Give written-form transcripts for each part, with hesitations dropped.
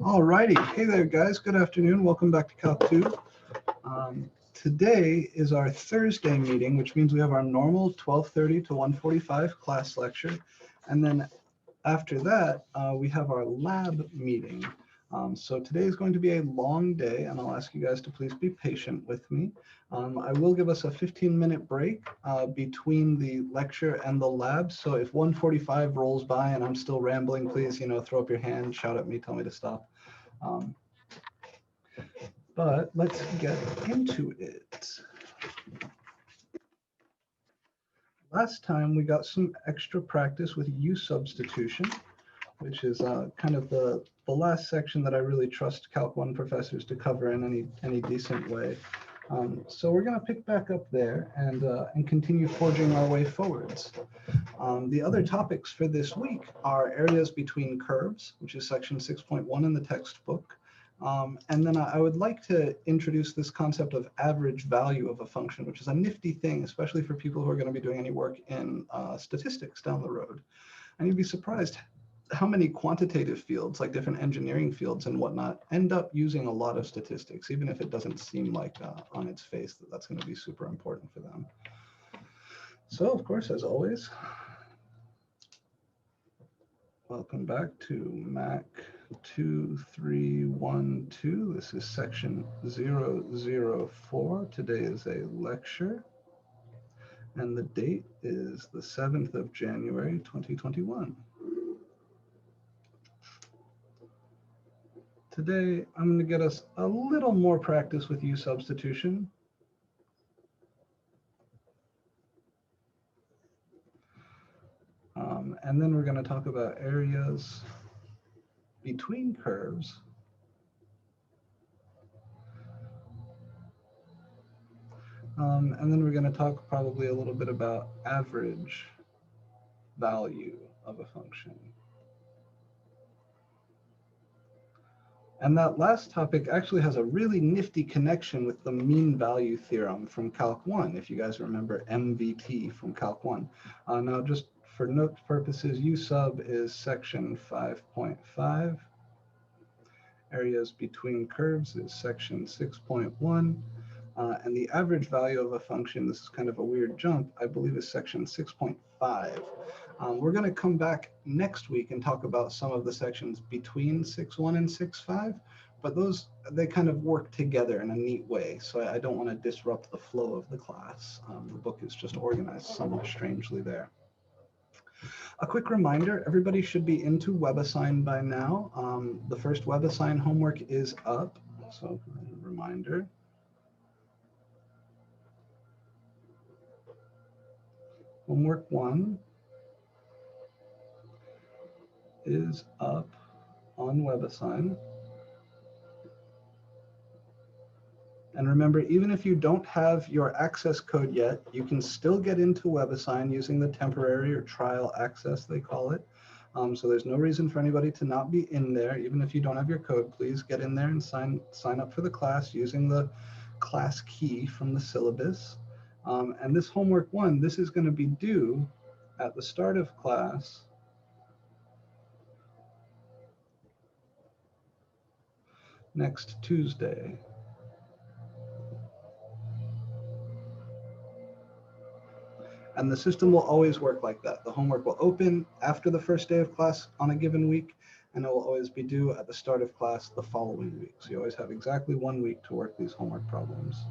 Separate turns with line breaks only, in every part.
All righty. Hey there, guys. Good afternoon. Welcome back to Calc 2. Today is our Thursday meeting, which means we have our normal 12:30 to 1:45 class lecture. And then after that, we have our lab meeting. So today is going to be a long day, and I'll ask you guys to please be patient with me. I will give us a 15-minute break between the lecture and the lab. So if 1:45 rolls by and I'm still rambling, please, throw up your hand, shout at me, tell me to stop. But let's get into it. Last time we got some extra practice with U substitution, which is kind of the last section that I really trust Calc 1 professors to cover in any decent way. So we're going to pick back up there and continue forging our way forwards. The other topics for this week are areas between curves, which is section 6.1 in the textbook. And then I would like to introduce this concept of average value of a function, which is a nifty thing, especially for people who are going to be doing any work in statistics down the road. And you'd be surprised how many quantitative fields, like different engineering fields and whatnot, end up using a lot of statistics, even if it doesn't seem like on its face that that's going to be super important for them. So, of course, as always, welcome back to MAC2312. This is section 004. Today is a lecture, and the date is the 7th of January, 2021. Today, I'm going to get us a little more practice with U substitution. And then we're going to talk about areas between curves. And then we're going to talk probably a little bit about average value of a function. And that last topic actually has a really nifty connection with the mean value theorem from Calc 1, if you guys remember MVT from Calc 1. Now, just for note purposes, U sub is section 5.5. Areas between curves is section 6.1. And the average value of a function, this is kind of a weird jump, I believe is section 6.5. We're going to come back next week and talk about some of the sections between 6.1 and 6.5, but they kind of work together in a neat way, so I don't want to disrupt the flow of the class. The book is just organized somewhat strangely there. A quick reminder, everybody should be into WebAssign by now. The first WebAssign homework is up, so reminder. Homework 1 is up on WebAssign. And remember, even if you don't have your access code yet, you can still get into WebAssign using the temporary or trial access, they call it. So there's no reason for anybody to not be in there. Even if you don't have your code, please get in there and sign up for the class using the class key from the syllabus. And this homework 1, this is going to be due at the start of class next Tuesday. And the system will always work like that. The homework will open after the first day of class on a given week, and it will always be due at the start of class the following week. So you always have exactly 1 week to work these homework problems.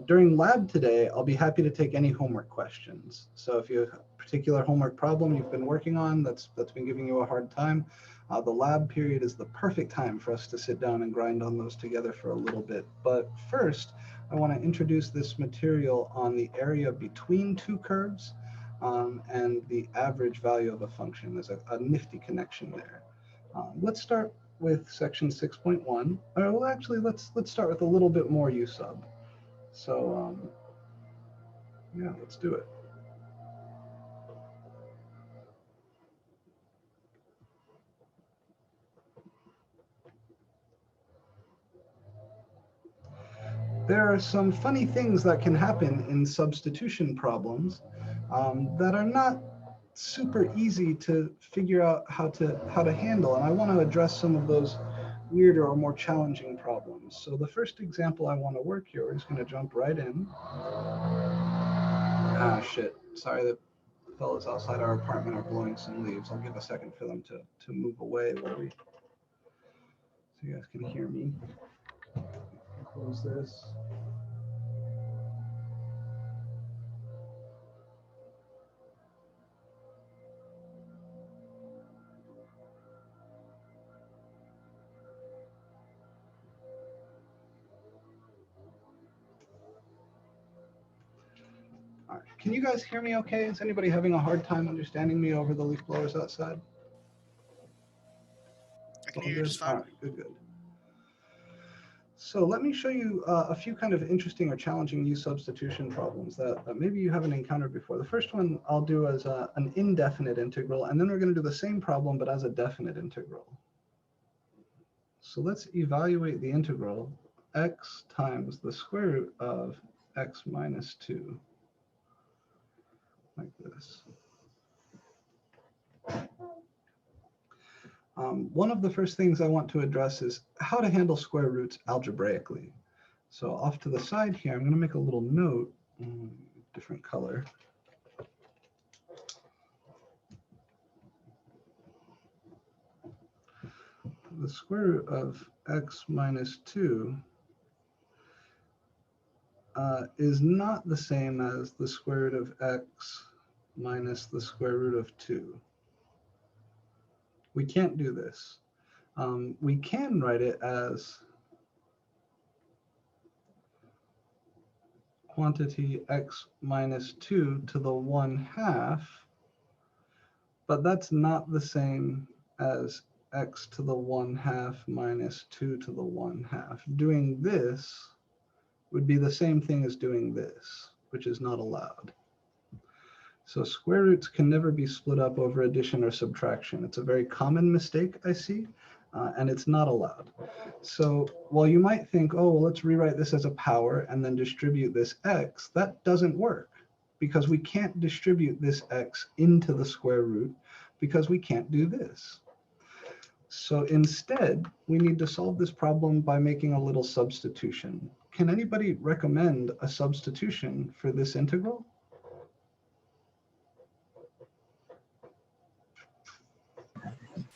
During lab today, I'll be happy to take any homework questions. So if you have a particular homework problem you've been working on that's been giving you a hard time, the lab period is the perfect time for us to sit down and grind on those together for a little bit. But first, I want to introduce this material on the area between two curves and the average value of a function. There's a nifty connection there. Let's start with section 6.1. Well, actually, let's start with a little bit more U sub. So, yeah, let's do it. There are some funny things that can happen in substitution problems that are not super easy to figure out how to handle. And I want to address some of those weirder or more challenging problems. So the first example I want to work here, we're just going to jump right in. Ah, shit. Sorry, the fellas outside our apartment are blowing some leaves. I'll give a second for them to move away while so you guys can hear me. Close this. All right. Can you guys hear me okay? Is anybody having a hard time understanding me over the leaf blowers outside?
I can hear you just fine.
All right, good. So let me show you a few kind of interesting or challenging U substitution problems that maybe you haven't encountered before. The first one I'll do as an indefinite integral, and then we're going to do the same problem but as a definite integral. So let's evaluate the integral x times the square root of x minus 2, like this. One of the first things I want to address is how to handle square roots algebraically. So off to the side here, I'm going to make a little note, different color. The square root of x minus 2 is not the same as the square root of x minus the square root of 2. We can't do this. We can write it as quantity x minus 2 to the 1/2, but that's not the same as x to the 1/2 minus 2 to the 1/2. Doing this would be the same thing as doing this, which is not allowed. So square roots can never be split up over addition or subtraction. It's a very common mistake I see, and it's not allowed. So while you might think, oh, well, let's rewrite this as a power and then distribute this x, that doesn't work because we can't distribute this x into the square root because we can't do this. So instead, we need to solve this problem by making a little substitution. Can anybody recommend a substitution for this integral?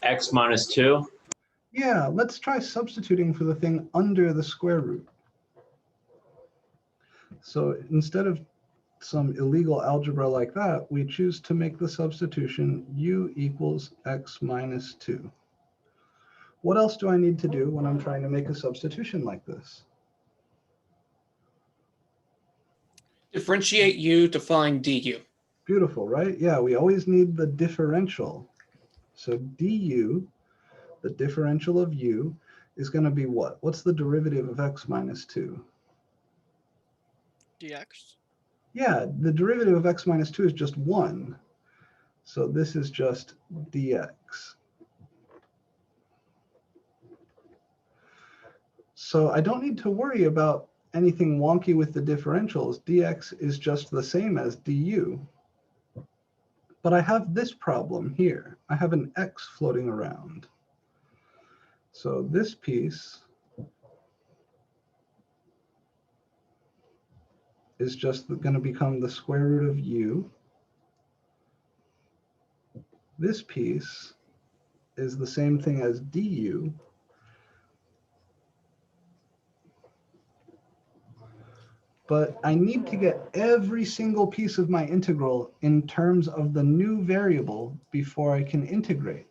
X minus 2?
Yeah, let's try substituting for the thing under the square root. So instead of some illegal algebra like that, we choose to make the substitution u equals x minus 2. What else do I need to do when I'm trying to make a substitution like this?
Differentiate u to find du.
Beautiful, right? Yeah, we always need the differential. So du, the differential of u, is going to be what? What's the derivative of x minus 2?
Dx.
Yeah, the derivative of x minus 2 is just 1. So this is just dx. So I don't need to worry about anything wonky with the differentials. Dx is just the same as du. But I have this problem here. I have an x floating around. So this piece is just going to become the square root of u. This piece is the same thing as du. But I need to get every single piece of my integral in terms of the new variable before I can integrate.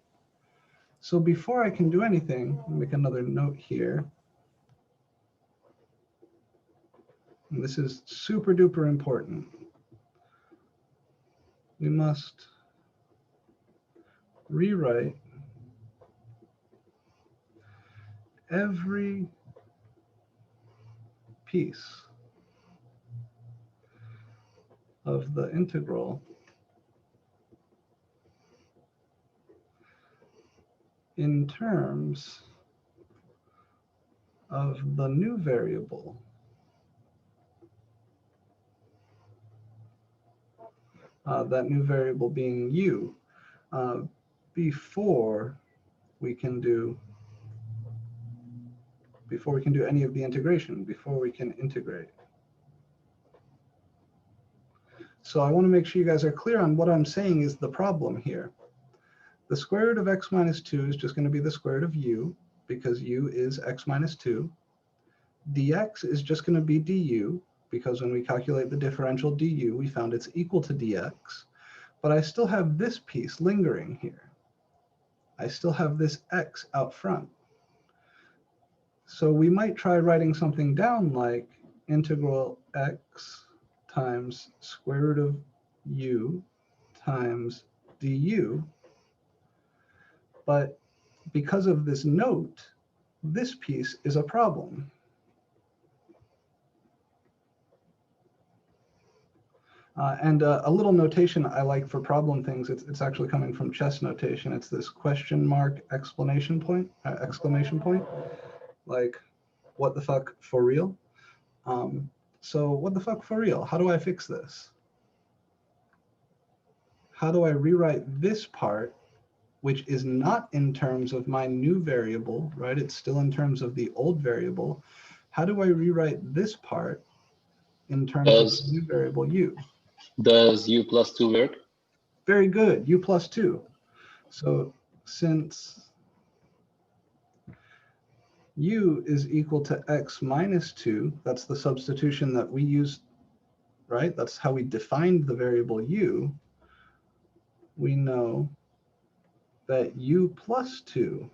So before I can do anything, I'll make another note here. And this is super duper important. We must rewrite every piece of the integral in terms of the new variable that new variable being u, before we can do any of the integration, before we can integrate. So I want to make sure you guys are clear on what I'm saying is the problem here. The square root of x minus 2 is just going to be the square root of u, because u is x minus 2. Dx is just going to be du, because when we calculate the differential du, we found it's equal to dx. But I still have this piece lingering here. I still have this x out front. So we might try writing something down like integral x times square root of u times du. But because of this note, this piece is a problem. And a little notation I like for problem things, it's actually coming from chess notation. It's this question mark exclamation point, like what the fuck for real? So what the fuck for real? How do I fix this? How do I rewrite this part, which is not in terms of my new variable, right? It's still in terms of the old variable. How do I rewrite this part in terms of the new variable u?
Does u plus 2 work?
Very good, u plus 2. So since u is equal to x minus 2, that's the substitution that we used, right? That's how we defined the variable u. We know that u plus 2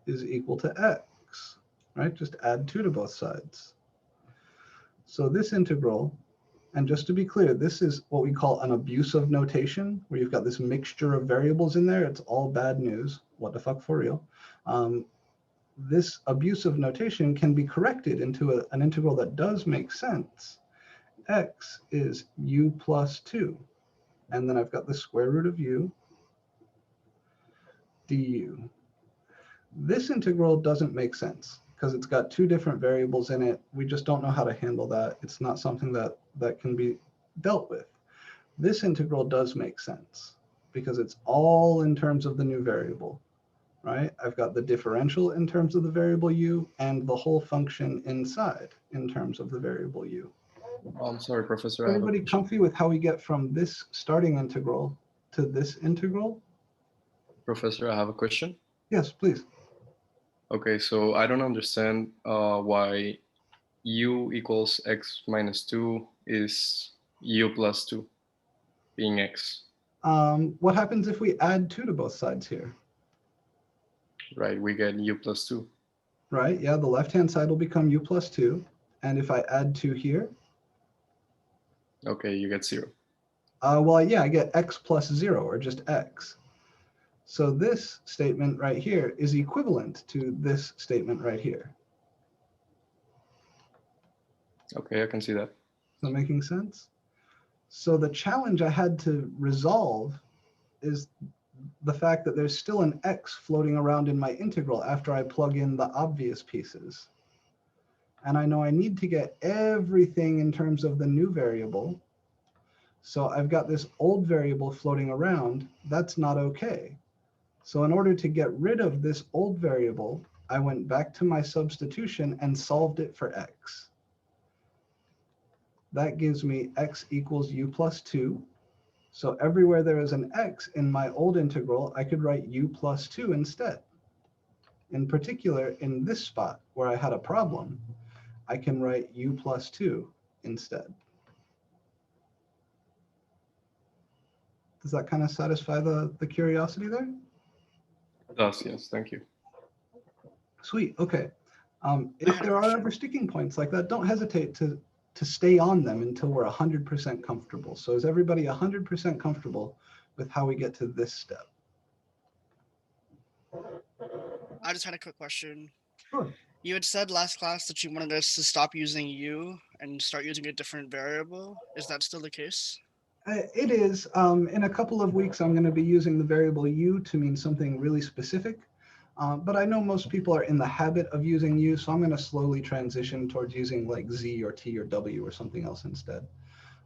is equal to x, right? Just add 2 to both sides. So this integral, and just to be clear, this is what we call an abusive notation, where you've got this mixture of variables in there. It's all bad news. What the fuck for real? This abusive notation can be corrected into an integral that does make sense. X is u plus 2. And then I've got the square root of u du. This integral doesn't make sense because it's got 2 different variables in it. We just don't know how to handle that. It's not something that can be dealt with. This integral does make sense because it's all in terms of the new variable, right? I've got the differential in terms of the variable u and the whole function inside in terms of the variable u.
I'm sorry, Professor.
Everybody comfy with how we get from this starting integral to this integral?
Professor, I have a question.
Yes, please.
Okay, so I don't understand why u equals x minus 2 is u plus 2 being x.
What happens if we add 2 to both sides here?
Right, we get u plus 2.
Right, yeah, the left-hand side will become u plus 2. And if I add 2 here?
Okay, you get 0.
Well, yeah, I get x plus 0, or just x. So this statement right here is equivalent to this statement right here.
Okay, I can see that.
Is that making sense? So the challenge I had to resolve is the fact that there's still an x floating around in my integral after I plug in the obvious pieces. And I know I need to get everything in terms of the new variable. So I've got this old variable floating around. That's not okay. So in order to get rid of this old variable, I went back to my substitution and solved it for x. That gives me x equals u plus 2. So everywhere there is an x in my old integral, I could write u plus 2 instead. In particular, in this spot where I had a problem, I can write u plus 2 instead. Does that kind of satisfy the curiosity there?
It does, yes, thank you.
Sweet, okay. If there are ever sticking points like that, don't hesitate to stay on them until we're 100% comfortable. So is everybody 100% comfortable with how we get to this step?
I just had a quick question.
Sure.
You had said last class that you wanted us to stop using u and start using a different variable. Is that still the case?
It is. In a couple of weeks, I'm going to be using the variable u to mean something really specific. But I know most people are in the habit of using u, so I'm going to slowly transition towards using like z or t or w or something else instead.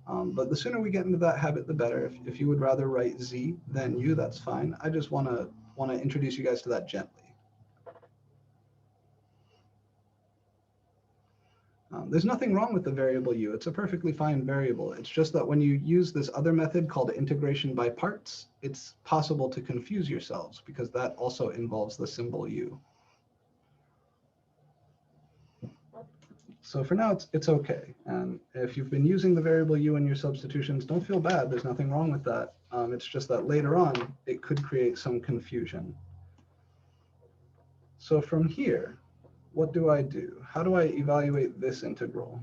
But the sooner we get into that habit, the better. If you would rather write z than u, that's fine. I just want to introduce you guys to that gently. There's nothing wrong with the variable u. It's a perfectly fine variable. It's just that when you use this other method called integration by parts, it's possible to confuse yourselves because that also involves the symbol u. So for now, it's okay. And if you've been using the variable u in your substitutions, don't feel bad. There's nothing wrong with that. It's just that later on, it could create some confusion. So from here, what do I do? How do I evaluate this integral?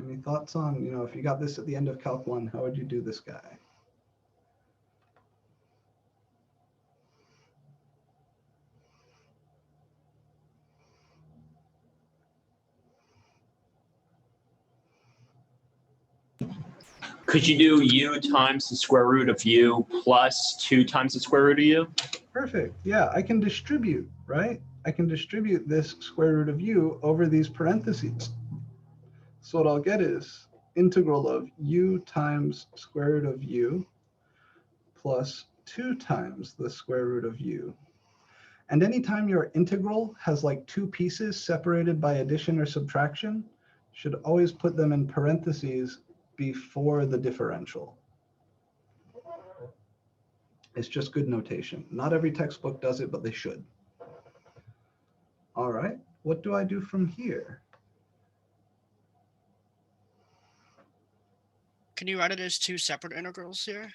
Any thoughts on, if you got this at the end of Calc 1, how would you do this guy?
Could you do u times the square root of u plus 2 times the square root of u?
Perfect. Yeah, I can distribute, right? I can distribute this square root of u over these parentheses. So what I'll get is integral of u times square root of u plus 2 times the square root of u. And anytime your integral has like two pieces separated by addition or subtraction, you should always put them in parentheses before the differential. It's just good notation. Not every textbook does it, but they should. All right, what do I do from here?
Can you write it as two separate integrals here?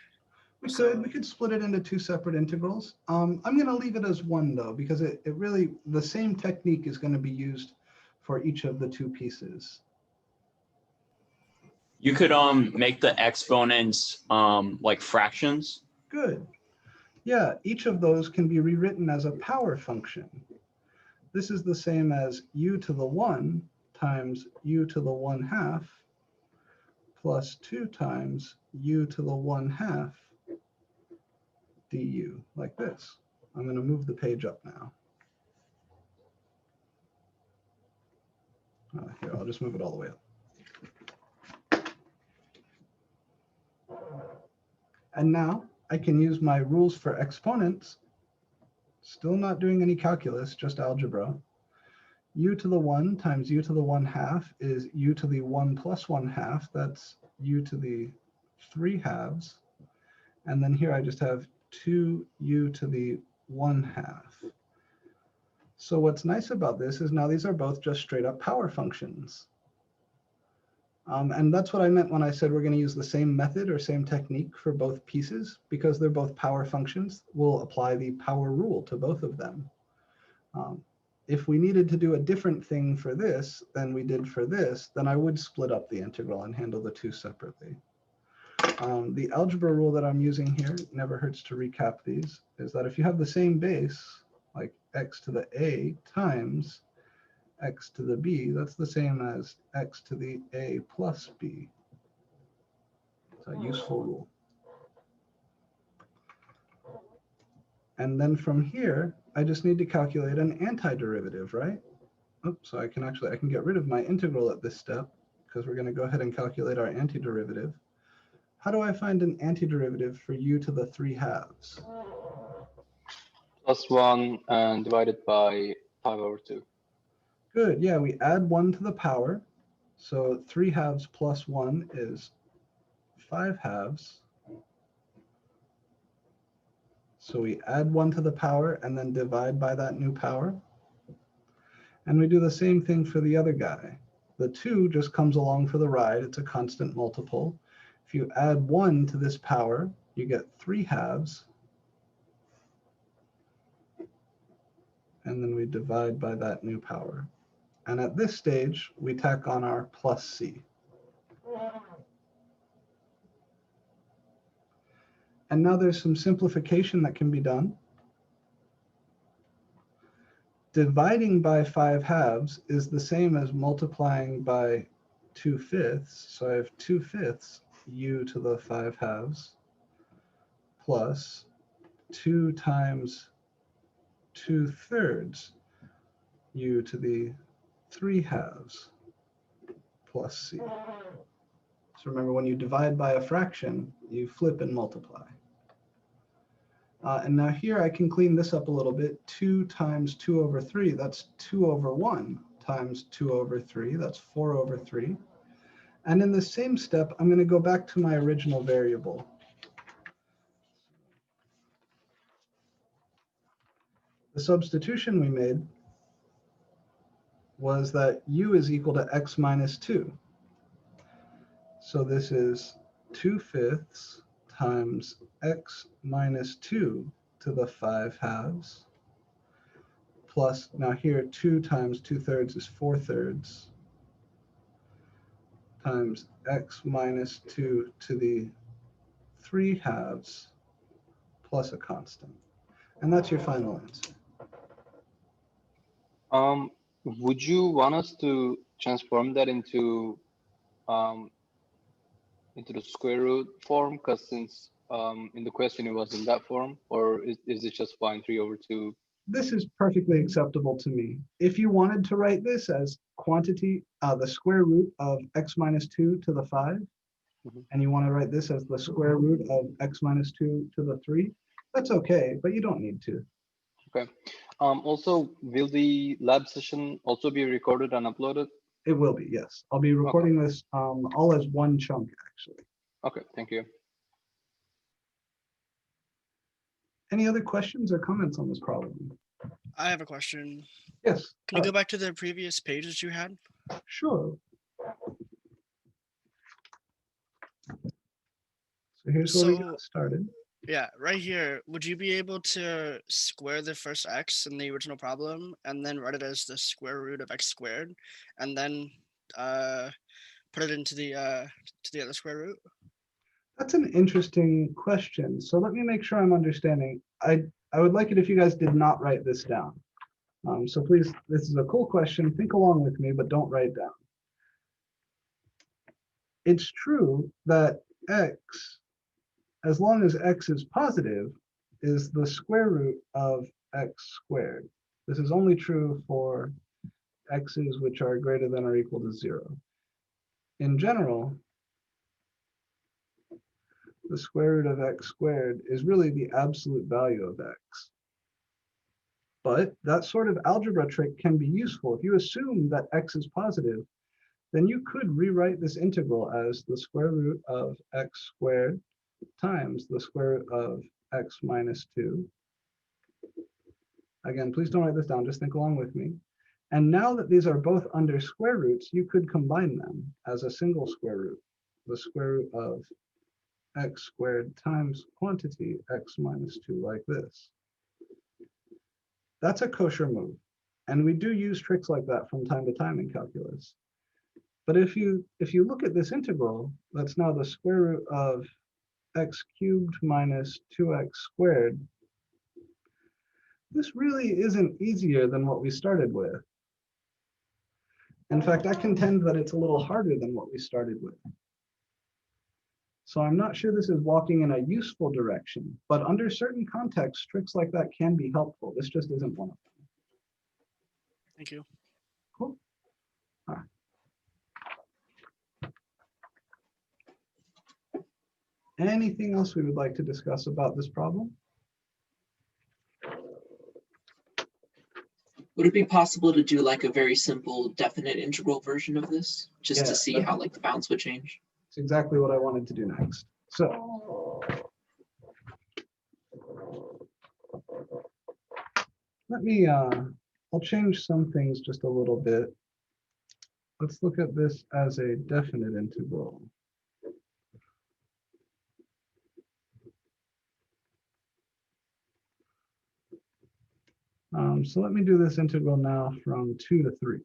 We could split it into two separate integrals. I'm going to leave it as one though, because it really, the same technique is going to be used for each of the two pieces.
You could make the exponents like fractions.
Good. Yeah, each of those can be rewritten as a power function. This is the same as u to the 1 times u to the 1/2 plus 2 times u to the 1/2 du, like this. I'm going to move the page up now. Here, I'll just move it all the way up. And now I can use my rules for exponents, still not doing any calculus, just algebra. U to the 1 times u to the 1/2 is u to the 1 plus 1/2. That's u to the 3/2. And then here I just have 2u to the 1/2. So what's nice about this is now these are both just straight up power functions. And that's what I meant when I said we're going to use the same method or same technique for both pieces, because they're both power functions. We'll apply the power rule to both of them. If we needed to do a different thing for this than we did for this, then I would split up the integral and handle the two separately. The algebra rule that I'm using here, never hurts to recap these, is that if you have the same base, like x to the a times x to the b, that's the same as x to the a plus b. It's a useful rule. And then from here, I just need to calculate an antiderivative, right? Oops, so I can get rid of my integral at this step, because we're going to go ahead and calculate our antiderivative. How do I find an antiderivative for u to the 3/2?
Plus 1 and divided by 5/2.
Good, yeah, we add 1 to the power. So 3/2 plus 1 is 5/2. So we add 1 to the power and then divide by that new power. And we do the same thing for the other guy. The 2 just comes along for the ride. It's a constant multiple. If you add 1 to this power, you get 3/2. And then we divide by that new power. And at this stage, we tack on our plus c. And now there's some simplification that can be done. Dividing by 5/2 is the same as multiplying by 2/5. So I have 2/5 u to the 5/2 plus 2 times 2/3 u to the 3/2 plus c. So remember, when you divide by a fraction, you flip and multiply. And now here I can clean this up a little bit. 2 times 2/3, that's 2/1 times 2/3, that's 4/3. And in the same step, I'm going to go back to my original variable. The substitution we made was that u is equal to x minus 2. So this is 2/5 times x minus 2 to the 5/2 plus, now here 2 times 2/3 is 4/3 times x minus 2 to the 3/2 plus a constant. And that's your final answer.
Would you want us to transform that into the square root form? Because since in the question it was in that form, or is it just fine 3/2?
This is perfectly acceptable to me. If you wanted to write this as quantity, the square root of x minus 2 to the 5, and you want to write this as the square root of x minus 2 to the 3, that's okay, but you don't need to.
Okay. Also, will the lab session also be recorded and uploaded?
It will be, yes. I'll be recording this all as one chunk, actually.
Okay, thank you.
Any other questions or comments on this problem?
I have a question.
Yes.
Can you go back to the previous page that you had?
Sure. So here's where we got started.
Yeah, right here, would you be able to square the first x in the original problem and then write it as the square root of x squared and then put it into the other square root?
That's an interesting question. So let me make sure I'm understanding. I would like it if you guys did not write this down. So please, this is a cool question. Think along with me, but don't write down. It's true that x, as long as x is positive, is the square root of x squared. This is only true for x's which are greater than or equal to 0. In general, the square root of x squared is really the absolute value of x. But that sort of algebra trick can be useful. If you assume that x is positive, then you could rewrite this integral as the square root of x squared times the square root of x minus 2. Again, please don't write this down, just think along with me. And now that these are both under square roots, you could combine them as a single square root, the square root of x squared times quantity x minus 2, like this. That's a kosher move. And we do use tricks like that from time to time in calculus. But if you look at this integral, that's now the square root of x cubed minus 2x squared, this really isn't easier than what we started with. In fact, I contend that it's a little harder than what we started with. So I'm not sure this is walking in a useful direction, but under certain contexts, tricks like that can be helpful. This just isn't one of them.
Thank you.
Cool. All right. Anything else we would like to discuss about this problem?
Would it be possible to do like a very simple definite integral version of this, just to see how like the bounds would change?
It's exactly what I wanted to do next. So let me, I'll change some things just a little bit. Let's look at this as a definite integral. So let me do this integral now from 2 to 3.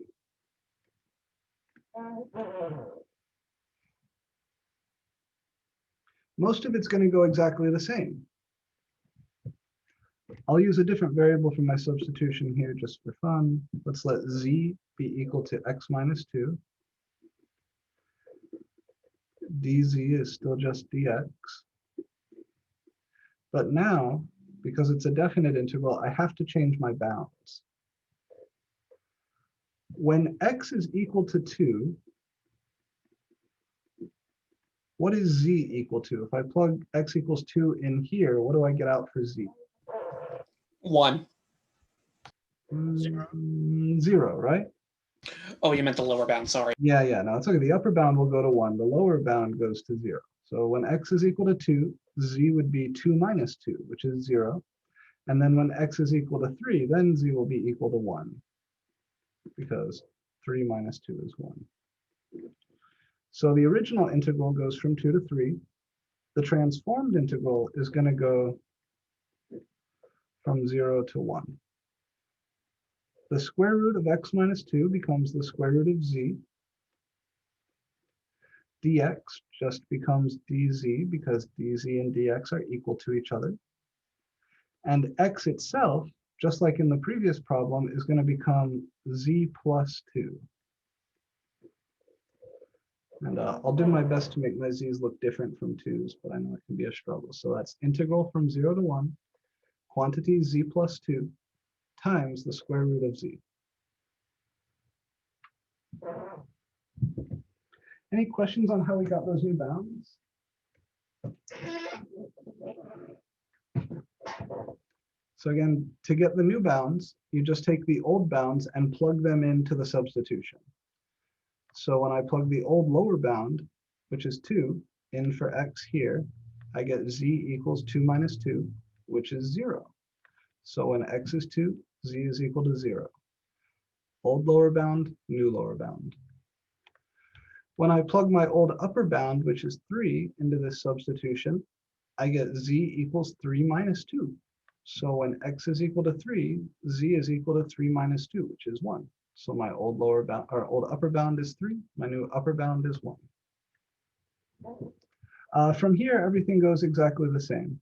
Most of it's going to go exactly the same. I'll use a different variable for my substitution here just for fun. Let's let z be equal to x minus 2. dz is still just dx. But now because it's a definite integral, I have to change my bounds. When x is equal to 2, what is z equal to? If I plug x equals 2 in here, what do I get out for z?
1.
0, right?
Oh, you meant the lower bound, sorry.
Yeah, no, it's okay. The upper bound will go to 1. The lower bound goes to 0. So when x is equal to 2, z would be 2 minus 2, which is 0. And then when x is equal to 3, then z will be equal to 1, because 3 minus 2 is 1. So the original integral goes from 2 to 3. The transformed integral is going to go from 0 to 1. The square root of x minus 2 becomes the square root of z. Dx just becomes dz because dz and dx are equal to each other. And x itself, just like in the previous problem, is going to become z plus 2. And I'll do my best to make my z's look different from 2's, but I know it can be a struggle. So that's integral from 0 to 1, quantity z plus 2 times the square root of z. Any questions on how we got those new bounds? So again, to get the new bounds, you just take the old bounds and plug them into the substitution. So when I plug the old lower bound, which is 2, in for x here, I get z equals 2 minus 2, which is 0. So when x is 2, z is equal to 0. Old lower bound, new lower bound. When I plug my old upper bound, which is 3, into this substitution, I get z equals 3 minus 2. So when x is equal to 3, z is equal to 3 minus 2, which is 1. So my old lower bound or old upper bound is 3. My new upper bound is 1. From here, everything goes exactly the same.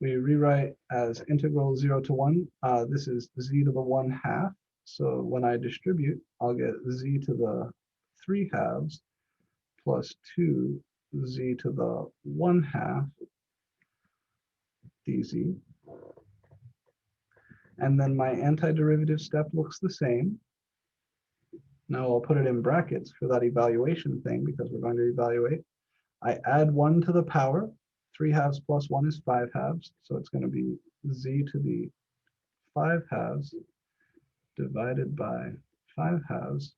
We rewrite as integral 0 to 1. This is z to the 1/2. So when I distribute, I'll get z to the 3/2 plus 2z to the 1/2 dz. And then my antiderivative step looks the same. Now I'll put it in brackets for that evaluation thing because we're going to evaluate. I add 1 to the power. 3/2 plus 1 is 5/2. So it's going to be z to the 5/2 divided by 5/2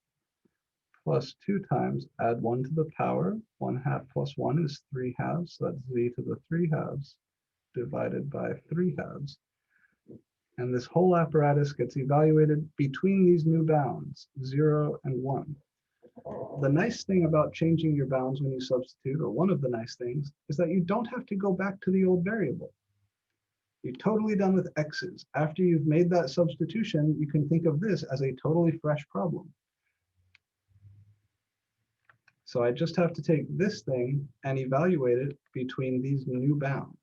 plus 2 times add 1 to the power. 1/2 plus 1 is 3/2. So that's z to the 3/2 divided by 3/2. And this whole apparatus gets evaluated between these new bounds, 0 and 1. The nice thing about changing your bounds when you substitute, or one of the nice things, is that you don't have to go back to the old variable. You're totally done with x's. After you've made that substitution, you can think of this as a totally fresh problem. So I just have to take this thing and evaluate it between these new bounds.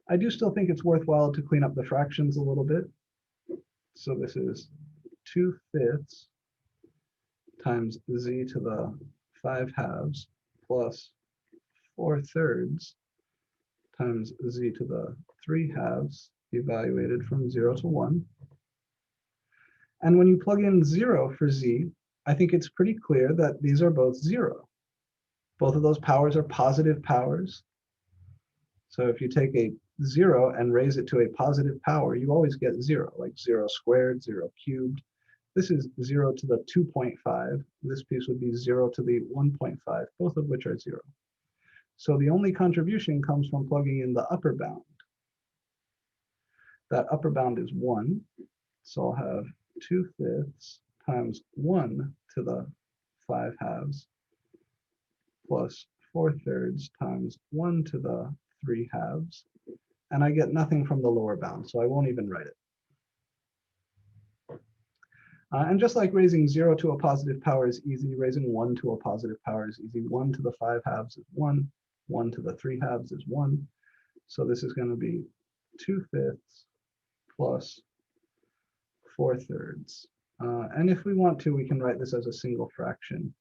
I do still think it's worthwhile to clean up the fractions a little bit. So this is 2/5 times z to the 5/2 plus 4/3 times z to the 3/2 evaluated from 0 to 1. And when you plug in 0 for z, I think it's pretty clear that these are both 0. Both of those powers are positive powers. So if you take a 0 and raise it to a positive power, you always get 0, like 0 squared, 0 cubed. This is 0 to the 2.5. This piece would be 0 to the 1.5, both of which are 0. So the only contribution comes from plugging in the upper bound. That upper bound is 1. So I'll have 2/5 times 1 to the 5/2 plus 4/3 times 1 to the 3/2. And I get nothing from the lower bound, so I won't even write it. And just like raising 0 to a positive power is easy, raising 1 to a positive power is easy. 1 to the 5/2 is 1. 1 to the 3/2 is 1. So this is going to be 2/5 plus 4/3. And if we want to, we can write this as a single fraction.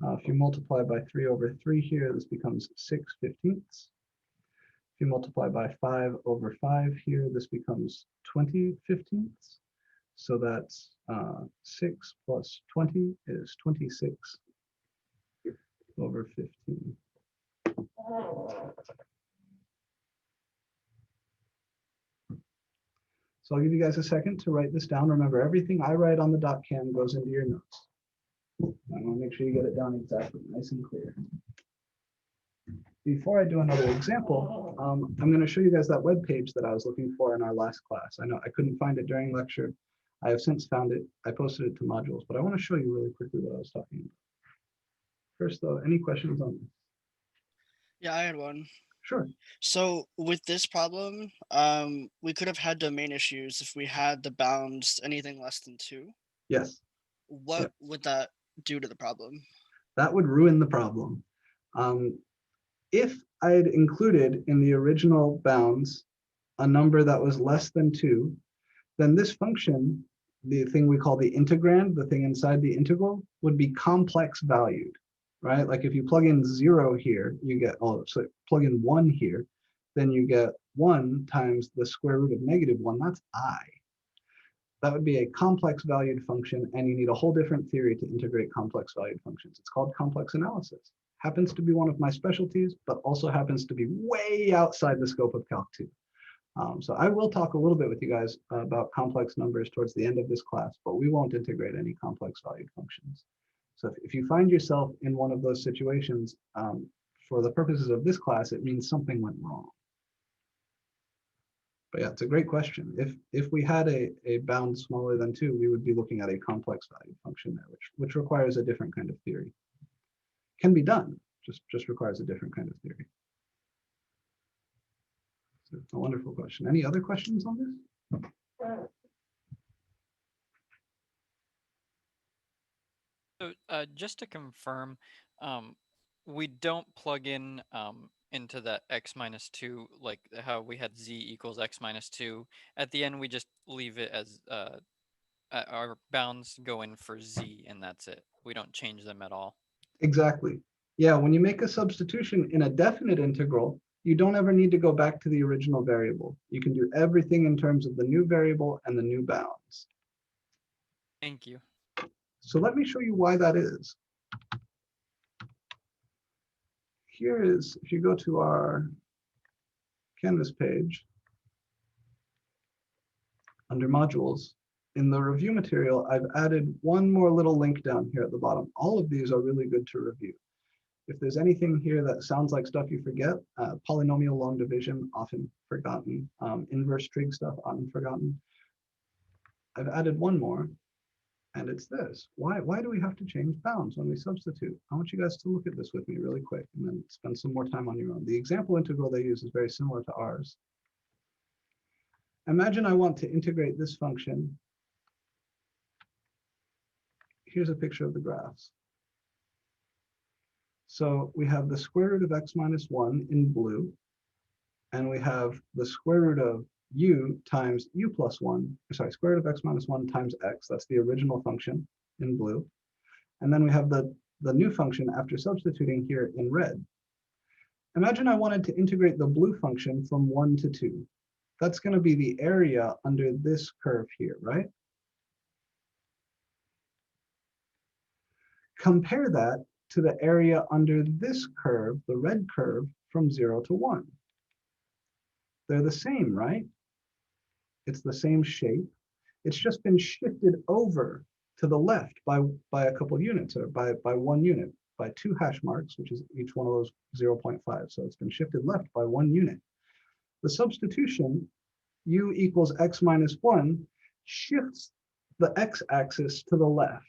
If you multiply by 3 over 3 here, this becomes 6/15. If you multiply by 5 over 5 here, this becomes 20/15. So that's 6 plus 20 is 26 over 15. So I'll give you guys a second to write this down. Remember, everything I write on the .cam goes into your notes. I want to make sure you get it down exactly, nice and clear. Before I do another example, I'm going to show you guys that web page that I was looking for in our last class. I know I couldn't find it during lecture. I have since found it. I posted it to modules, but I want to show you really quickly what I was talking about. First, though, any questions on this?
Yeah, I had one.
Sure.
So with this problem, we could have had domain issues if we had the bounds anything less than 2.
Yes.
What would that do to the problem?
That would ruin the problem. If I had included in the original bounds a number that was less than 2, then this function, the thing we call the integrand, the thing inside the integral, would be complex valued, right? Like if you plug in 0 here, you get, so plug in 1 here, then you get 1 times the square root of -1, that's I. That would be a complex valued function, and you need a whole different theory to integrate complex valued functions. It's called complex analysis. Happens to be one of my specialties, but also happens to be way outside the scope of Calc 2. So I will talk a little bit with you guys about complex numbers towards the end of this class, but we won't integrate any complex valued functions. So if you find yourself in one of those situations, for the purposes of this class, it means something went wrong. But yeah, it's a great question. If we had a bound smaller than 2, we would be looking at a complex valued function there, which requires a different kind of theory. Can be done, just requires a different kind of theory. So it's a wonderful question. Any other questions on this?
So just to confirm, we don't plug in into that x-2, like how we had z equals x-2. At the end, we just leave it as our bounds go in for z, and that's it. We don't change them at all.
Exactly. Yeah, when you make a substitution in a definite integral, you don't ever need to go back to the original variable. You can do everything in terms of the new variable and the new bounds.
Thank you.
So let me show you why that is. Here is, if you go to our Canvas page, under modules, in the review material, I've added one more little link down here at the bottom. All of these are really good to review. If there's anything here that sounds like stuff you forget, polynomial long division, often forgotten, inverse trig stuff, often forgotten. I've added one more, and it's this. Why do we have to change bounds when we substitute? I want you guys to look at this with me really quick and then spend some more time on your own. The example integral they use is very similar to ours. Imagine I want to integrate this function. Here's a picture of the graphs. So we have the square root of x-1 in blue, and we have the square root of u times u plus 1, sorry, square root of x-1 times x, that's the original function in blue. And then we have the new function after substituting here in red. Imagine I wanted to integrate the blue function from 1 to 2. That's going to be the area under this curve here, right? Compare that to the area under this curve, the red curve, from 0 to 1. They're the same, right? It's the same shape. It's just been shifted over to the left by a couple units, or by 1 unit, by 2 hash marks, which is each one of those 0.5. So it's been shifted left by 1 unit. The substitution, u equals x minus 1, shifts the x-axis to the left.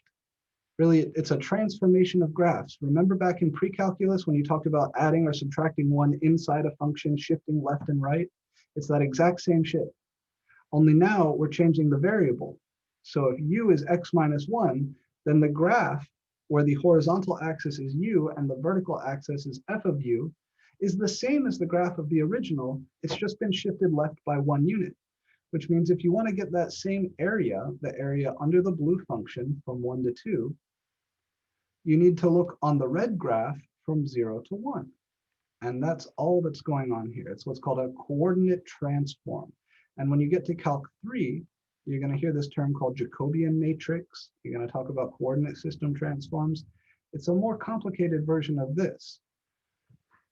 Really, it's a transformation of graphs. Remember back in pre-calculus when you talked about adding or subtracting 1 inside a function, shifting left and right? It's that exact same shift. Only now we're changing the variable. So if u is x minus 1, then the graph where the horizontal axis is u and the vertical axis is f of u is the same as the graph of the original. It's just been shifted left by 1 unit, which means if you want to get that same area, the area under the blue function from 1 to 2, you need to look on the red graph from 0 to 1. And that's all that's going on here. It's what's called a coordinate transform. And when you get to Calc 3, you're going to hear this term called Jacobian matrix. You're going to talk about coordinate system transforms. It's a more complicated version of this,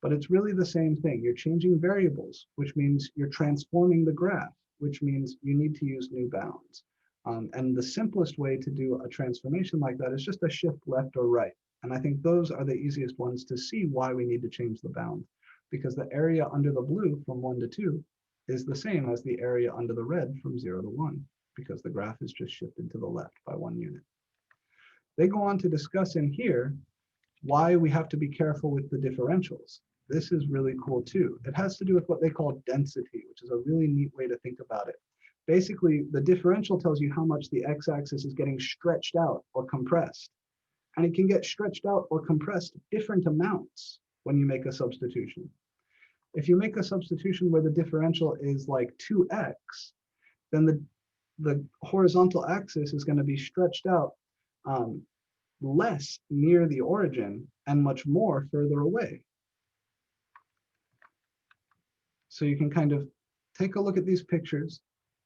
but it's really the same thing. You're changing variables, which means you're transforming the graph, which means you need to use new bounds. And the simplest way to do a transformation like that is just a shift left or right. And I think those are the easiest ones to see why we need to change the bound, because the area under the blue from 1 to 2 is the same as the area under the red from 0 to 1, because the graph is just shifted to the left by 1 unit. They go on to discuss in here why we have to be careful with the differentials. This is really cool too. It has to do with what they call density, which is a really neat way to think about it. Basically, the differential tells you how much the x-axis is getting stretched out or compressed. And it can get stretched out or compressed different amounts when you make a substitution. If you make a substitution where the differential is like 2x, then the horizontal axis is going to be stretched out less near the origin and much more further away. So you can kind of take a look at these pictures,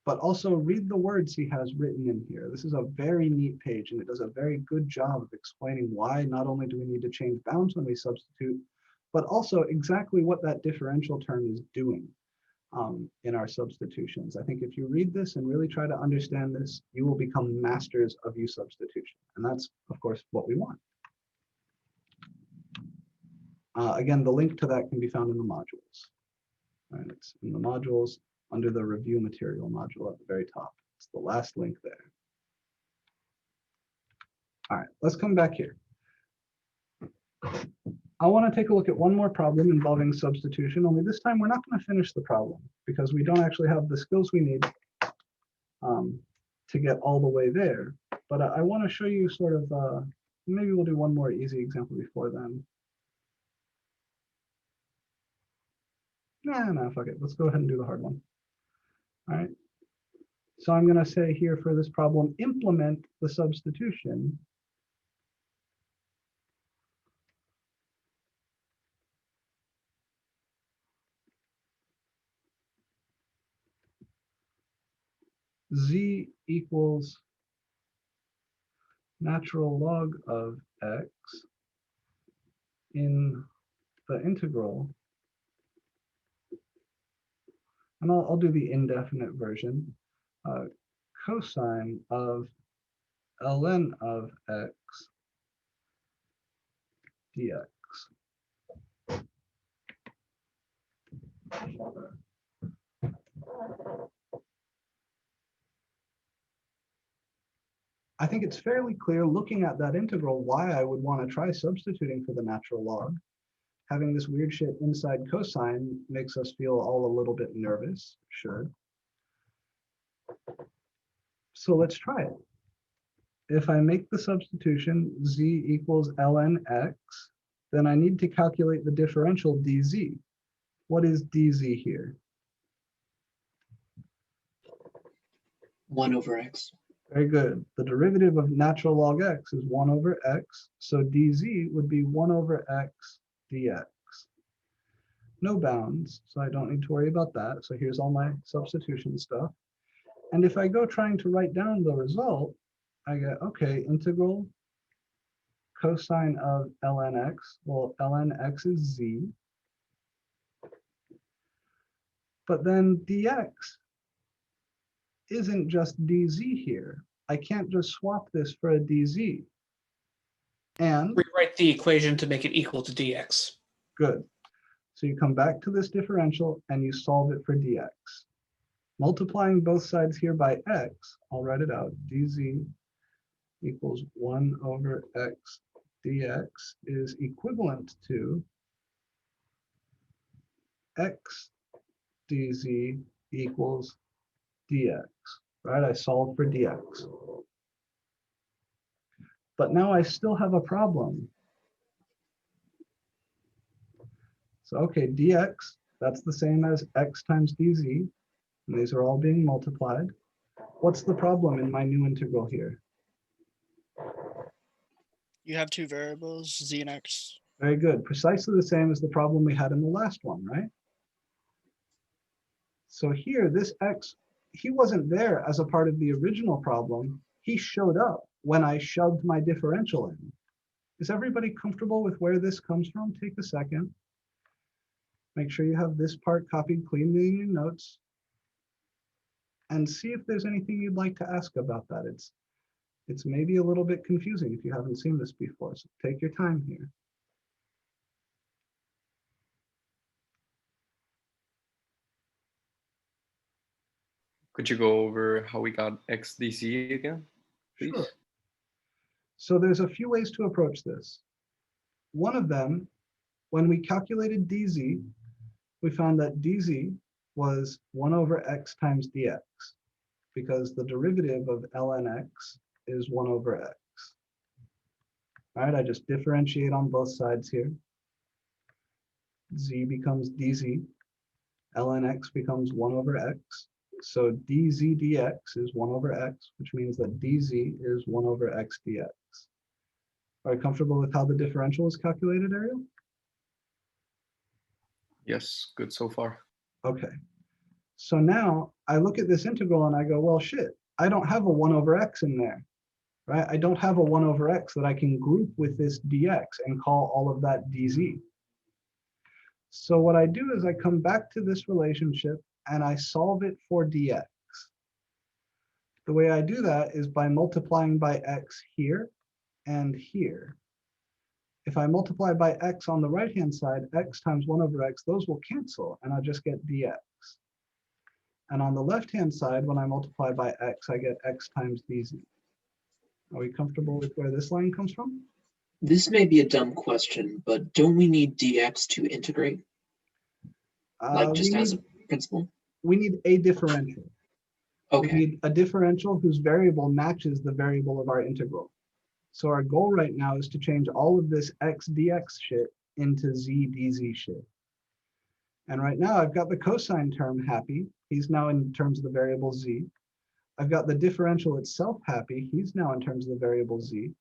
but also read the words he has written in here. This is a very neat page, and it does a very good job of explaining why not only do we need to change bounds when we substitute, but also exactly what that differential term is doing in our substitutions. I think if you read this and really try to understand this, you will become masters of U substitution. And that's, of course, what we want. Again, the link to that can be found in the modules. Right, it's in the modules under the review material module at the very top. It's the last link there. All right, let's come back here. I want to take a look at one more problem involving substitution, only this time we're not going to finish the problem because we don't actually have the skills we need to get all the way there. But I want to show you sort of, maybe we'll do one more easy example before then. No, fuck it. Let's go ahead and do the hard one. All right. So I'm going to say here for this problem, implement the substitution. Z equals natural log of x in the integral. And I'll do the indefinite version. Cosine of ln of x dx. I think it's fairly clear looking at that integral why I would want to try substituting for the natural log. Having this weird shit inside cosine makes us feel all a little bit nervous, sure. So let's try it. If I make the substitution z equals ln x, then I need to calculate the differential dz. What is dz here?
1 over x.
Very good. The derivative of natural log x is 1 over x, so dz would be 1 over x dx. No bounds, so I don't need to worry about that. So here's all my substitution stuff. And if I go trying to write down the result, I get, okay, integral cosine of ln x. Well, ln x is z. But then dx isn't just dz here. I can't just swap this for a dz. And
Rewrite the equation to make it equal to dx.
good. So you come back to this differential and you solve it for dx. Multiplying both sides here by x, I'll write it out, dz equals 1 over x dx is equivalent to x dz equals dx, right? I solved for dx. But now I still have a problem. So, okay, dx, that's the same as x times dz, and these are all being multiplied. What's the problem in my new integral here?
You have two variables, z and x.
Very good. Precisely the same as the problem we had in the last one, right? So here, this x, he wasn't there as a part of the original problem. He showed up when I shoved my differential in. Is everybody comfortable with where this comes from? Take a second. Make sure you have this part copied cleanly in your notes. And see if there's anything you'd like to ask about that. It's maybe a little bit confusing if you haven't seen this before, so take your time here.
Could you go over how we got xdz again, please?
Sure. So there's a few ways to approach this. One of them, when we calculated dz, we found that dz was 1 over x times dx, because the derivative of ln x is 1 over x. All right, I just differentiate on both sides here. Z becomes dz, ln x becomes 1 over x. So dz dx is 1 over x, which means that dz is 1 over x dx. Are you comfortable with how the differential is calculated, Ariel?
Yes, good so far.
Okay. So now I look at this integral and I go, well, shit, I don't have a 1 over x in there, right? I don't have a 1 over x that I can group with this dx and call all of that dz. So what I do is I come back to this relationship and I solve it for dx. The way I do that is by multiplying by x here and here. If I multiply by x on the right-hand side, x times 1 over x, those will cancel, and I just get dx. And on the left-hand side, when I multiply by x, I get x times dz. Are we comfortable with where this line comes from?
This may be a dumb question, but don't we need dx to integrate? Like just as a principle?
We need a differential.
Okay.
We need a differential whose variable matches the variable of our integral. So our goal right now is to change all of this x dx shit into z dz shit. And right now I've got the cosine term happy. He's now in terms of the variable z. I've got the differential itself happy. He's now in terms of the variable z.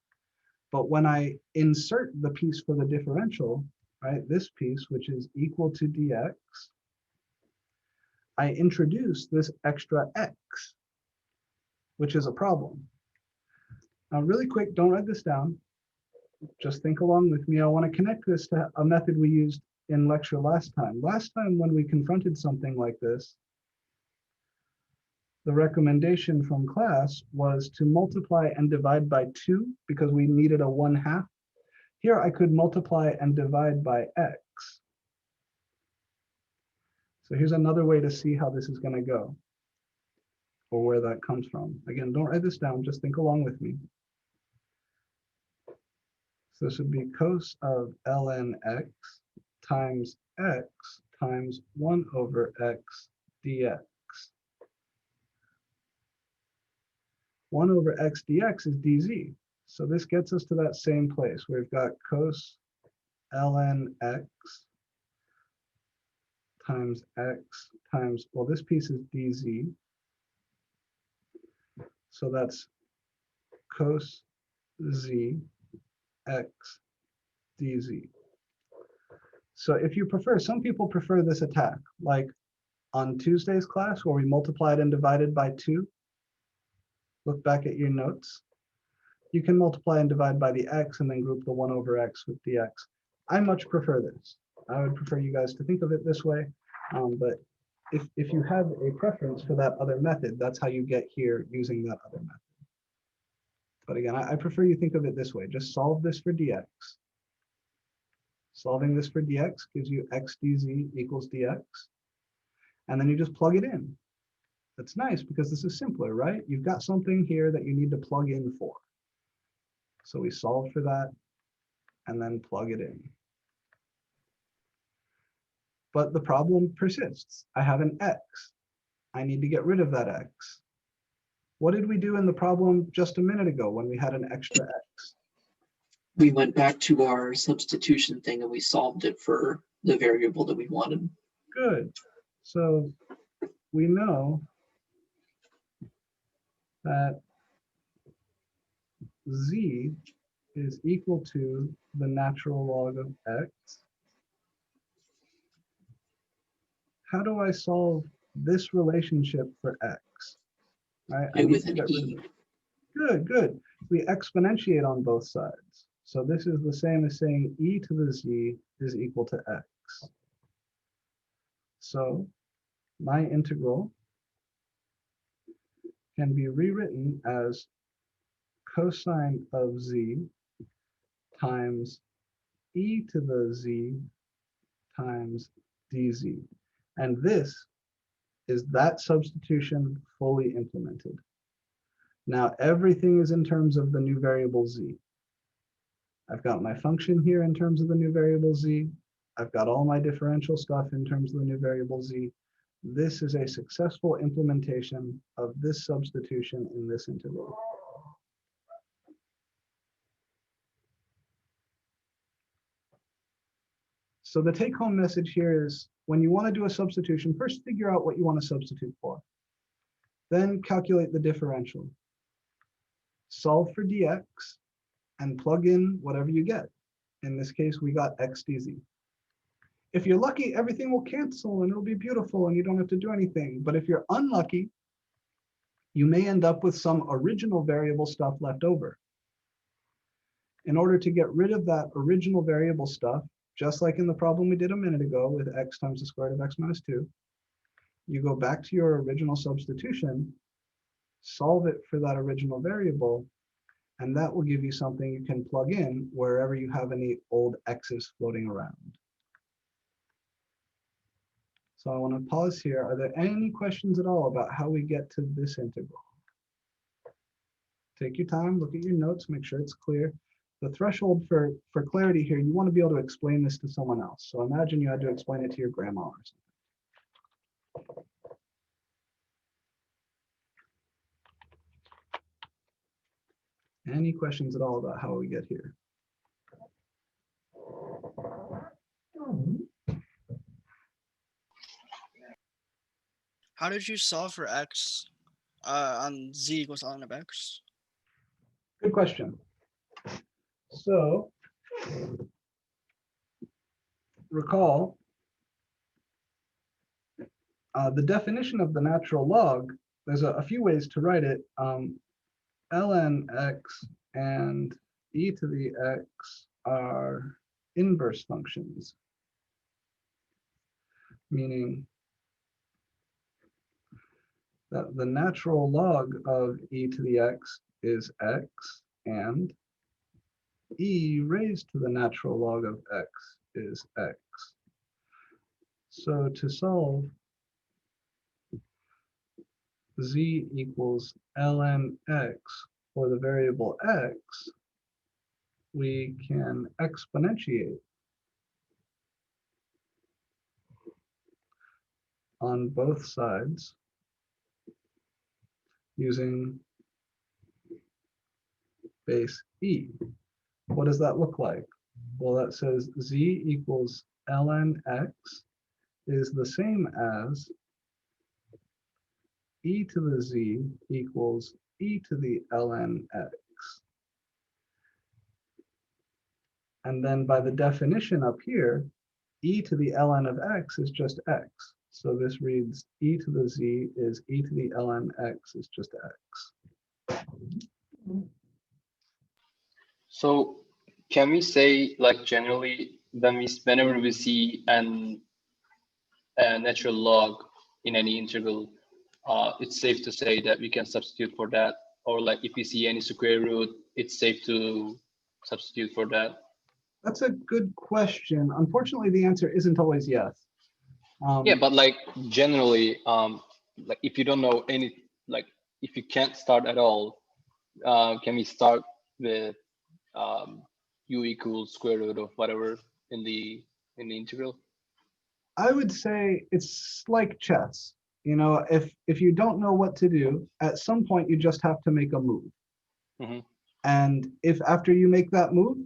But when I insert the piece for the differential, right, this piece, which is equal to dx, I introduce this extra x, which is a problem. Now, really quick, don't write this down. Just think along with me. I want to connect this to a method we used in lecture last time. Last time when we confronted something like this, the recommendation from class was to multiply and divide by 2 because we needed a 1/2. Here I could multiply and divide by x. So here's another way to see how this is going to go, or where that comes from. Again, don't write this down, just think along with me. So this would be cos of ln x times 1 over x dx. 1 over x dx is dz. So this gets us to that same place. We've got cos ln x times, well, this piece is dz. So that's cos z x dz. So if you prefer, some people prefer this attack, like on Tuesday's class where we multiplied and divided by 2. Look back at your notes. You can multiply and divide by the x and then group the 1 over x with dx. I much prefer this. I would prefer you guys to think of it this way, but if you have a preference for that other method, that's how you get here using that other method. But again, I prefer you think of it this way. Just solve this for dx. Solving this for dx gives you x dz equals dx. And then you just plug it in. That's nice because this is simpler, right? You've got something here that you need to plug in for. So we solve for that and then plug it in. But the problem persists. I have an x. I need to get rid of that x. What did we do in the problem just a minute ago when we had an extra x?
We went back to our substitution thing and we solved it for the variable that we wanted.
Good. So we know that z is equal to the natural log of x, how do I solve this relationship for x? Right? I
Do it
need
with
to
an
get rid of
e.
it. Good, good. We exponentiate on both sides. So this is the same as saying e to the z is equal to x. So my integral can be rewritten as cosine of z times e to the z times dz. And this is that substitution fully implemented. Now everything is in terms of the new variable z. I've got my function here in terms of the new variable z. I've got all my differential stuff in terms of the new variable z. This is a successful implementation of this substitution in this integral. So the take-home message here is when you want to do a substitution, first figure out what you want to substitute for. Then calculate the differential. Solve for dx and plug in whatever you get. In this case, we got x dz. If you're lucky, everything will cancel and it'll be beautiful and you don't have to do anything. But if you're unlucky, you may end up with some original variable stuff left over. In order to get rid of that original variable stuff, just like in the problem we did a minute ago with x times the square root of x minus 2, you go back to your original substitution, solve it for that original variable, and that will give you something you can plug in wherever you have any old x's floating around. So I want to pause here. Are there any questions at all about how we get to this integral? Take your time, look at your notes, make sure it's clear. The threshold for clarity here, you want to be able to explain this to someone else. So imagine you had to explain it to your grandma or something. Any questions at all about how we get here?
How did you solve for x on z equals ln of x?
Good question. So recall the definition of the natural log. There's a few ways to write it. Ln x and e to the x are inverse functions, meaning that the natural log of e to the x is x, and e raised to the natural log of x is x. So to solve z equals ln x for the variable x, we can exponentiate on both sides using base e. What does that look like? Well, that says z equals ln x is the same as e to the z equals e to the ln x. And then by the definition up here, e to the ln of x is just x. So this reads e to the z is e to the ln x is just x.
So can we say, like, generally whenever we see a natural log in any integral, it's safe to say that we can substitute for that? Or like if we see any square root, it's safe to substitute for that?
That's a good question. Unfortunately, the answer isn't always yes.
Yeah, but like generally, like if you don't know any, like if you can't start at all, can we start with u equals square root of whatever in the integral?
I would say it's like chess. You know, if you don't know what to do, at some point you just have to make a move.
Mm-hmm.
And if after you make that move,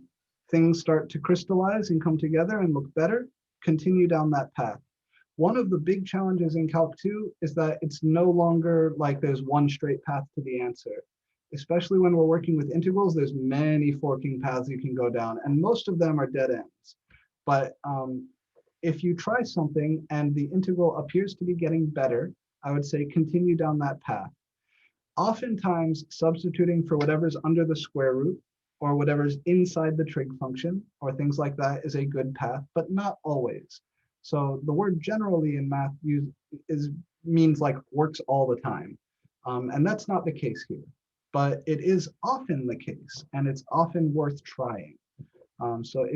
things start to crystallize and come together and look better, continue down that path. One of the big challenges in Calc 2 is that it's no longer like there's one straight path to the answer. especially when we're working with integrals, there's many forking paths you can go down, and most of them are dead ends. But if you try something and the integral appears to be getting better, I would say continue down that path. Oftentimes, substituting for whatever's under the square root or whatever's inside the trig function or things like that is a good path, but not always. So the word generally in math means like works all the time. And that's not the case here, but it is often the case, and it's often worth trying. So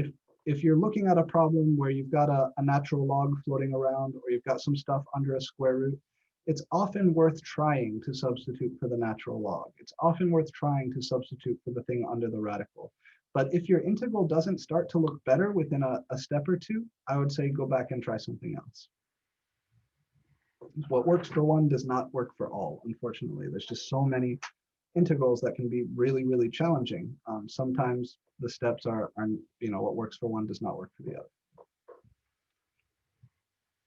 if you're looking at a problem where you've got a natural log floating around, or you've got some stuff under a square root, it's often worth trying to substitute for the natural log. It's often worth trying to substitute for the thing under the radical. But if your integral doesn't start to look better within a step or two, I would say go back and try something else. What works for one does not work for all, unfortunately. There's just so many integrals that can be really, really challenging. Sometimes the steps are, what works for one does not work for the other.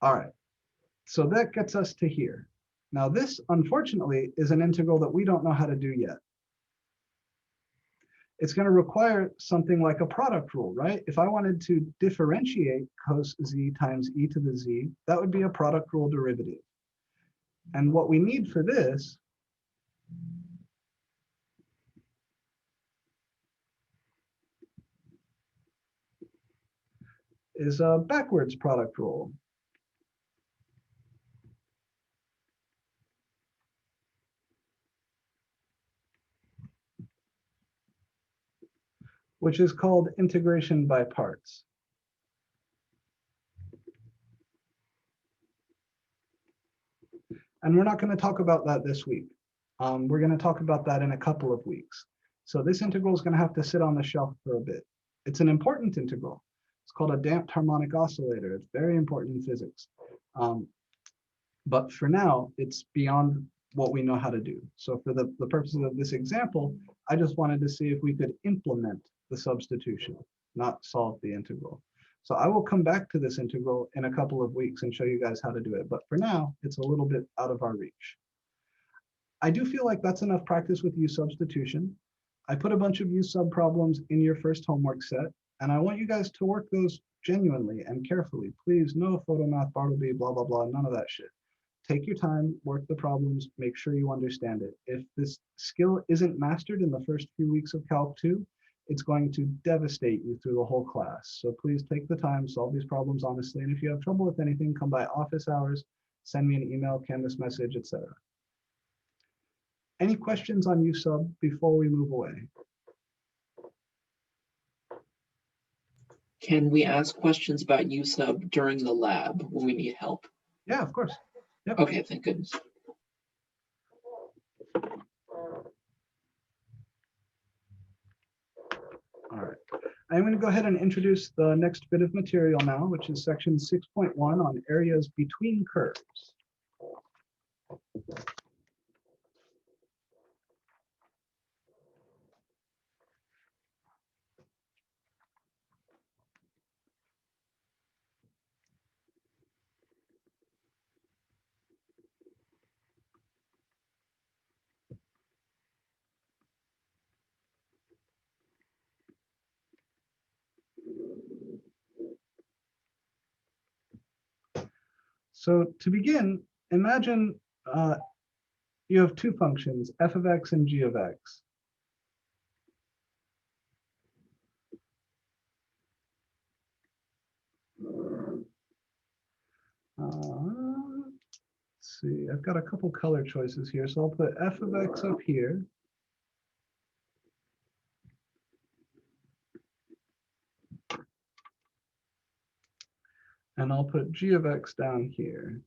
All right, so that gets us to here. Now this, unfortunately, is an integral that we don't know how to do yet. It's going to require something like a product rule, right? If I wanted to differentiate cos z times e to the z, that would be a product rule derivative. And what we need for this is a backwards product rule. Which is called integration by parts. And we're not going to talk about that this week. We're going to talk about that in a couple of weeks. So this integral is going to have to sit on the shelf for a bit. It's an important integral. It's called a damped harmonic oscillator. It's very important in physics. But for now, it's beyond what we know how to do. So for the purposes of this example, I just wanted to see if we could implement the substitution, not solve the integral. So I will come back to this integral in a couple of weeks and show you guys how to do it. But for now, it's a little bit out of our reach. I do feel like that's enough practice with U substitution. I put a bunch of U sub problems in your first homework set, and I want you guys to work those genuinely and carefully. Please, no photomath, Bartleby, blah, blah, blah, none of that shit. Take your time, work the problems, make sure you understand it. If this skill isn't mastered in the first few weeks of Calc 2, it's going to devastate you through the whole class. So please take the time, solve these problems honestly. And if you have trouble with anything, come by office hours, send me an email, Canvas message, etc. Any questions on U sub before we move away?
Can we ask questions about U sub during the lab when we need help?
Yeah, of course. Yep.
Okay, thank goodness.
All right. I'm going to go ahead and introduce the next bit of material now, which is section 6.1 on areas between curves. So to begin, imagine you have two functions, f of x and g of x. Let's see, I've got a couple color choices here. So I'll put f of x up here. And I'll put g of x down here.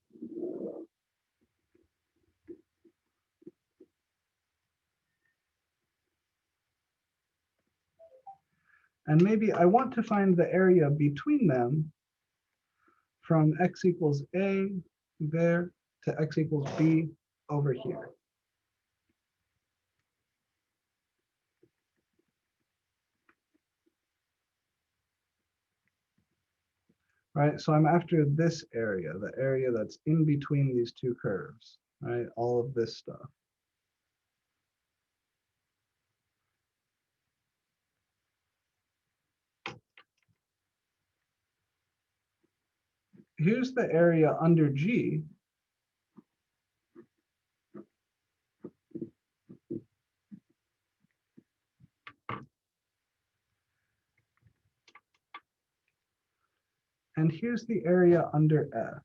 And maybe I want to find the area between them from x equals a there to x equals b over here. Right, so I'm after this area, the area that's in between these two curves, right? All of this stuff. here's the area under G. And here's the area under F.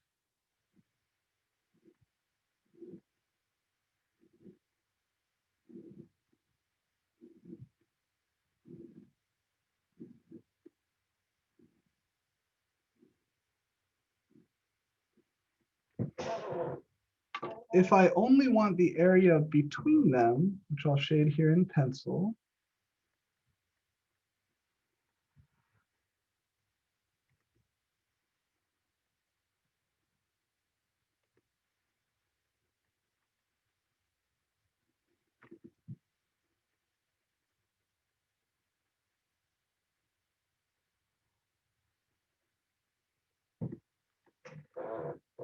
If I only want the area between them, which I'll shade here in pencil,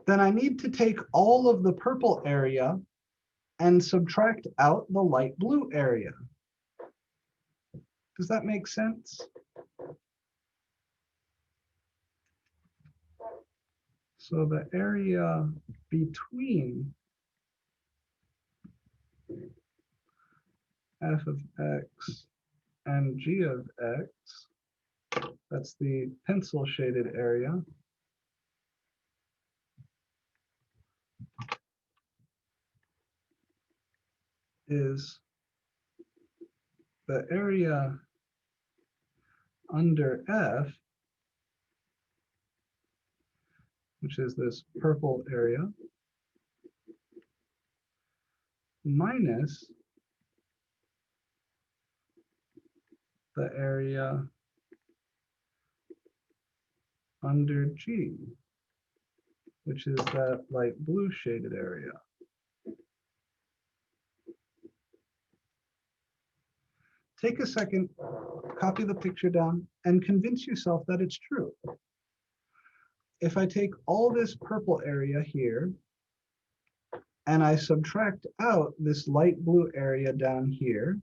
then I need to take all of the purple area and subtract out the light blue area. Does that make sense? So the area between f of x and g of x, that's the pencil shaded area, is the area under F, which is this purple area, minus the area under G, which is that light blue shaded area. Take a second, copy the picture down, and convince yourself that it's true. If I take all this purple area here, and I subtract out this light blue area down here,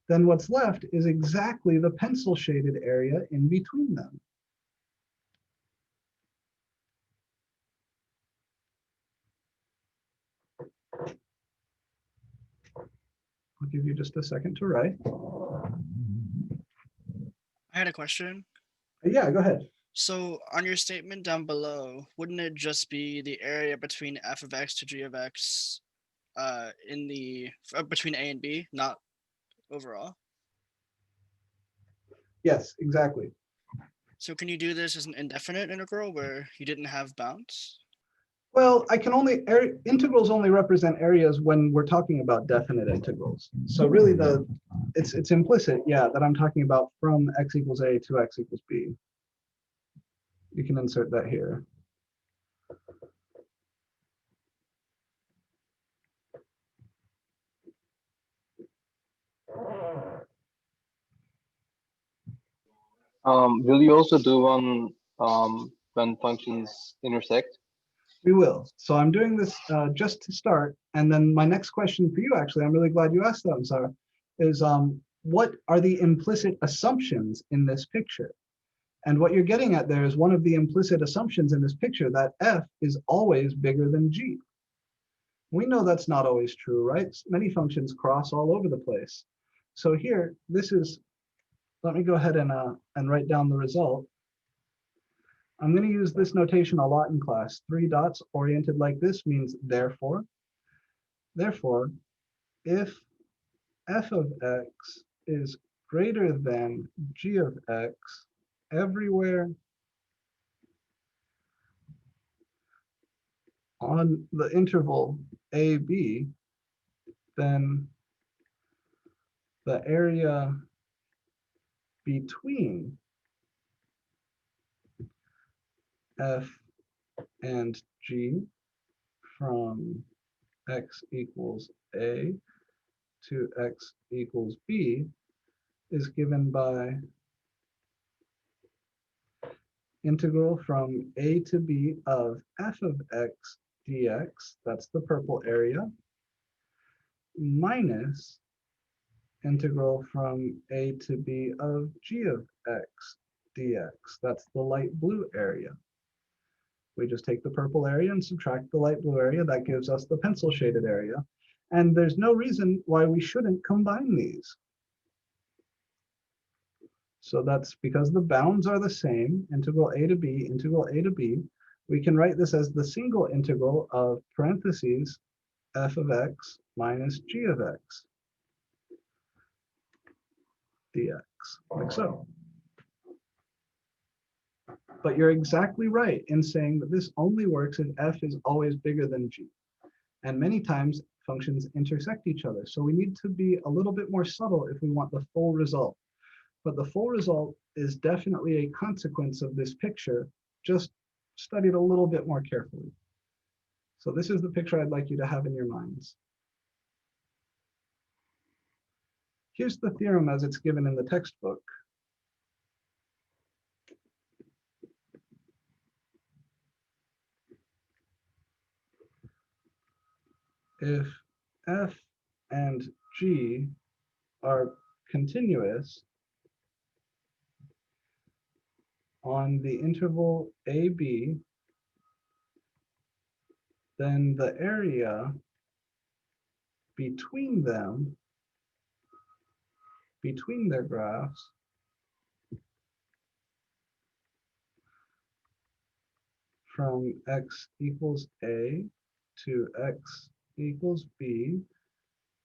then what's left is exactly the pencil shaded area in between them. I'll give you just a second to write.
I had a question.
Yeah, go ahead.
So on your statement down below, wouldn't it just be the area between f of x to g of x in the between a and b, not overall?
Yes, exactly.
So can you do this as an indefinite integral where you didn't have bounds?
Well, I can only, integrals only represent areas when we're talking about definite integrals. So really it's implicit, yeah, that I'm talking about from x equals a to x equals b. You can insert that here.
Will you also do one when functions intersect?
We will. So I'm doing this just to start. And then my next question for you, actually, I'm really glad you asked that, Sarah, is what are the implicit assumptions in this picture? And what you're getting at there is one of the implicit assumptions in this picture, that f is always bigger than g. We know that's not always true, right? Many functions cross all over the place. So here, this is, let me go ahead and write down the result. I'm going to use this notation a lot in class. 3 dots oriented like this means therefore. Therefore, if f of x is greater than g of x everywhere on the interval AB, then the area between f and g from x equals a to x equals b is given by integral from a to b of f of x dx, that's the purple area, minus integral from a to b of g of x dx, that's the light blue area. We just take the purple area and subtract the light blue area. That gives us the pencil shaded area. And there's no reason why we shouldn't combine these. So that's because the bounds are the same, integral a to b, integral a to b. We can write this as the single integral of parentheses f of x minus g of x dx, like so. But you're exactly right in saying that this only works if f is always bigger than g. And many times functions intersect each other. So we need to be a little bit more subtle if we want the full result. But the full result is definitely a consequence of this picture, just studied a little bit more carefully. So this is the picture I'd like you to have in your minds. Here's the theorem as it's given in the textbook. If f and g are continuous on the interval AB, then the area between them, between their graphs, from x equals a to x equals b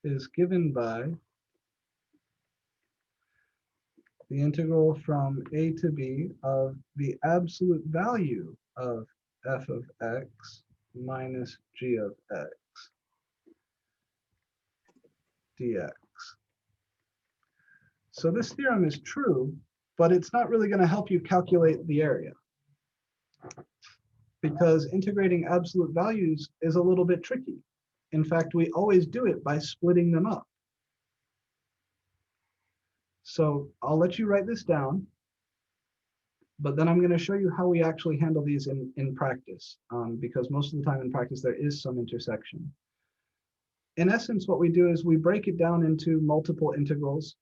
is given by the integral from a to b of the absolute value of f of x minus g of x dx. So this theorem is true, but it's not really going to help you calculate the area, because integrating absolute values is a little bit tricky. In fact, we always do it by splitting them up. So I'll let you write this down, but then I'm going to show you how we actually handle these in practice, because most of the time in practice there is some intersection. In essence, what we do is we break it down into multiple integrals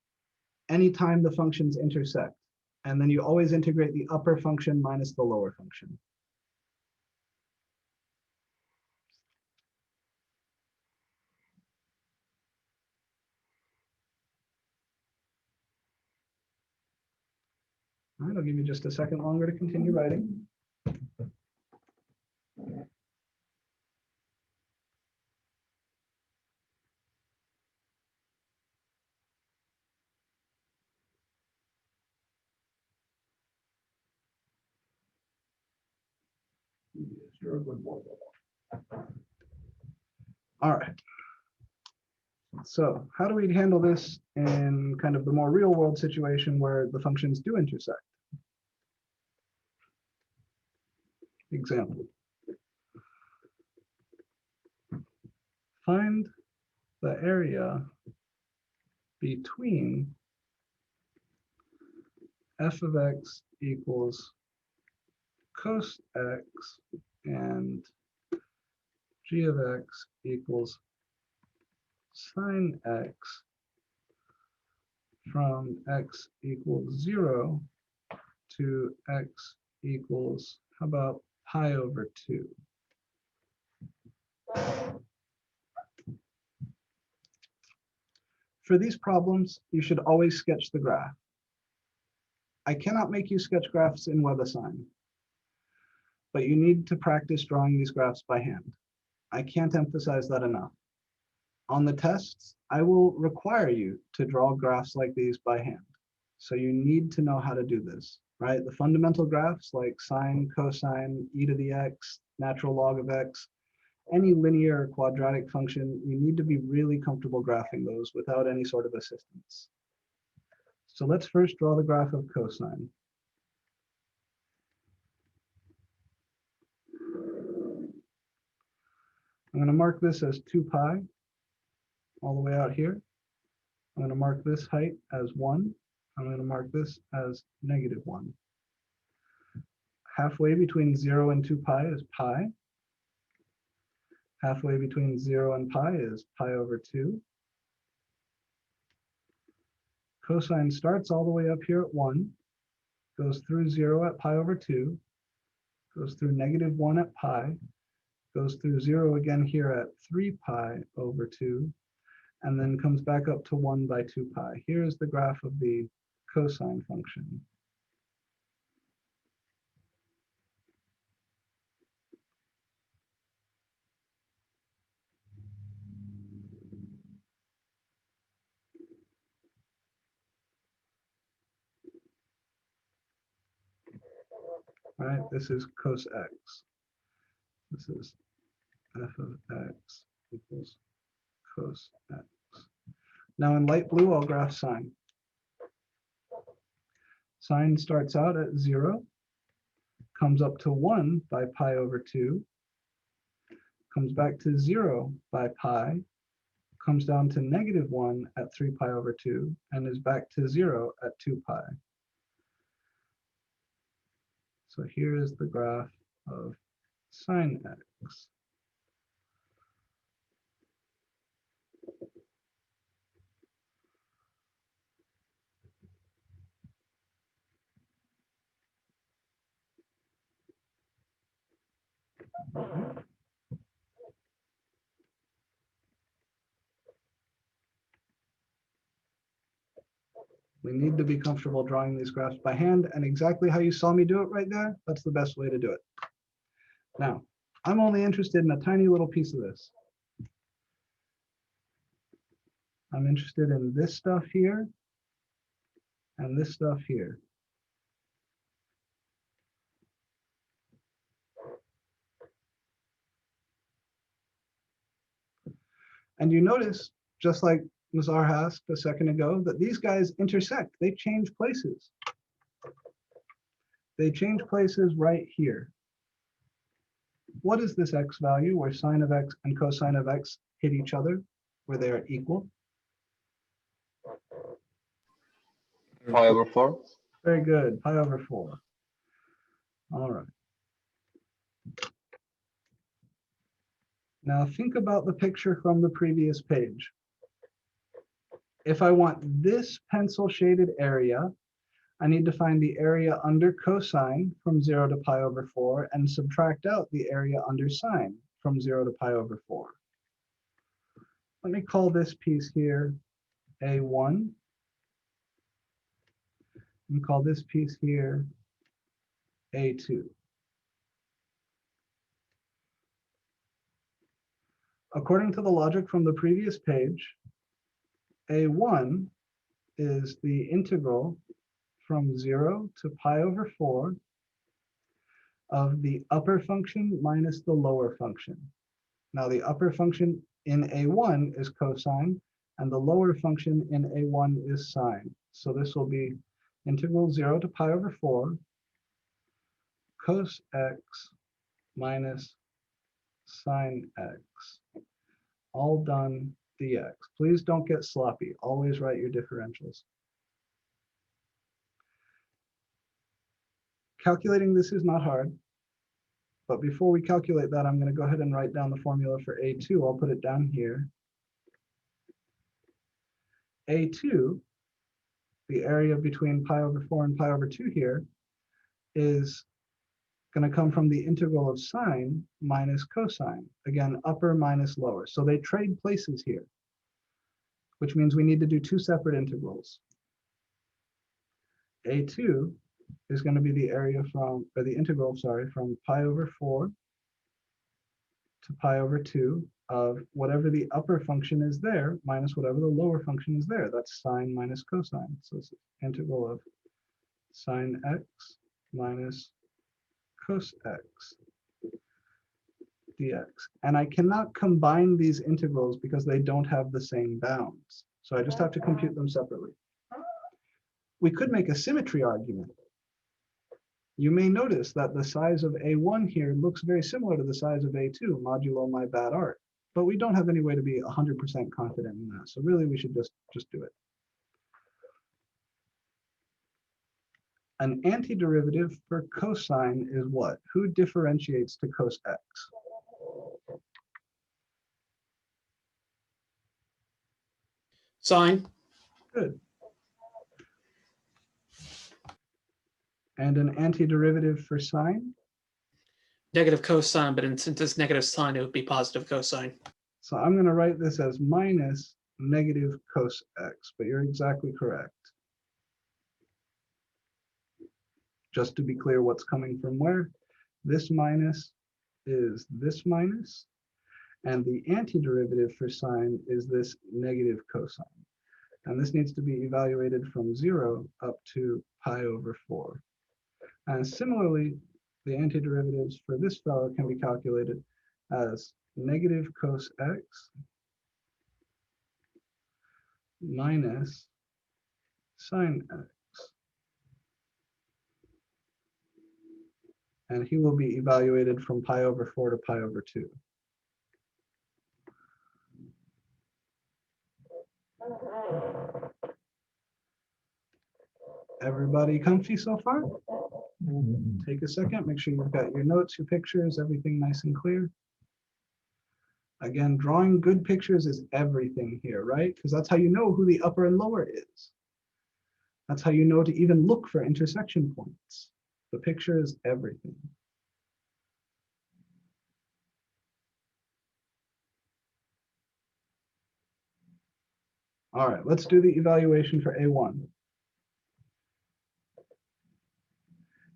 anytime the functions intersect, and then you always integrate the upper function minus the lower function. All right, I'll give you just a second longer to continue writing. You're a good boy. All right. So how do we handle this in kind of the more real world situation where the functions do intersect? Example. Find the area between f of x equals cos x and g of x equals sine x from x equals 0 to x equals, how about pi over 2? For these problems, you should always sketch the graph. I cannot make you sketch graphs in WebAssign, but you need to practice drawing these graphs by hand. I can't emphasize that enough. On the tests, I will require you to draw graphs like these by hand. So you need to know how to do this, right? The fundamental graphs like sine, cosine, e to the x, natural log of x, any linear or quadratic function, you need to be really comfortable graphing those without any sort of assistance. So let's first draw the graph of cosine. I'm going to mark this as 2 pi all the way out here. I'm going to mark this height as 1. I'm going to mark this as -1. Halfway between 0 and 2 pi is pi. Halfway between 0 and pi is pi over 2. Cosine starts all the way up here at 1, goes through 0 at pi over 2, goes through -1 at pi, goes through 0 again here at 3 pi over 2, and then comes back up to 1 by 2 pi. Here's the graph of the cosine function. Right, this is cos x. This is f of x equals cos x. Now in light blue, I'll graph sine. Sine starts out at 0, comes up to 1 by pi over 2, comes back to 0 by pi, comes down to -1 at 3 pi over 2, and is back to 0 at 2 pi. So here is the graph of sine x. We need to be comfortable drawing these graphs by hand, and exactly how you saw me do it right there, that's the best way to do it. Now, I'm only interested in a tiny little piece of this. I'm interested in this stuff here and this stuff here. And you notice, just like Mazar asked a second ago, that these guys intersect. They change places. They change places right here. What is this x value where sine of x and cosine of x hit each other, where they are equal?
Pi over 4.
Very good, pi over 4. All right. Now think about the picture from the previous page. If I want this pencil shaded area, I need to find the area under cosine from 0 to pi over 4 and subtract out the area under sine from 0 to pi over 4. Let me call this piece here A1. And call this piece here A2. According to the logic from the previous page, A1 is the integral from 0 to pi over 4 of the upper function minus the lower function. Now the upper function in A1 is cosine, and the lower function in A1 is sine. So this will be integral 0 to pi over 4 cos x minus sine x, all done dx. Please don't get sloppy. Always write your differentials. Calculating this is not hard, but before we calculate that, I'm going to go ahead and write down the formula for A2. I'll put it down here. A2, the area between pi over 4 and pi over 2 here, is going to come from the integral of sine minus cosine. Again, upper minus lower. So they trade places here, which means we need to do two separate integrals. A2 is going to be the area from, or the integral, sorry, from pi over 4 to pi over 2 of whatever the upper function is there minus whatever the lower function is there. That's sine minus cosine. So it's integral of sine x minus cos x dx. And I cannot combine these integrals because they don't have the same bounds. So I just have to compute them separately. We could make a symmetry argument. You may notice that the size of A1 here looks very similar to the size of A2, modulo my bad art. But we don't have any way to be 100% confident in that. So really, we should just do it. An antiderivative for cosine is what? Who differentiates to cos x?
Sine.
Good. And an antiderivative for sine?
negative cosine, but since it's negative sine, it would be positive cosine.
So I'm going to write this as minus negative cos x, but you're exactly correct. Just to be clear, what's coming from where? This minus is this minus, and the antiderivative for sine is this negative cosine. And this needs to be evaluated from 0 up to pi over 4. And similarly, the antiderivatives for this fellow can be calculated as negative cos x minus sine x. And he will be evaluated from pi over 4 to pi over 2. Everybody comfy so far? Take a second, make sure you've got your notes, your pictures, everything nice and clear. Again, drawing good pictures is everything here, right? Because that's how you know who the upper and lower is. That's how you know to even look for intersection points. The picture is everything. All right, let's do the evaluation for A1.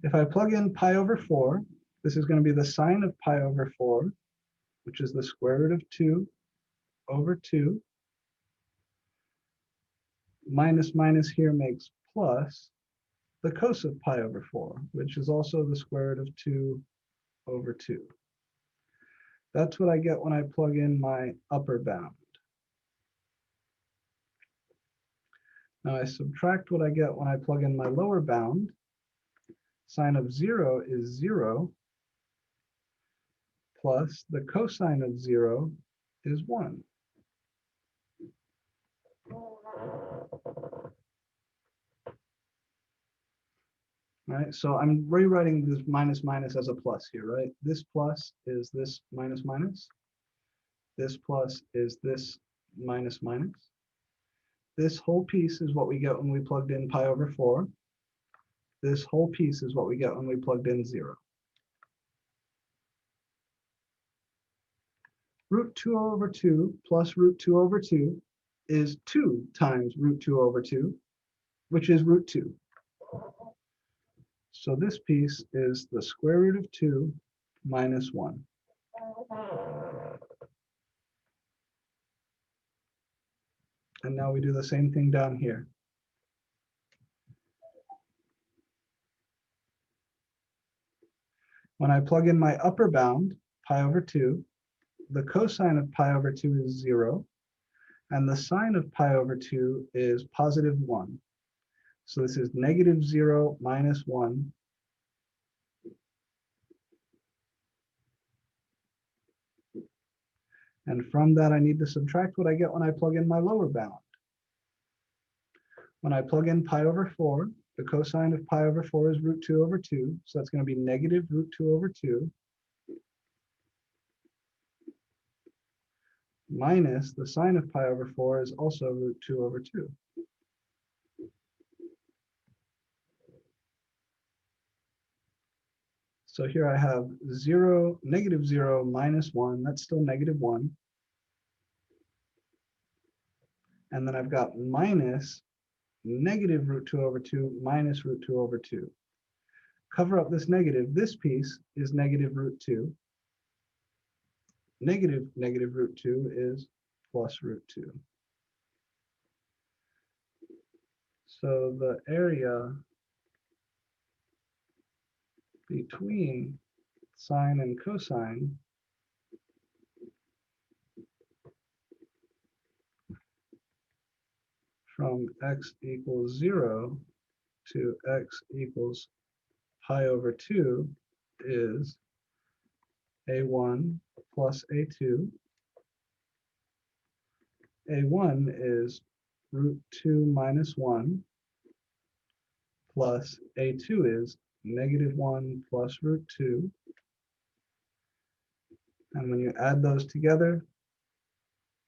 If I plug in pi over 4, this is going to be the sine of pi over 4, which is the square root of 2 over 2. Minus minus here makes plus the cos of pi over 4, which is also the square root of 2 over 2. That's what I get when I plug in my upper bound. Now I subtract what I get when I plug in my lower bound. Sine of 0 is 0, plus the cosine of 0 is 1. Right, so I'm rewriting this minus minus as a plus here, right? This plus is this minus minus. This plus is this minus minus. This whole piece is what we get when we plugged in pi over 4. This whole piece is what we get when we plugged in 0. Root 2 over 2 plus root 2 over 2 is 2 times root 2 over 2, which is root 2. So this piece is the square root of 2 minus 1. And now we do the same thing down here. When I plug in my upper bound, pi over 2, the cosine of pi over 2 is 0, and the sine of pi over 2 is positive 1. So this is negative 0 minus 1. And from that, I need to subtract what I get when I plug in my lower bound. When I plug in pi over 4, the cosine of pi over 4 is root 2 over 2. So that's going to be negative root 2 over 2. Minus the sine of pi over 4 is also root 2 over 2. So here I have 0, negative 0, minus 1. That's still negative 1. And then I've got minus negative root 2 over 2 minus root 2 over 2. Cover up this negative. This piece is negative root 2. Negative root 2 is plus root 2. So the area between sine and cosine from x equals 0 to x equals pi over 2 is a1 plus a2. A1 is root 2 minus 1 plus a2 is negative 1 plus root 2. And when you add those together,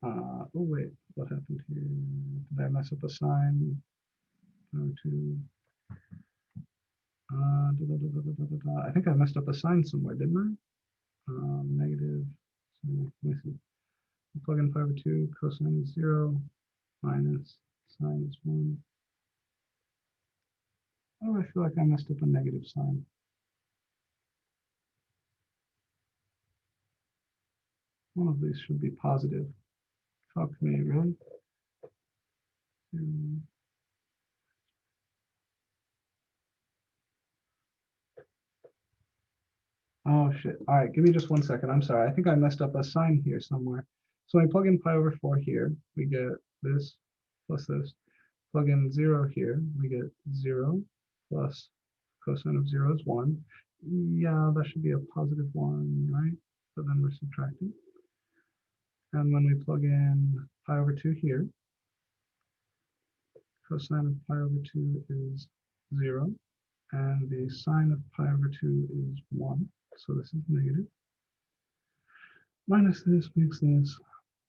oh wait, what happened here? Did I mess up a sign? I think I messed up a sign somewhere, didn't negative, so let me see. Plug in pi over 2, cosine is 0, minus sine is 1. Oh, I feel like I messed up a negative sign. One of these should be positive. Talk to me, really? Oh, shit. All right, give me just 1 second. I'm sorry. I think I messed up a sign here somewhere. So when we plug in pi over 4 here, we get this plus this. Plug in 0 here, we get 0 plus cosine of 0 is 1. Yeah, that should be a positive 1, right? So then we're subtracting. And when we plug in pi over 2 here, cosine of pi over 2 is 0. And the sine of pi over 2 is 1. So this is negative. Minus this makes this.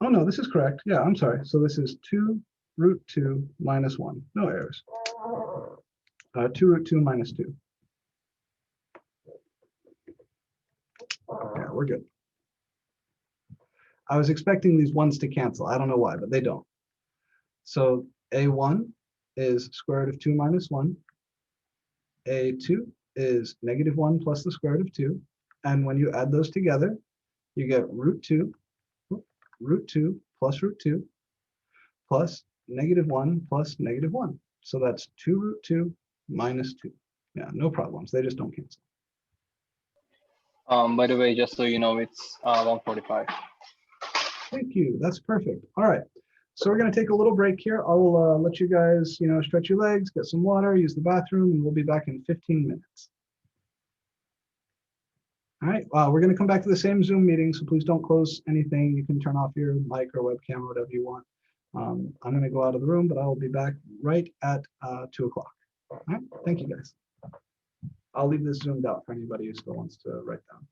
Oh, no, this is correct. Yeah, I'm sorry. So this is 2 root 2 minus 1. No errors. 2 root 2 minus 2. Yeah, we're good. I was expecting these ones to cancel. I don't know why, but they don't. So A1 is square root of 2 minus 1. A2 is negative 1 plus the square root of 2. And when you add those together, you get root 2 plus root 2 plus negative 1 plus negative 1. So that's 2 root 2 minus 2. Yeah, no problems. They just don't cancel.
By the way, just so you know, it's 1:45.
Thank you. That's perfect. All right. So we're going to take a little break here. I'll let you guys, stretch your legs, get some water, use the bathroom, and we'll be back in 15 minutes. All right. We're going to come back to the same Zoom meeting, so please don't close anything. You can turn off your mic or webcam or whatever you want. I'm going to go out of the room, but I will be back right at 2 o'clock. All right. Thank you, guys. I'll leave this zoomed out for anybody who still wants to write down.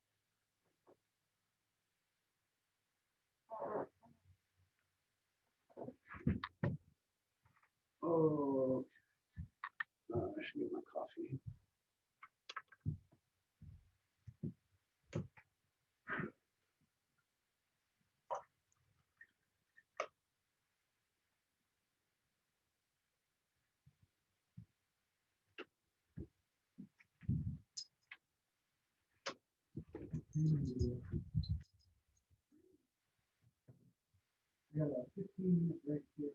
Oh, I should get my coffee. I got a 15-minute break here.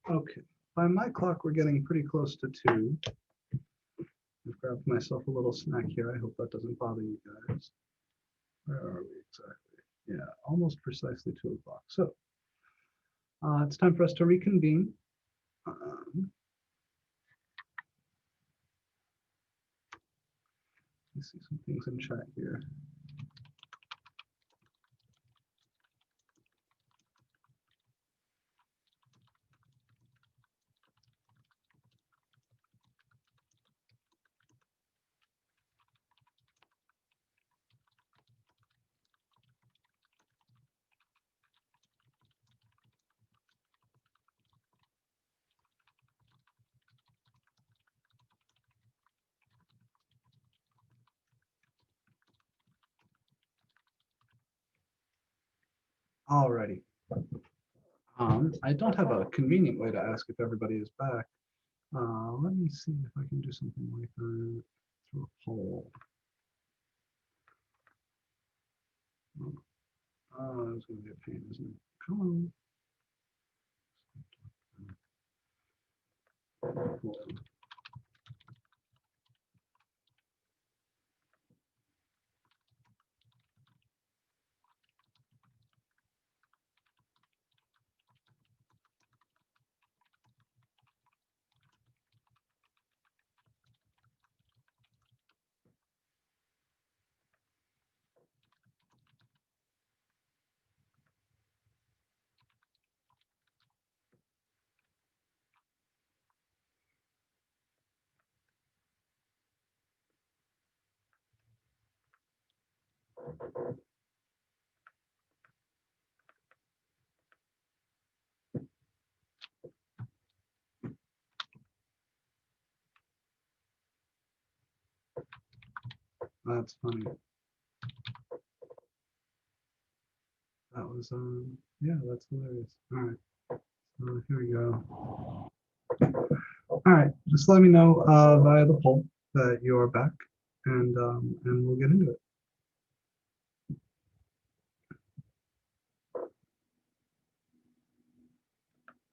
Okay, by my clock, we're getting pretty close to 2. I've grabbed myself a little snack here. I hope that doesn't bother you guys. Where are we exactly? Yeah, almost precisely 2 o'clock. So it's time for us to reconvene. Let's see some things in chat here. Alrighty. I don't have a convenient way to ask if everybody is back. Let me see if I can do something like that through a poll. Oh, it's going to be a pain, isn't it? Come on. That's funny. That was, yeah, that's hilarious. All right, so here we go. All right, just let me know via the poll that you are back, and we'll get into it.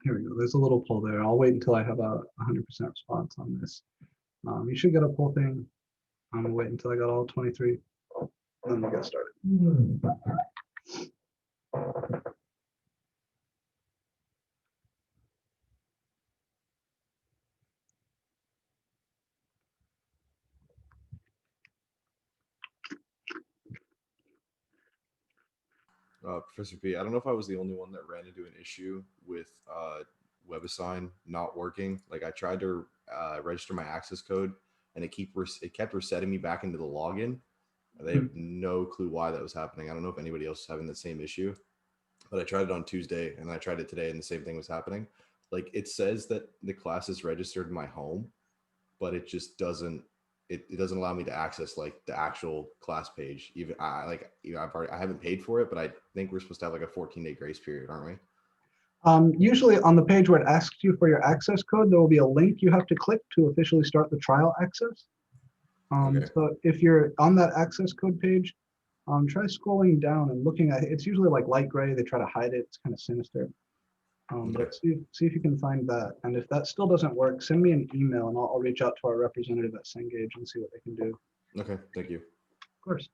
Here we go. There's a little poll there. I'll wait until I have a 100% response on this. You should get a poll thing. I'm gonna wait until I got all 23, then we'll get started.
Professor P, I don't know if I was the only one that ran into an issue with WebAssign not working. Like I tried to register my access code, and it kept resetting me back into the login. They have no clue why that was happening. I don't know if anybody else is having the same issue, but I tried it on Tuesday, and I tried it today, and the same thing was happening. Like it says that the class is registered in my home, but it just doesn't. It doesn't allow me to access like the actual class page. Even I haven't paid for it, but I think we're supposed to have like a 14-day grace period, aren't we?
Usually on the page where it asks you for your access code, there will be a link you have to click to officially start the trial access.
Okay.
So if you're on that access code page, try scrolling down and looking at it. It's usually like light gray. They try to hide it. It's kind of sinister.
Okay.
But see if you can find that. And if that still doesn't work, send me an email and I'll reach out to our representative at Cengage and see what they can do.
Okay, thank you.
Of course.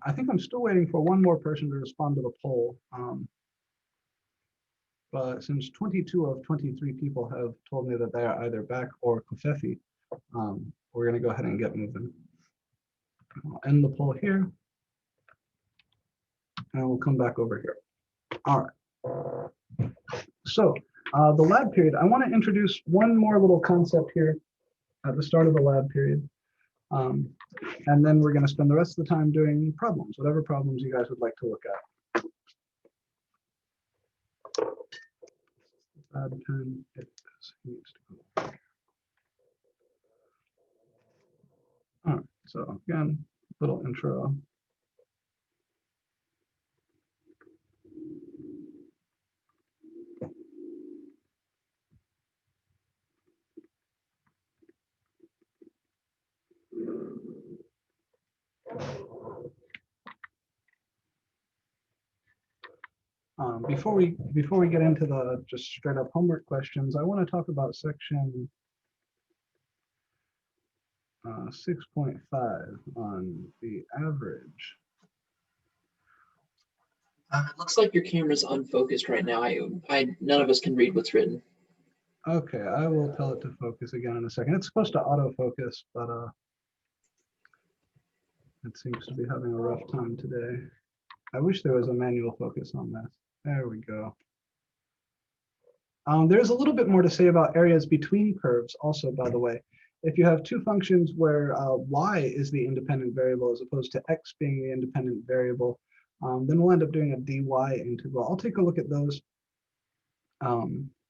I think I'm still waiting for one more person to respond to the poll. But since 22 of 23 people have told me that they are either back or kofefi, we're going to go ahead and get moving. I'll end the poll here. And we'll come back over here. All right. So the lab period, I want to introduce one more little concept here at the start of the lab period. And then we're going to spend the rest of the time doing problems, whatever problems you guys would like to look at. Lab 10, it needs to go. All right, so again, little intro. before we get into the just straight up homework questions, I want to talk about section 6.5 on the average.
It looks like your camera's unfocused right now. None of us can read what's written.
Okay, I will tell it to focus again in a second. It's supposed to autofocus, but it seems to be having a rough time today. I wish there was a manual focus on this. There we go. There's a little bit more to say about areas between curves also, by the way. If you have two functions where y is the independent variable as opposed to x being the independent variable, then we'll end up doing a dy integral. I'll take a look at those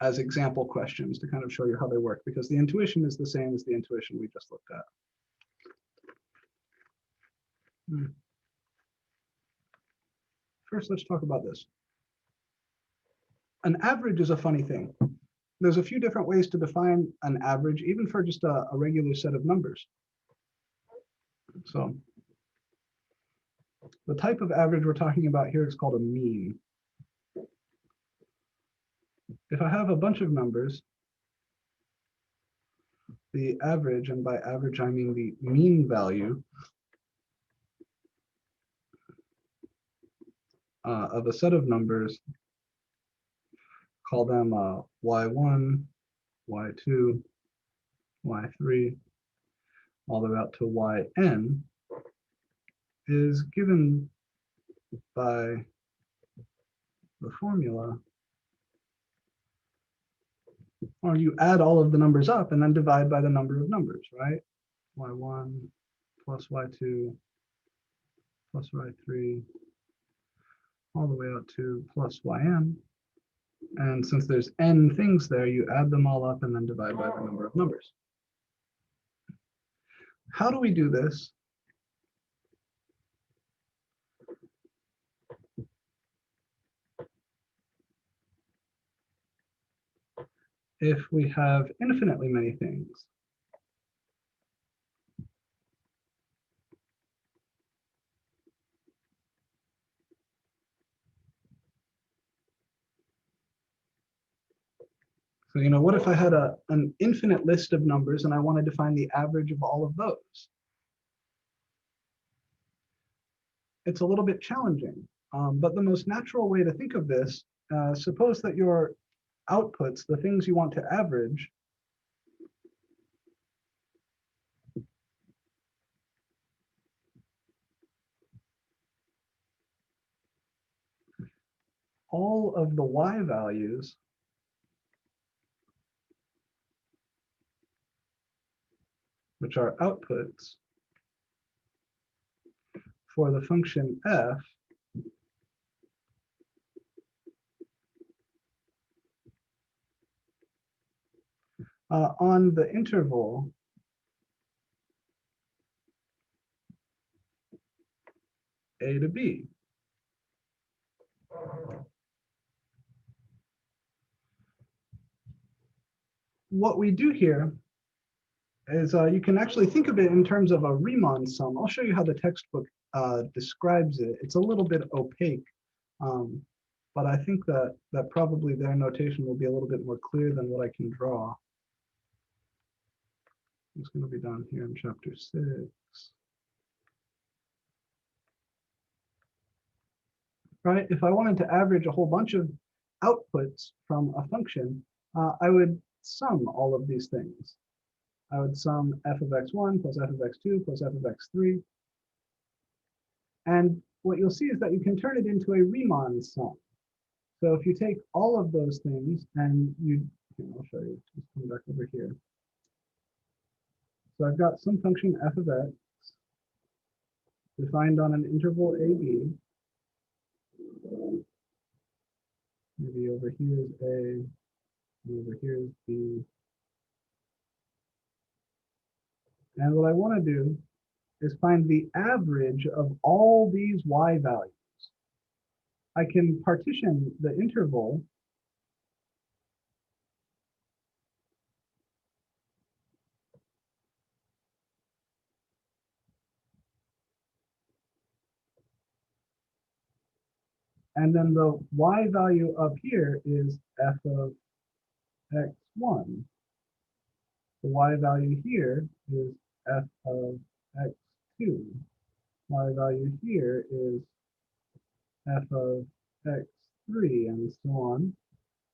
as example questions to kind of show you how they work, because the intuition is the same as the intuition we just looked at. First, let's talk about this. An average is a funny thing. There's a few different ways to define an average, even for just a regular set of numbers. So the type of average we're talking about here is called a mean. If I have a bunch of numbers, the average, and by average I mean the mean value of a set of numbers, call them y1, y2, y3, all the way out to yn, is given by the formula, or you add all of the numbers up and then divide by the number of numbers, right? y1 plus y2 plus y3 all the way out to plus yn. And since there's n things there, you add them all up and then divide by the number of numbers. How do we do this? If we have infinitely many things. So, what if I had an infinite list of numbers and I wanted to find the average of all of those? It's a little bit challenging, but the most natural way to think of this, suppose that your outputs, the things you want to average, all of the y values which are outputs for the function f on the interval a to b. What we do here is you can actually think of it in terms of a Riemann sum. I'll show you how the textbook describes it. It's a little bit opaque, but I think that probably their notation will be a little bit more clear than what I can draw. It's going to be down here in chapter 6. Right? If I wanted to average a whole bunch of outputs from a function, I would sum all of these things. I would sum f of x1 plus f of x2 plus f of x3. And what you'll see is that you can turn it into a Riemann sum. So if you take all of those things and I'll show you, just come back over here. So I've got some function f of x defined on an interval AB. Maybe over here is A, over here is B. And what I want to do is find the average of all these y values. I can partition the interval And then the y value up here is f of x1. The y value here is f of x2. Y value here is f of x3, and so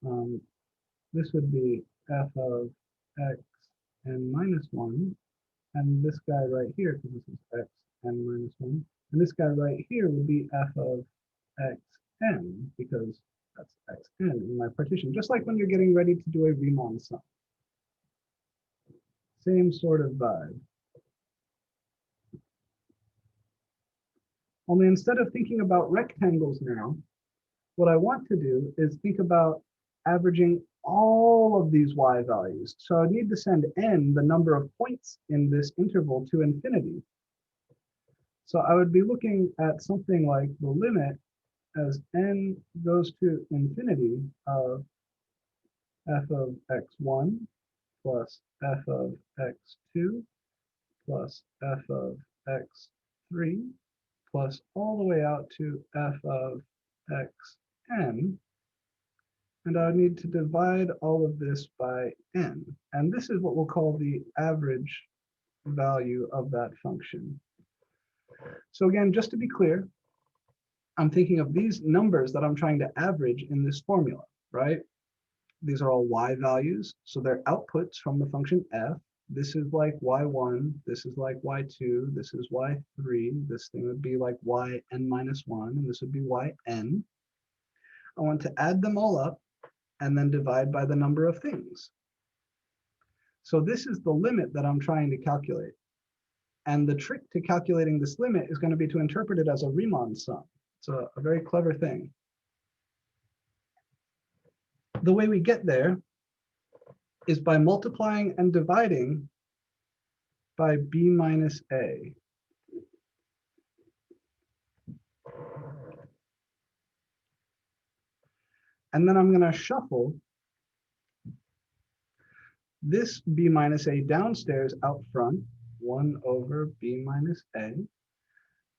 on. This would be f of x n minus 1. And this guy right here, because this is x n minus 1. And this guy right here would be f of xn, because that's xn in my partition. Just like when you're getting ready to do a Riemann sum. Same sort of vibe. Only instead of thinking about rectangles now, what I want to do is think about averaging all of these y values. So I need to send n, the number of points in this interval, to infinity. So I would be looking at something like the limit as n goes to infinity of f of x1 plus f of x2 plus f of x3 plus all the way out to f of xn. And I would need to divide all of this by n. And this is what we'll call the average value of that function. So again, just to be clear, I'm thinking of these numbers that I'm trying to average in this formula, right? These are all y values, so they're outputs from the function f. This is like y1, this is like y2, this is y3, this thing would be like yn minus 1, and this would be yn. I want to add them all up and then divide by the number of things. So this is the limit that I'm trying to calculate. And the trick to calculating this limit is going to be to interpret it as a Riemann sum. It's a very clever thing. The way we get there is by multiplying and dividing by b minus a. And then I'm going to shuffle this b minus a downstairs out front, 1 over b minus a.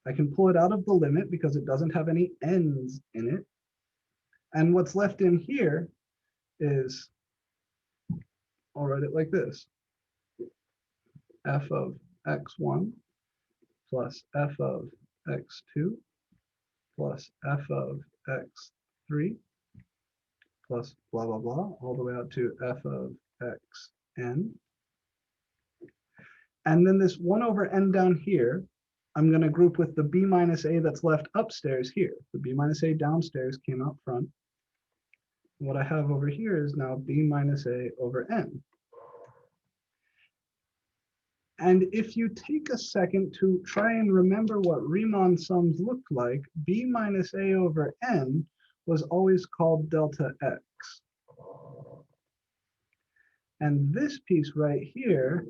I can pull it out of the limit because it doesn't have any n's in it. And what's left in here is, I'll write it like this, f of x1 plus f of x2 plus f of x3 plus blah, blah, blah, all the way out to f of xn. And then this 1 over n down here, I'm going to group with the b minus a that's left upstairs here. The b minus a downstairs came out front. What I have over here is now b minus a over n. And if you take a second to try and remember what Riemann sums looked like, b minus a over n was always called delta x. And this piece right here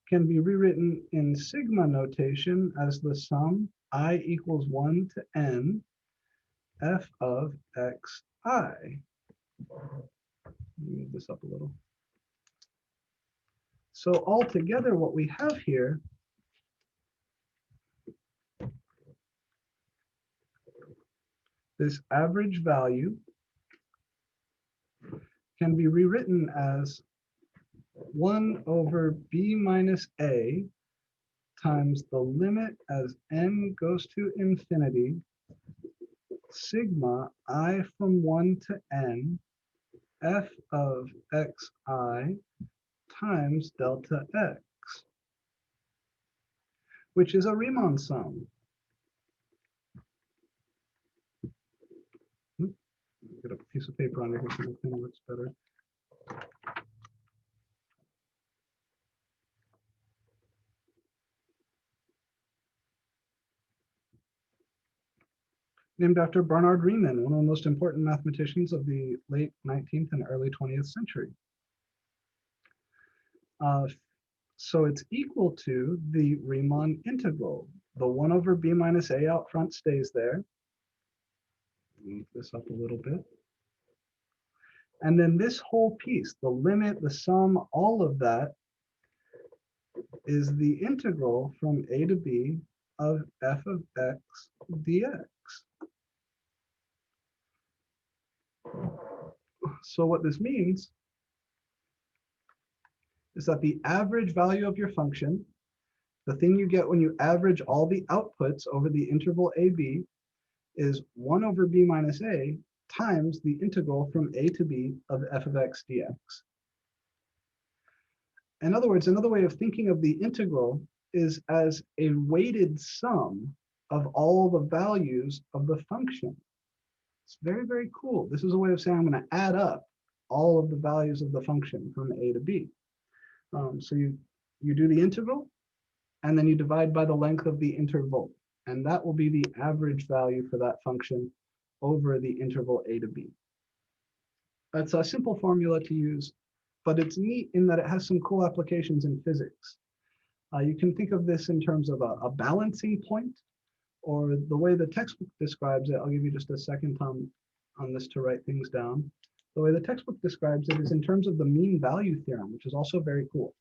can be rewritten in sigma notation as the sum I equals 1 to n f of xi. Move this up a little. So altogether, what we have here this average value can be rewritten as 1 over b minus a times the limit as n goes to infinity, sigma I from 1 to n, f of xi times delta x, which is a Riemann sum. Get a piece of paper under here so the thing looks better. Named after Bernard Riemann, one of the most important mathematicians of the late 19th and early 20th century. So it's equal to the Riemann integral. The 1 over b minus a out front stays there. Move this up a little bit. And then this whole piece, the limit, the sum, all of that is the integral from a to b of f of x dx. So what this means is that the average value of your function, the thing you get when you average all the outputs over the interval AB, is 1 over b minus a times the integral from a to b of f of x dx. In other words, another way of thinking of the integral is as a weighted sum of all the values of the function. It's very, very cool. This is a way of saying I'm going to add up all of the values of the function from a to b. So you do the integral, and then you divide by the length of the interval. And that will be the average value for that function over the interval a to b. It's a simple formula to use, but it's neat in that it has some cool applications in physics. You can think of this in terms of a balancing point, or the way the textbook describes it. I'll give you just a second on this to write things down. The way the textbook describes it is in terms of the mean value theorem, which is also very cool.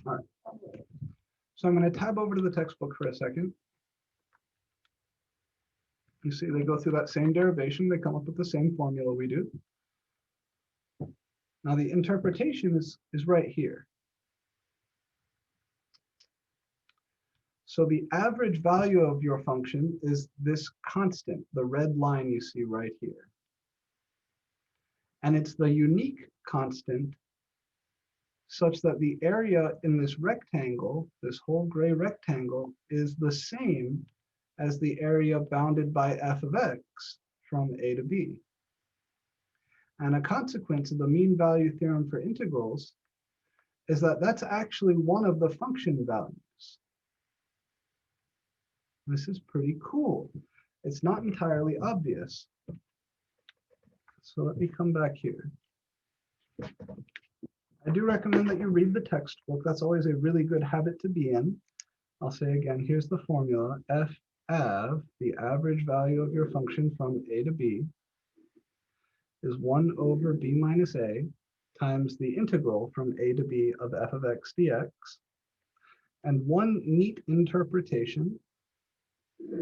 All right. So I'm going to tab over to the textbook for a second. You see they go through that same derivation. They come up with the same formula we do. Now the interpretation is right here. So the average value of your function is this constant, the red line you see right here. And it's the unique constant such that the area in this rectangle, this whole gray rectangle, is the same as the area bounded by f of x from a to b. And a consequence of the mean value theorem for integrals is that that's actually one of the function values. This is pretty cool. It's not entirely obvious. So let me come back here. I do recommend that you read the textbook. That's always a really good habit to be in. I'll say again, here's the formula. F av, the average value of your function from a to b, is 1 over b minus a times the integral from a to b of f of x dx. And one neat interpretation is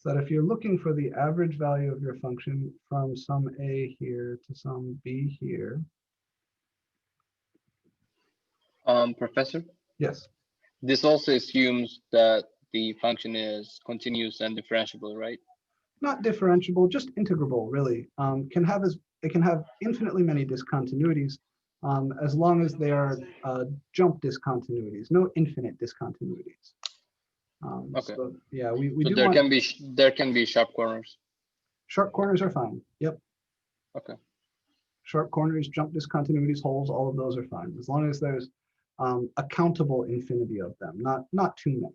that if you're looking for the average value of your function from some a here to some b here.
Professor?
Yes.
This also assumes that the function is continuous and differentiable, right?
Not differentiable, just integrable, really. It can have infinitely many discontinuities as long as they are jump discontinuities, no infinite discontinuities.
Okay.
So yeah, we
So
do
there
want
can be sharp corners.
sharp corners are fine. Yep.
Okay.
Sharp corners, jump discontinuities, holes, all of those are fine as long as there's a countable infinity of them, not too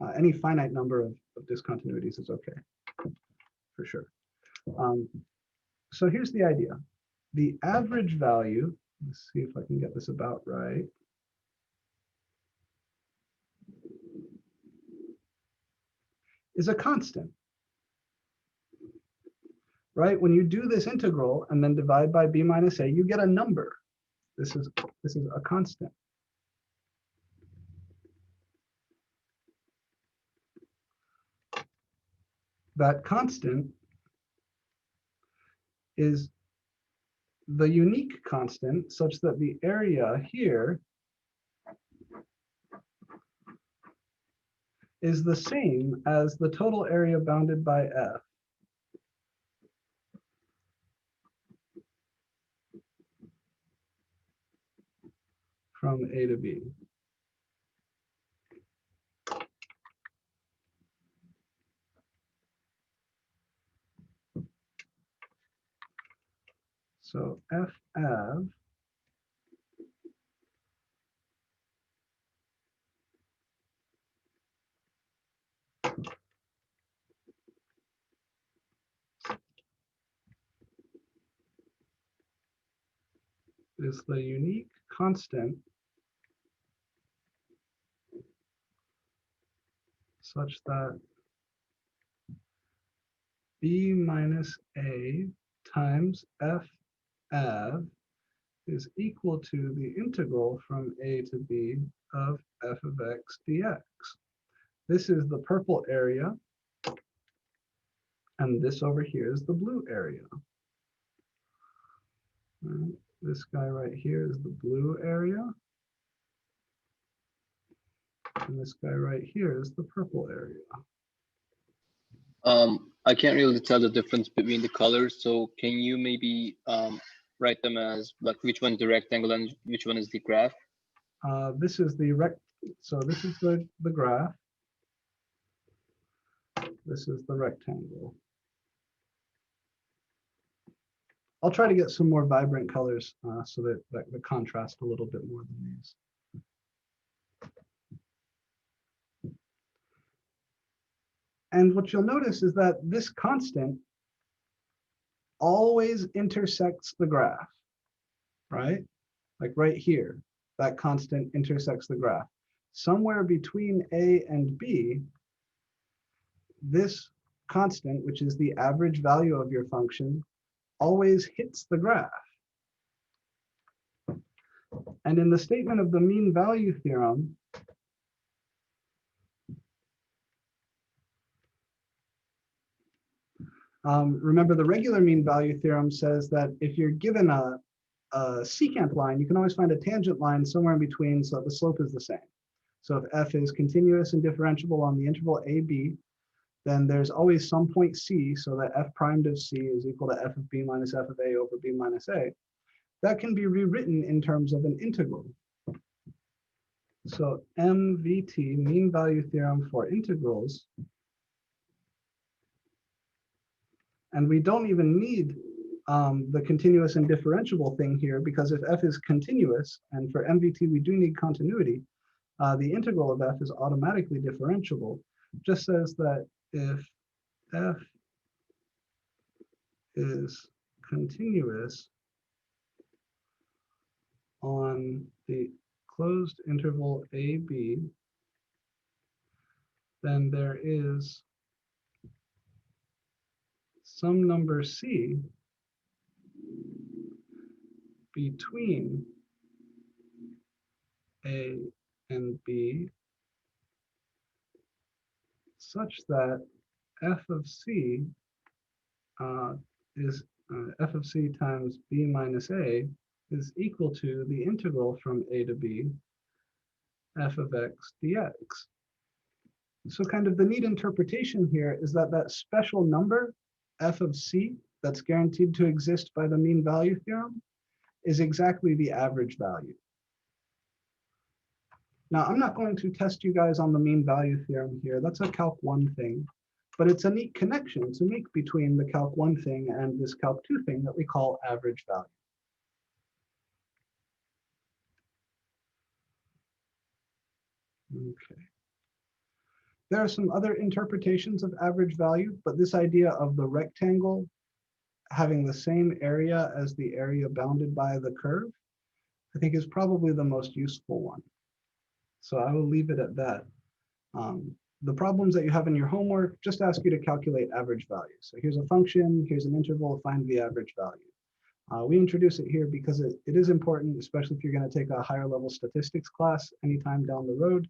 many. Any finite number of discontinuities is okay, for sure. So here's the idea. The average value, let's see if I can get this about right. Is a constant, right? When you do this integral and then divide by b minus a, you get a number. This is a constant. That constant is the unique constant such that the area here is the same as the total area bounded by f. From a to b. So f av is the unique constant such that b minus a times f av is equal to the integral from a to b of f of x dx. This is the purple area, and this over here is the blue area. Right. This guy right here is the blue area, and this guy right here is the purple area.
I can't really tell the difference between the colors, so can you maybe write them as like which one is the rectangle and which one is the graph?
This is the so this is the graph. This is the rectangle. I'll try to get some more vibrant colors so that the contrast a little bit more than these. And what you'll notice is that this constant always intersects the graph, right? Like right here, that constant intersects the graph. Somewhere between A and B, this constant, which is the average value of your function, always hits the graph. And in the statement of the mean value theorem, remember the regular mean value theorem says that if you're given a secant line, you can always find a tangent line somewhere in between so the slope is the same. So if f is continuous and differentiable on the interval AB, then there's always some point C, so that f primed of C is equal to f of B minus f of A over B minus A. That can be rewritten in terms of an integral. So MVT, mean value theorem for integrals, and we don't even need the continuous and differentiable thing here, because if f is continuous, and for MVT we do need continuity, the integral of f is automatically differentiable. Just says that if f is continuous on the closed interval AB, then there is some number C between A and B such that f of C is f of C times B minus A is equal to the integral from A to B f of x dx. So kind of the neat interpretation here is that that special number, f of C, that's guaranteed to exist by the mean value theorem, is exactly the average value. Now, I'm not going to test you guys on the mean value theorem here. That's a Calc 1 thing, but it's a neat connection to make between the Calc 1 thing and this Calc 2 thing that we call average value. Okay. There are some other interpretations of average value, but this idea of the rectangle having the same area as the area bounded by the curve, I think is probably the most useful one. So I will leave it at that. The problems that you have in your homework just ask you to calculate average value. So here's a function, here's an interval, find the average value. We introduce it here because it is important, especially if you're going to take a higher level statistics class anytime down the road,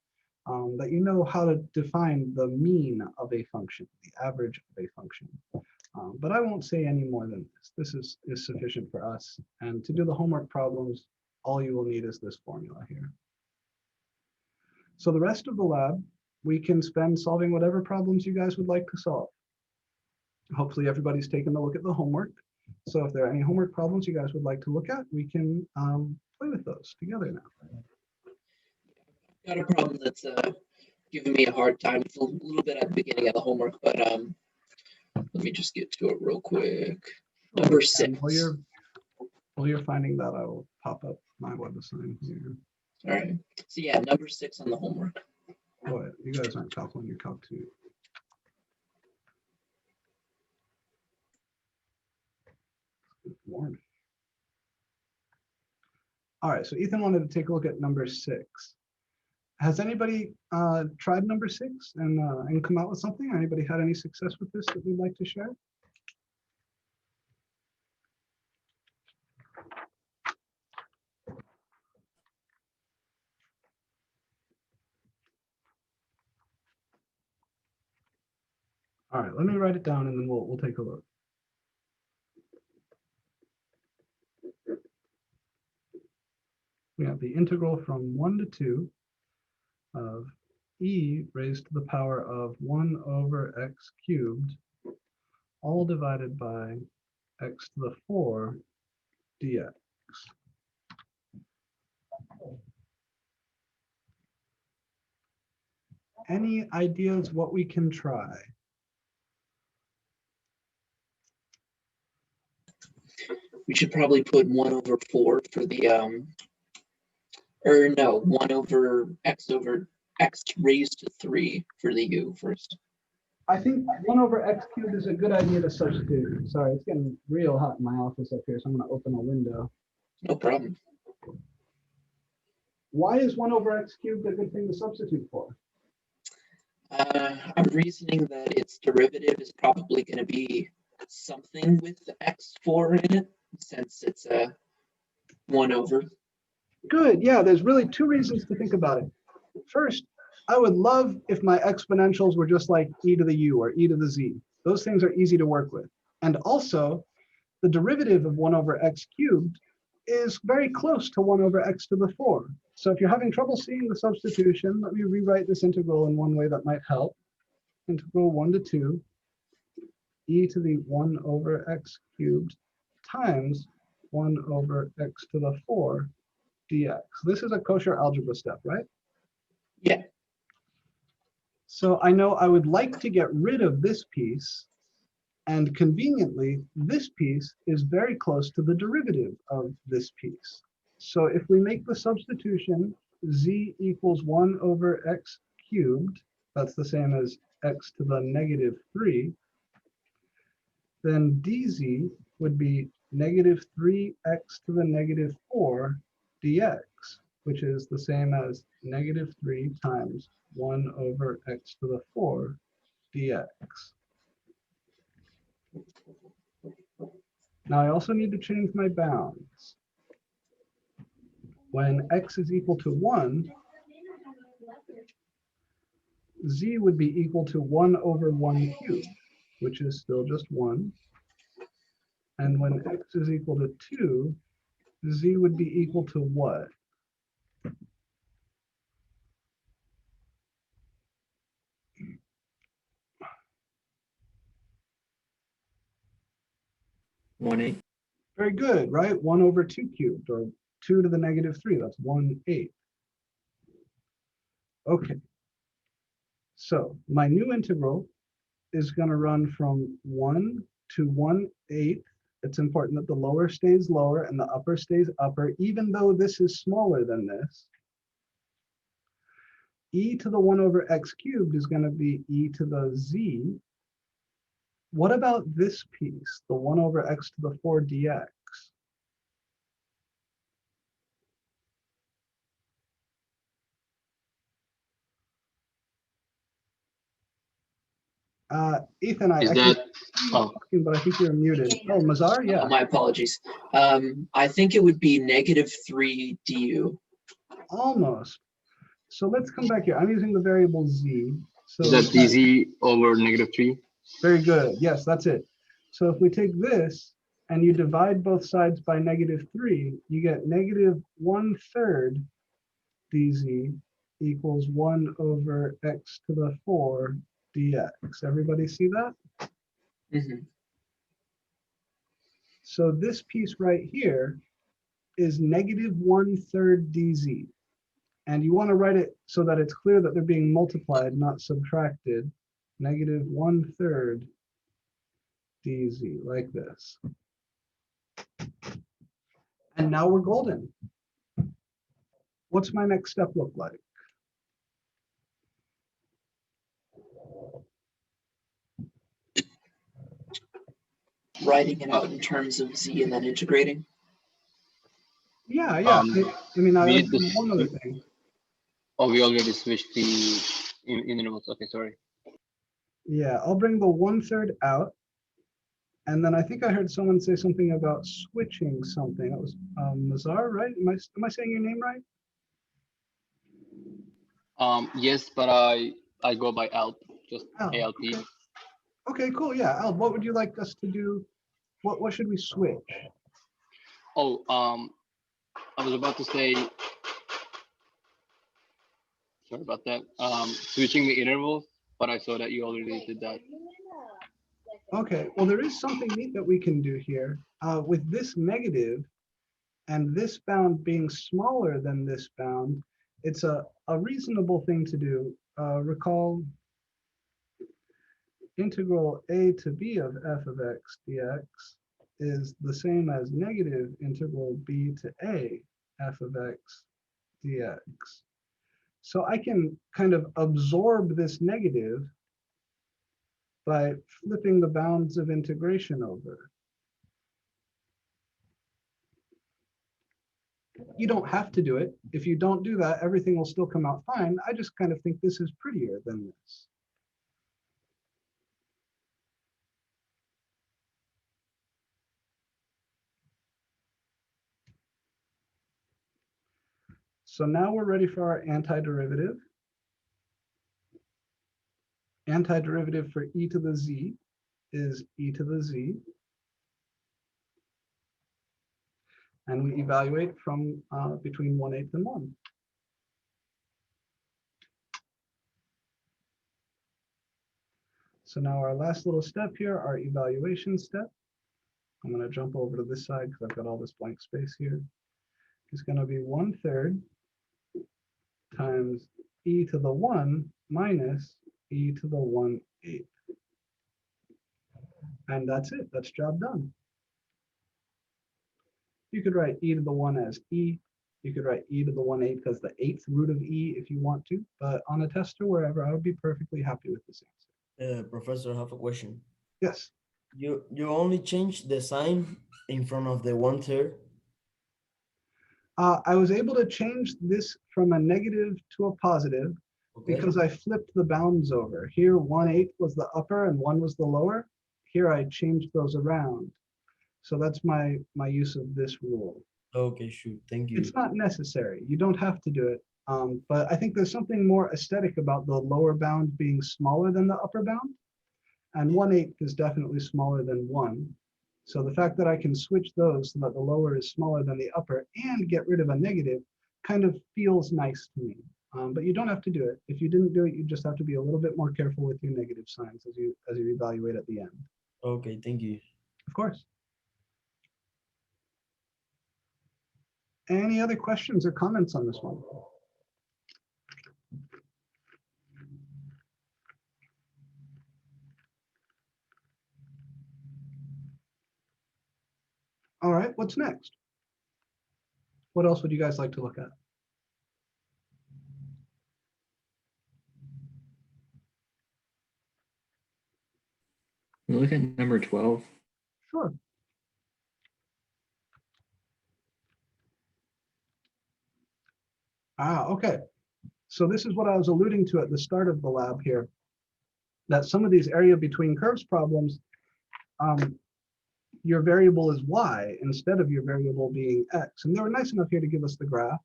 that you know how to define the mean of a function, the average of a function. But I won't say any more than this. This is sufficient for us. And to do the homework problems, all you will need is this formula here. So the rest of the lab, we can spend solving whatever problems you guys would like to solve. Hopefully everybody's taken a look at the homework. So if there are any homework problems you guys would like to look at, we can play with those together now.
Got a problem that's giving me a hard time. It's a little bit at the beginning of the homework, but let me just get to it real quick. Number 6.
While you're finding that, I will pop up my web assignment here.
All right. So yeah, number 6 on the homework.
Go ahead. You guys aren't Calc 1, you're Calc 2. Good morning. All right, so Ethan wanted to take a look at number 6. Has anybody tried number 6 and come out with something? Anybody had any success with this that we'd like to share? All right, let me write it down and then we'll take a look. We have the integral from 1 to 2 of e raised to the power of 1 over x cubed, all divided by x to the 4 dx. Any ideas what we can try?
We should probably put 1 over 4 for the, or no, 1 over x raised to 3 for the u first.
I think 1 over x cubed is a good idea to substitute. Sorry, it's getting real hot in my office up here, so I'm going to open a window.
No problem.
Why is 1 over x cubed a good thing to substitute for?
I'm reasoning that its derivative is probably going to be something with the x4 in it, since it's a 1 over.
Good, yeah, there's really 2 reasons to think about it. First, I would love if my exponentials were just like e to the u or e to the z. Those things are easy to work with. And also, the derivative of 1 over x cubed is very close to 1 over x to the 4. So if you're having trouble seeing the substitution, let me rewrite this integral in one way that might help. Integral 1 to 2 e to the 1 over x cubed times 1 over x to the 4 dx. This is a kosher algebra step, right?
Yeah.
So I know I would like to get rid of this piece, and conveniently, this piece is very close to the derivative of this piece. So if we make the substitution z equals 1 over x cubed, that's the same as x to the negative 3, then dz would be negative 3x to the negative 4 dx, which is the same as negative 3 times 1 over x to the 4 dx. Now I also need to change my bounds. When x is equal to 1, z would be equal to 1 over 1 cubed, which is still just 1. And when x is equal to 2, z would be equal to what?
One eight.
Very good, right? 1 over 2 cubed, or 2 to the negative 3, that's 1/8. Okay, so my new integral is going to run from 1 to 1/8. It's important that the lower stays lower and the upper stays upper, even though this is smaller than this. E to the 1 over x cubed is going to be e to the z. What about this piece, the 1 over x to the 4 dx? Ethan, I
Is
can
that,
see you talking, but I think you're muted. Oh, Mazar, yeah.
My apologies. I think it would be negative 3 du.
Almost. So let's come back here. I'm using the variable z. So
is that dz over negative 3?
very good. Yes, that's it. So if we take this and you divide both sides by negative 3, you get negative 1/3 dz equals 1 over x to the 4 dx. Everybody see that?
Mm-hmm.
So this piece right here is negative 1/3 dz. And you want to write it so that it's clear that they're being multiplied, not subtracted. Negative 1/3 dz, like this. And now we're golden. What's my next step look like?
Writing it out in terms of z and then integrating.
Yeah. I mean, I
we-
like to do one other thing.
Oh, we already switched the intervals. Okay, sorry.
Yeah, I'll bring the 1/3 out. And then I think I heard someone say something about switching something. That was Mazar, right? Am I saying your name right?
Yes, but I go by ALP, just
Al.
ALP.
Okay. Okay, cool. Yeah, Al, what would you like us to do? What should we switch?
Oh, I was about to say, sorry about that. Switching the intervals, but I saw that you already did that.
Okay, well, there is something neat that we can do here. With this negative and this bound being smaller than this bound, it's a reasonable thing to do. Recall integral a to b of f of x dx is the same as negative integral b to a f of x dx. So I can kind of absorb this negative by flipping the bounds of integration over. You don't have to do it. If you don't do that, everything will still come out fine. I just kind of think this is prettier than this. So now we're ready for our antiderivative. Antiderivative for e to the z is e to the z. And we evaluate from between 1/8 and 1. So now our last little step here, our evaluation step. I'm going to jump over to this side because I've got all this blank space here. It's going to be 1/3 times e to the 1 minus e to the 1/8. And that's it. That's job done. You could write e to the 1 as e. You could write e to the 1/8 as the 8th root of e if you want to. But on a test or wherever, I would be perfectly happy with this answer.
Professor, I have a question.
Yes.
You only change the sign in front of the 1/3.
I was able to change this from a negative to a positive because I flipped the bounds over. Here, 1/8 was the upper and 1 was the lower. Here, I changed those around. So that's my use of this rule.
Okay, sure. Thank you.
It's not necessary. You don't have to do it. But I think there's something more aesthetic about the lower bound being smaller than the upper bound. And 1/8 is definitely smaller than 1. So the fact that I can switch those so that the lower is smaller than the upper and get rid of a negative kind of feels nice to me. But you don't have to do it. If you didn't do it, you just have to be a little bit more careful with your negative signs as you evaluate at the end.
Okay, thank you.
Of course. Any other questions or comments on this one? All right, what's next? What else would you guys like to look at?
Can we look at number 12?
Sure. Okay. So this is what I was alluding to at the start of the lab here, that some of these area between curves problems, your variable is y instead of your variable being x. And they were nice enough here to give us the graph.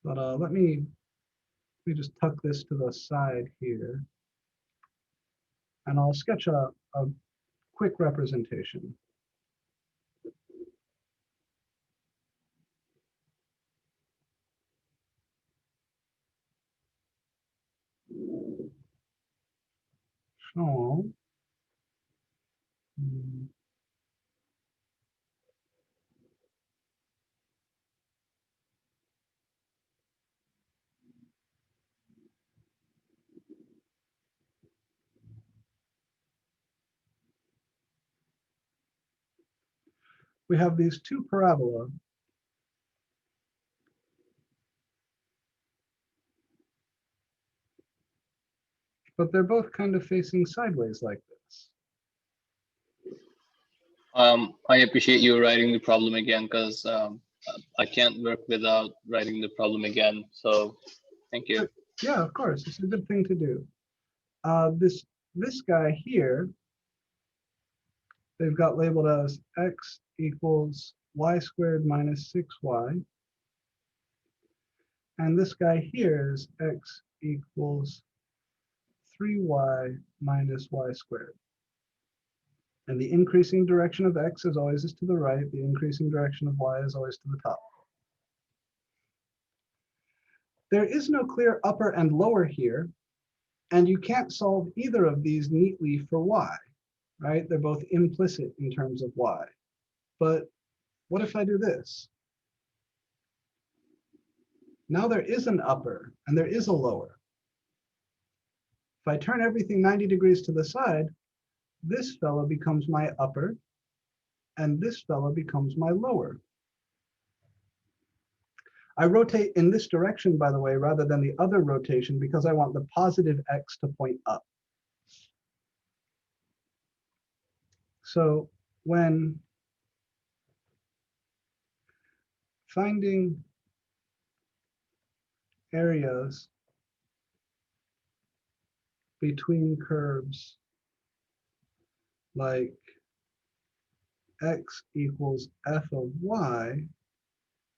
But let me just tuck this to the side here. And I'll sketch a quick representation. So, we have these two parabola. But they're both kind of facing sideways like this.
I appreciate you writing the problem again because I can't work without writing the problem again. So thank you.
Yeah, of course, it's a good thing to do. This guy here, they've got labeled as x equals y squared minus 6y. And this guy here is x equals 3y minus y squared. And the increasing direction of x is always to the right. The increasing direction of y is always to the top. There is no clear upper and lower here, and you can't solve either of these neatly for y, right? They're both implicit in terms of y. But what if I do this? Now there is an upper and there is a lower. If I turn everything 90 degrees to the side, this fellow becomes my upper and this fellow becomes my lower. I rotate in this direction, by the way, rather than the other rotation because I want the positive x to point up. So when finding areas between curves like x equals f of y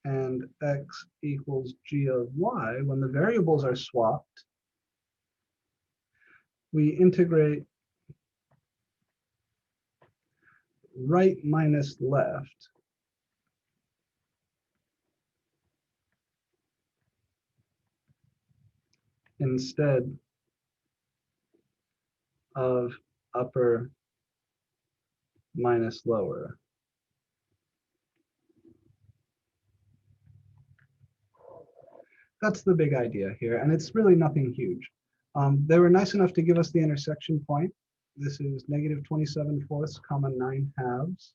and x equals g of y, when the variables are swapped, we integrate right minus left instead of upper minus lower. That's the big idea here, and it's really nothing huge. They were nice enough to give us the intersection point. This is negative 27/4, comma 9/2.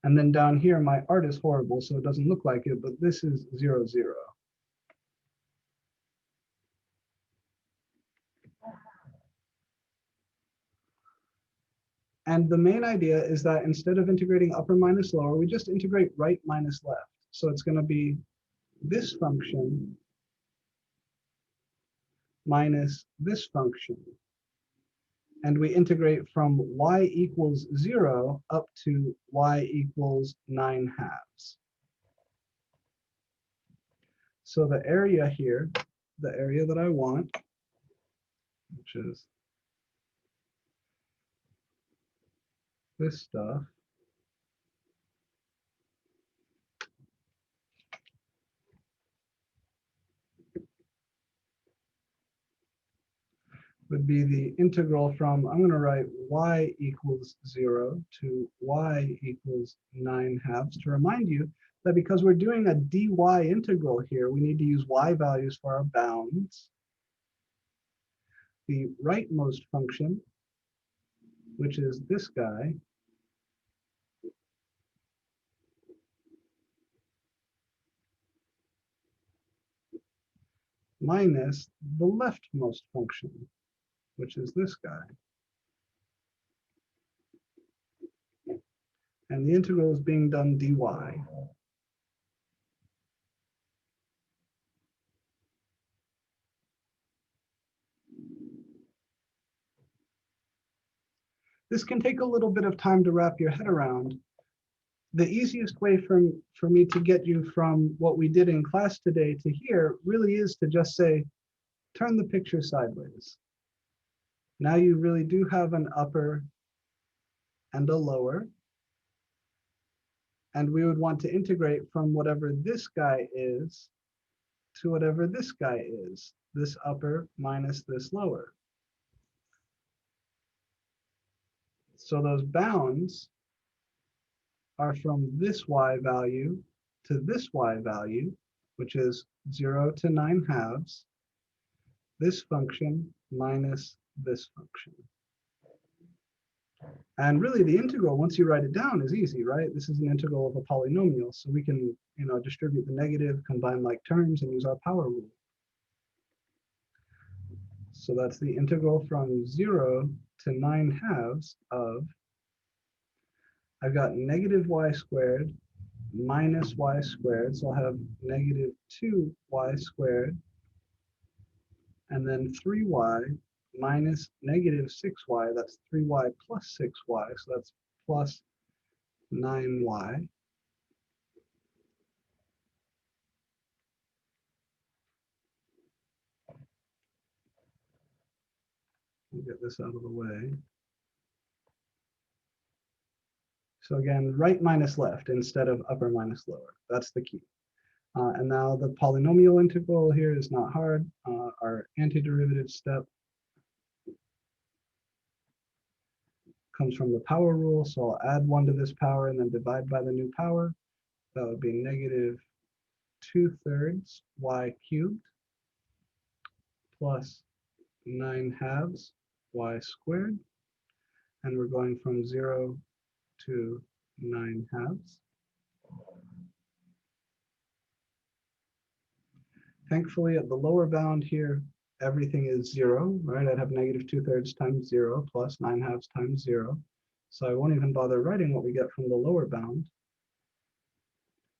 And then down here, my art is horrible, so it doesn't look like it, but this is 0, 0. And the main idea is that instead of integrating upper minus lower, we just integrate right minus left. So it's going to be this function minus this function. And we integrate from y equals 0 up to y equals 9/2. So the area here, the area that I want, which is this stuff, would be the integral from, I'm going to write y equals 0 to y equals 9/2 to remind you that because we're doing a dy integral here, we need to use y values for our bounds. The rightmost function, which is this guy, minus the leftmost function, which is this guy. And the integral is being done dy. This can take a little bit of time to wrap your head around. The easiest way for me to get you from what we did in class today to here really is to just say, turn the picture sideways. Now you really do have an upper and a lower. And we would want to integrate from whatever this guy is to whatever this guy is, this upper minus this lower. So those bounds are from this y value to this y value, which is 0 to 9/2, this function minus this function. And really the integral, once you write it down, is easy, right? This is an integral of a polynomial, so we can, distribute the negative, combine like terms, and use our power rule. So that's the integral from 0 to 9/2 of, I've got negative y squared minus y squared, so I'll have negative 2y squared, and then 3y minus negative 6y, that's 3y plus 6y, so that's plus 9y. We'll get this out of the way. So again, right minus left instead of upper minus lower. That's the key. And now the polynomial integral here is not hard. Our antiderivative step comes from the power rule. So I'll add 1 to this power and then divide by the new power. That would be negative 2/3 y cubed plus 9/2 y squared. And we're going from 0 to 9/2. Thankfully, at the lower bound here, everything is 0, right? I'd have negative 2/3 times 0 plus 9/2 times 0. So I won't even bother writing what we get from the lower bound.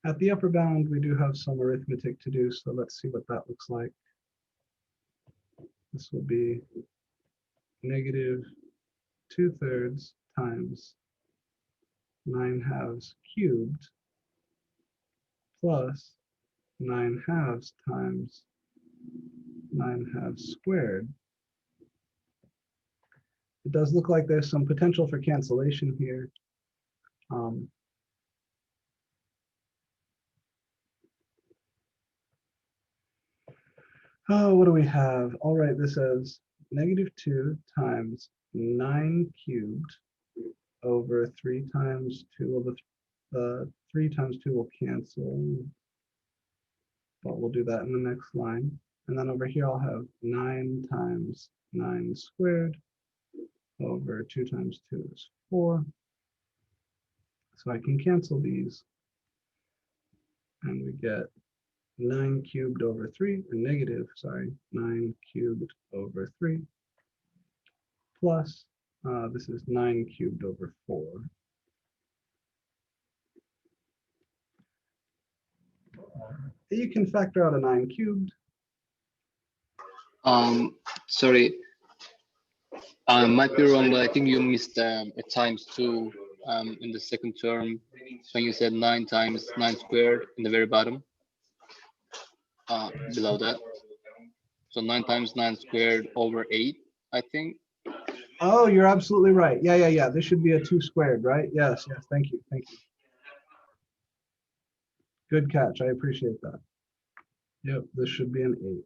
At the upper bound, we do have some arithmetic to do, so let's see what that looks like. This will be negative 2/3 times 9/2 cubed plus 9/2 times 9/2 squared. It does look like there's some potential for cancellation here. Oh, what do we have? All right, this is negative 2 times 9 cubed over 3 times 2. Well, the 3 times 2 will cancel, but we'll do that in the next line. And then over here, I'll have 9 times 9 squared over 2 times 2 is 4. So I can cancel these. And we get 9 cubed over 3, or negative, sorry, 9 cubed over 3, plus, this is 9 cubed over 4. You can factor out a 9 cubed.
Sorry, I might be wrong, but I think you missed a times 2 in the second term when you said 9 times 9 squared in the very bottom, below that. So 9 times 9 squared over 8, I think.
Oh, you're absolutely right. Yeah. This should be a 2 squared, right? Yes. Thank you. Good catch. I appreciate that. Yep, this should be an 8.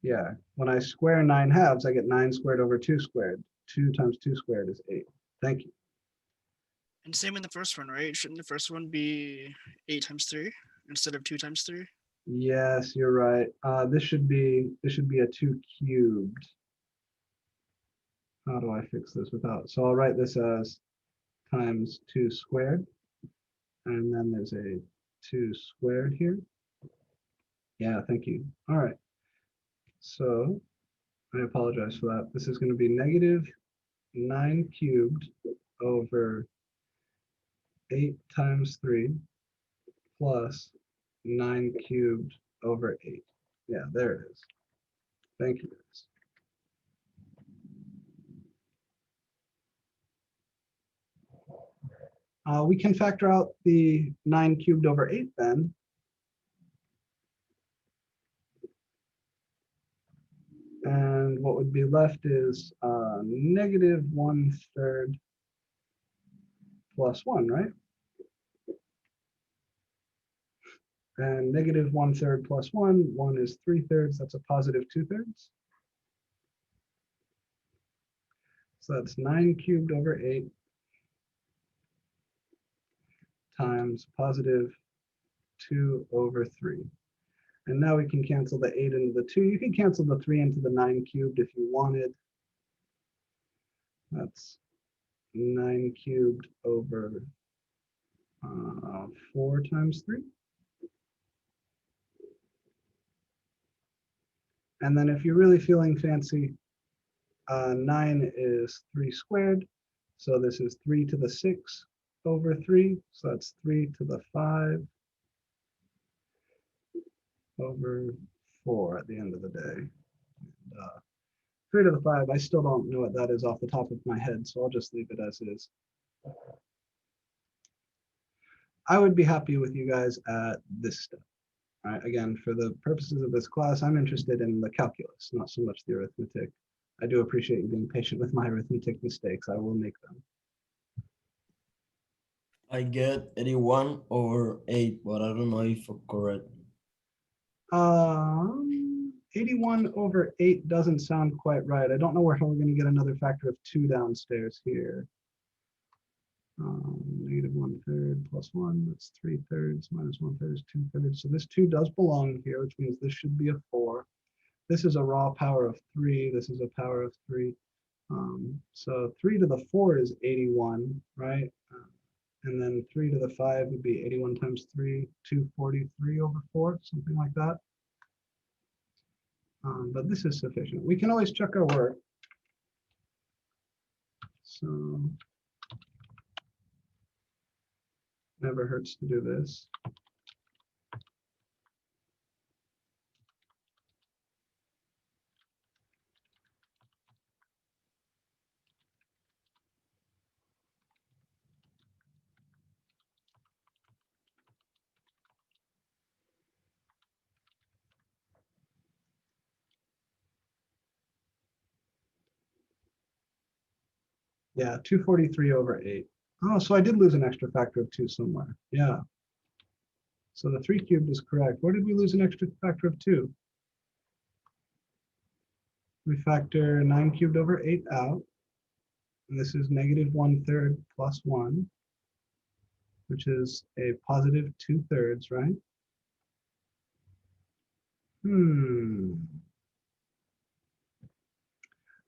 Yeah, when I square 9/2, I get 9 squared over 2 squared. 2 times 2 squared is 8. Thank you.
And same in the first one, right? Shouldn't the first one be 8 times 3 instead of 2 times 3?
Yes, you're right. This should be a 2 cubed. How do I fix this without? So I'll write this as times 2 squared. And then there's a 2 squared here. Yeah, thank you. All right. So I apologize for that. This is going to be negative 9 cubed over 8 times 3 plus 9 cubed over 8. Yeah, there it is. Thank you, guys. We can factor out the 9 cubed over 8 then. And what would be left is negative 1/3 plus 1, right? And negative 1/3 plus 1 is 3/3. That's a positive 2/3. So that's 9 cubed over 8 times positive 2 over 3. And now we can cancel the 8 into the 2. You can cancel the 3 into the 9 cubed if you wanted. That's 9 cubed over 4 times 3. And then if you're really feeling fancy, 9 is 3 squared. So this is 3 to the 6 over 3. So that's 3 to the 5 over 4 at the end of the day. 3 to the 5, I still don't know what that is off the top of my head, so I'll just leave it as is. I would be happy with you guys at this step. All right, again, for the purposes of this class, I'm interested in the calculus, not so much the arithmetic. I do appreciate you being patient with my arithmetic mistakes. I will make them.
I get 81 over 8, but I don't know if I'm correct.
81 over 8 doesn't sound quite right. I don't know how we're going to get another factor of 2 downstairs here. Negative 1/3 plus 1, that's 3/3, minus 1/3 is 2/3. So this 2 does belong here, which means this should be a 4. This is a raw power of 3. This is a power of 3. So 3 to the 4 is 81, right? And then 3 to the 5 would be 81 times 3, 243 over 4, something like that. But this is sufficient. We can always check our work. So never hurts to do this. Yeah, 243 over 8. Oh, so I did lose an extra factor of 2 somewhere. Yeah. So the 3 cubed is correct. Where did we lose an extra factor of 2? We factor 9 cubed over 8 out. And this is negative 1/3 plus 1, which is a positive 2/3, right?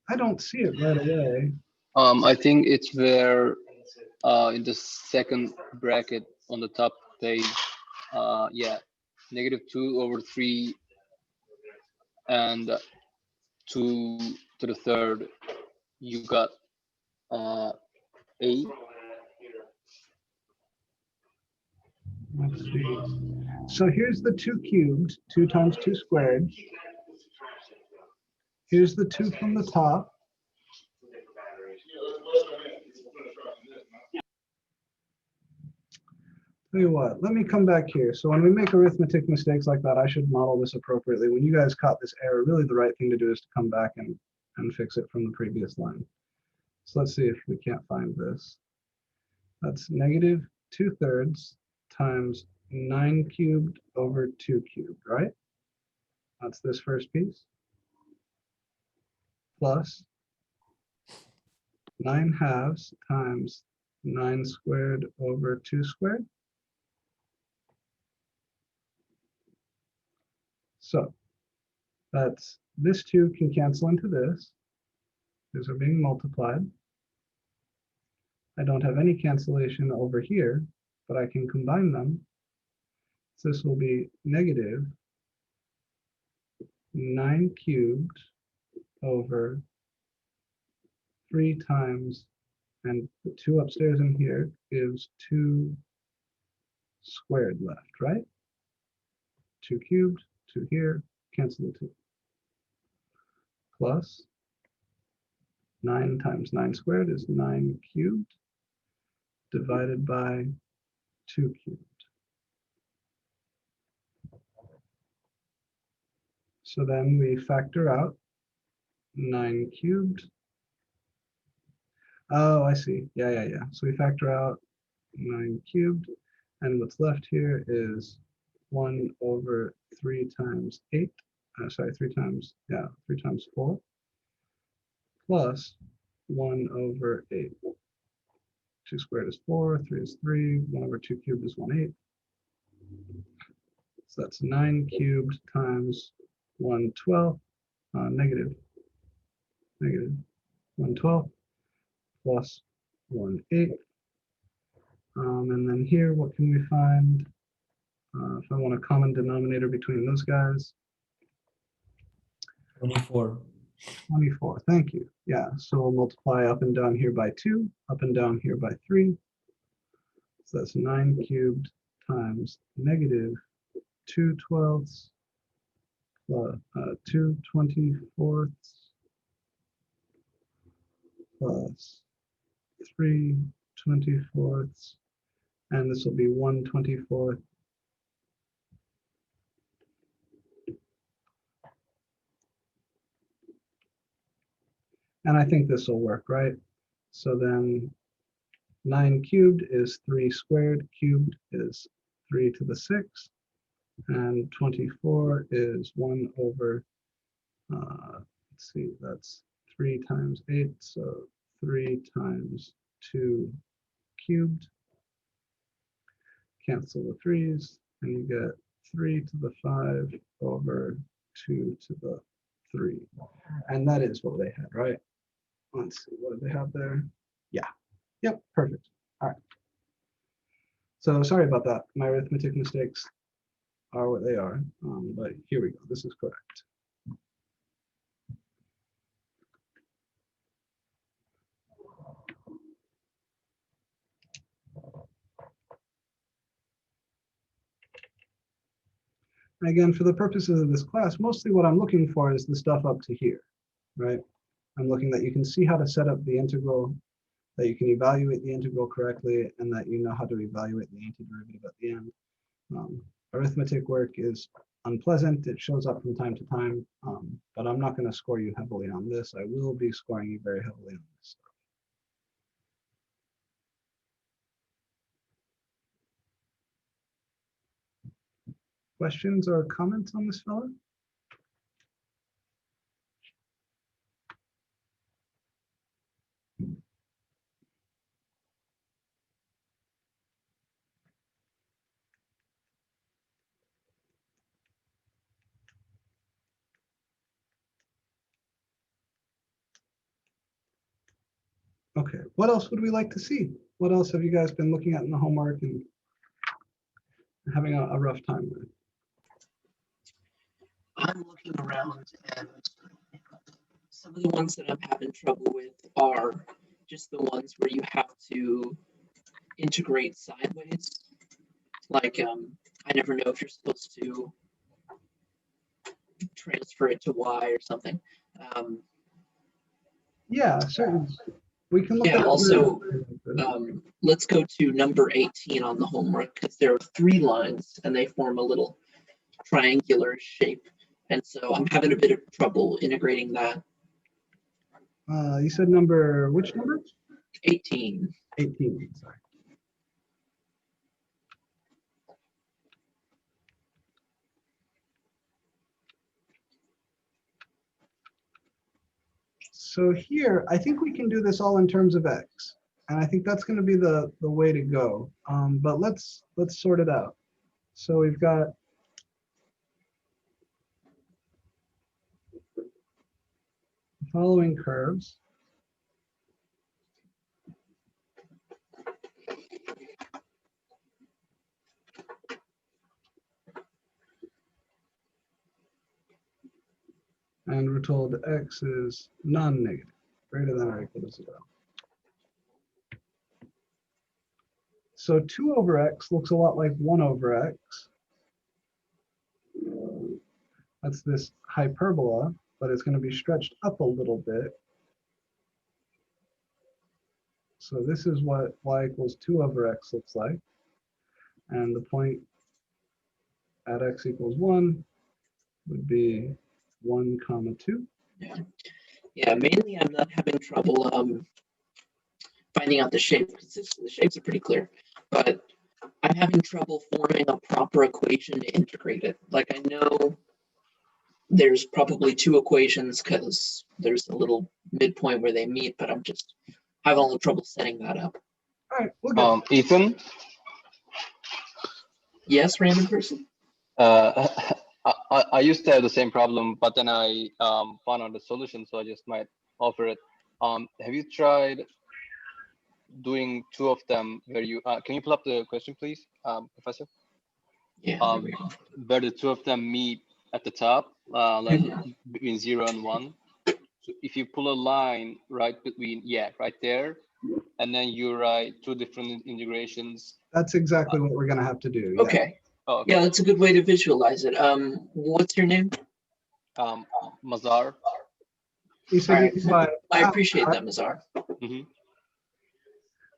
I don't see it right away.
I think it's there in the second bracket on the top page. Yeah, negative 2 over 3 and 2 to the 3rd. You got 8.
Let's see. So here's the 2 cubed, 2 times 2 squared. Here's the 2 from the top. Tell you what, let me come back here. So when we make arithmetic mistakes like that, I should model this appropriately. When you guys caught this error, really the right thing to do is to come back and fix it from the previous line. So let's see if we can't find this. That's negative 2/3 times 9 cubed over 2 cubed, right? That's this first piece. Plus 9/2 times 9 squared over 2 squared. So that's this 2 can cancel into this. These are being multiplied. I don't have any cancellation over here, but I can combine them. So this will be negative 9 cubed over 3 times, and the 2 upstairs in here gives 2 squared left, right? 2 cubed, 2 here, cancel the 2. Plus 9 times 9 squared is 9 cubed divided by 2 cubed. So then we factor out 9 cubed. Oh, I see. Yeah. So we factor out 9 cubed, and what's left here is 1 over 3 times 8. 3 times 4 plus 1 over 8. 2 squared is 4, 3 is 3, 1 over 2 cubed is 1/8. So that's 9 cubed times 1/12, negative 1/12 plus 1/8. And then here, what can we find? If I want a common denominator between those guys.
24.
24, thank you. Yeah, so we'll multiply up and down here by 2, up and down here by 3. So that's 9 cubed times negative 2/12 plus 2/24 plus 3/24, and this will be 1/24. And I think this will work, right? So then 9 cubed is 3 squared, cubed is 3 to the 6, and 24 is 1 over, let's see, that's 3 times 8, so 3 times 2 cubed. Cancel the 3's, and you get 3 to the 5 over 2 to the 3. And that is what they had, right? Let's see, what do they have there? Yeah. Yep, perfect. All right. So sorry about that. My arithmetic mistakes are what they are, but here we go. This is correct. Again, for the purposes of this class, mostly what I'm looking for is the stuff up to here, right? I'm looking that you can see how to set up the integral, that you can evaluate the integral correctly, and that you know how to evaluate the antiderivative at the end. Arithmetic work is unpleasant. It shows up from time to time, but I'm not going to score you heavily on this. I will be scoring you very heavily on this stuff. Questions or comments on this fella? Okay, what else would we like to see? What else have you guys been looking at in the homework and having a rough time with?
I'm looking around, and some of the ones that I'm having trouble with are just the ones where you have to integrate sideways. Like, I never know if you're supposed to transfer it to Y or something.
Yeah, certainly. We can look
Yeah,
at
also, let's go to number 18 on the homework, because there are 3 lines and they form a little triangular shape. And so I'm having a bit of trouble integrating that.
You said number, which number?
18.
18, sorry. So here, I think we can do this all in terms of X. And I think that's going to be the way to go. But let's sort it out. So we've got the following curves. And we're told X is non-negative, greater than or equal to 0. So 2 over X looks a lot like 1 over X. That's this hyperbola, but it's going to be stretched up a little bit. So this is what Y equals 2 over X looks like. And the point at X equals 1 would be 1, 2.
Yeah, mainly I'm not having trouble finding out the shape, because the shapes are pretty clear. But I'm having trouble forming a proper equation to integrate it. Like, I know there's probably 2 equations because there's a little midpoint where they meet, but I'm just having a little trouble setting that up.
All right, we'll go.
Ethan?
Yes, random person?
I used to have the same problem, but then I found out the solution, so I just might offer it. Have you tried doing 2 of them where you, can you pull up the question, please, Professor?
Yeah.
Where the 2 of them meet at the top, like between 0 and 1. So if you pull a line right between, yeah, right there, and then you write two different integrations.
That's exactly what we're going to have to do. Yeah.
Okay.
Oh, okay.
Yeah, that's a good way to visualize it. What's your name?
Mazar.
You said
Alright,
you can buy-
I appreciate that, Mazar.
Mhm.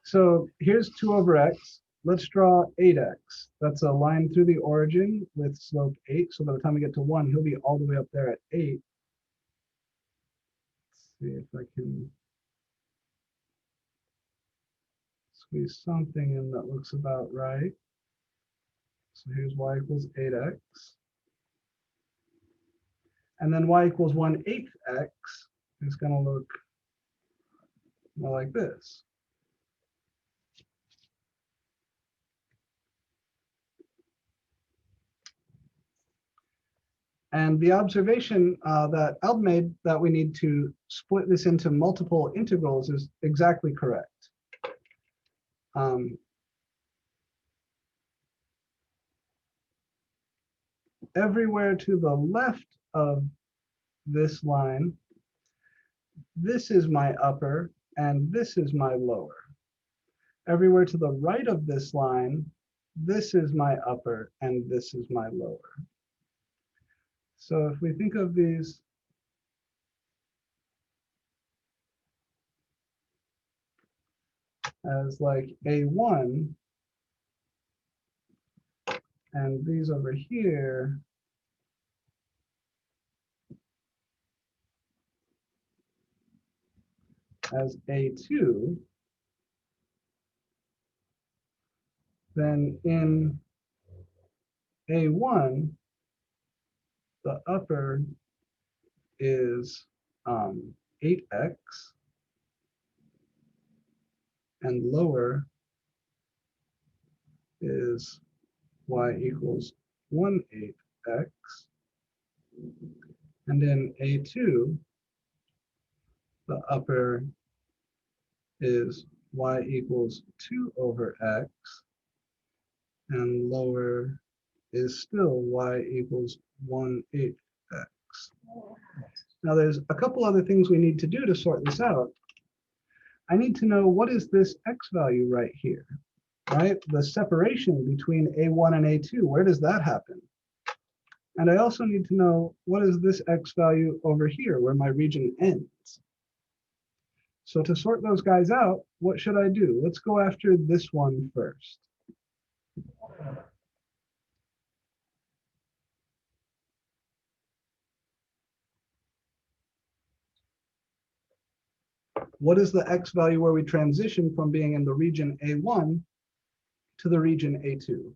So here's 2 over x. Let's draw 8x. That's a line through the origin with slope 8. So by the time we get to 1, he'll be all the way up there at 8. Let's see if I can squeeze something in that looks about right. So here's y equals 8x. And then y equals 1/8 x is going to look more like this. And the observation that Alb made that we need to split this into multiple integrals is exactly correct. Everywhere to the left of this line, this is my upper and this is my lower. Everywhere to the right of this line, this is my upper and this is my lower. So if we think of these as like A1, and these over here as A2, then in A1, the upper is 8x, and lower is y equals 1/8x. And in A2, the upper is y equals 2 over x, and lower is still y equals 1/8x. Now there's a couple other things we need to do to sort this out. I need to know what is this x value right here, right? The separation between A1 and A2, where does that happen? And I also need to know what is this x value over here where my region ends. So to sort those guys out, what should I do? Let's go after this one first. What is the x value where we transition from being in the region A1 to the region A2?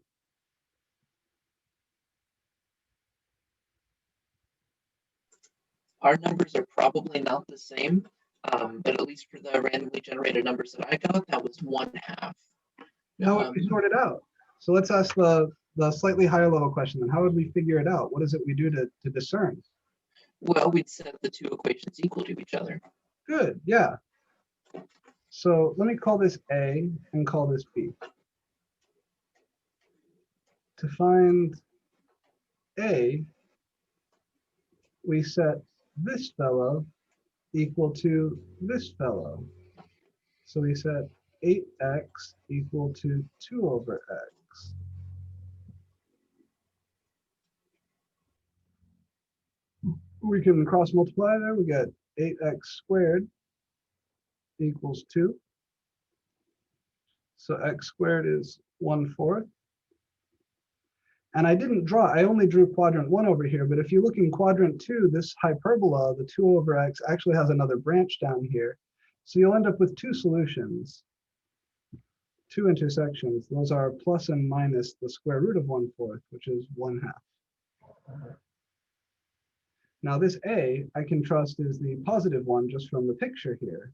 Our numbers are probably not the same, but at least for the randomly generated numbers that I got, that was 1/2.
How would we sort it out? So let's ask the slightly higher level question then. How would we figure it out? What is it we do to discern?
Well, we'd set the two equations equal to each other.
Good, yeah. So let me call this A and call this B. To find A, we set this fellow equal to this fellow. So we set 8x equal to 2 over x. We can cross multiply there. We get 8x squared equals 2. So x squared is 1/4. And I only drew quadrant 1 over here, but if you look in quadrant 2, this hyperbola, the 2 over x, actually has another branch down here. So you'll end up with 2 solutions, 2 intersections. Those are plus and minus the square root of 1/4, which is 1/2. Now this A, I can trust is the positive one just from the picture here,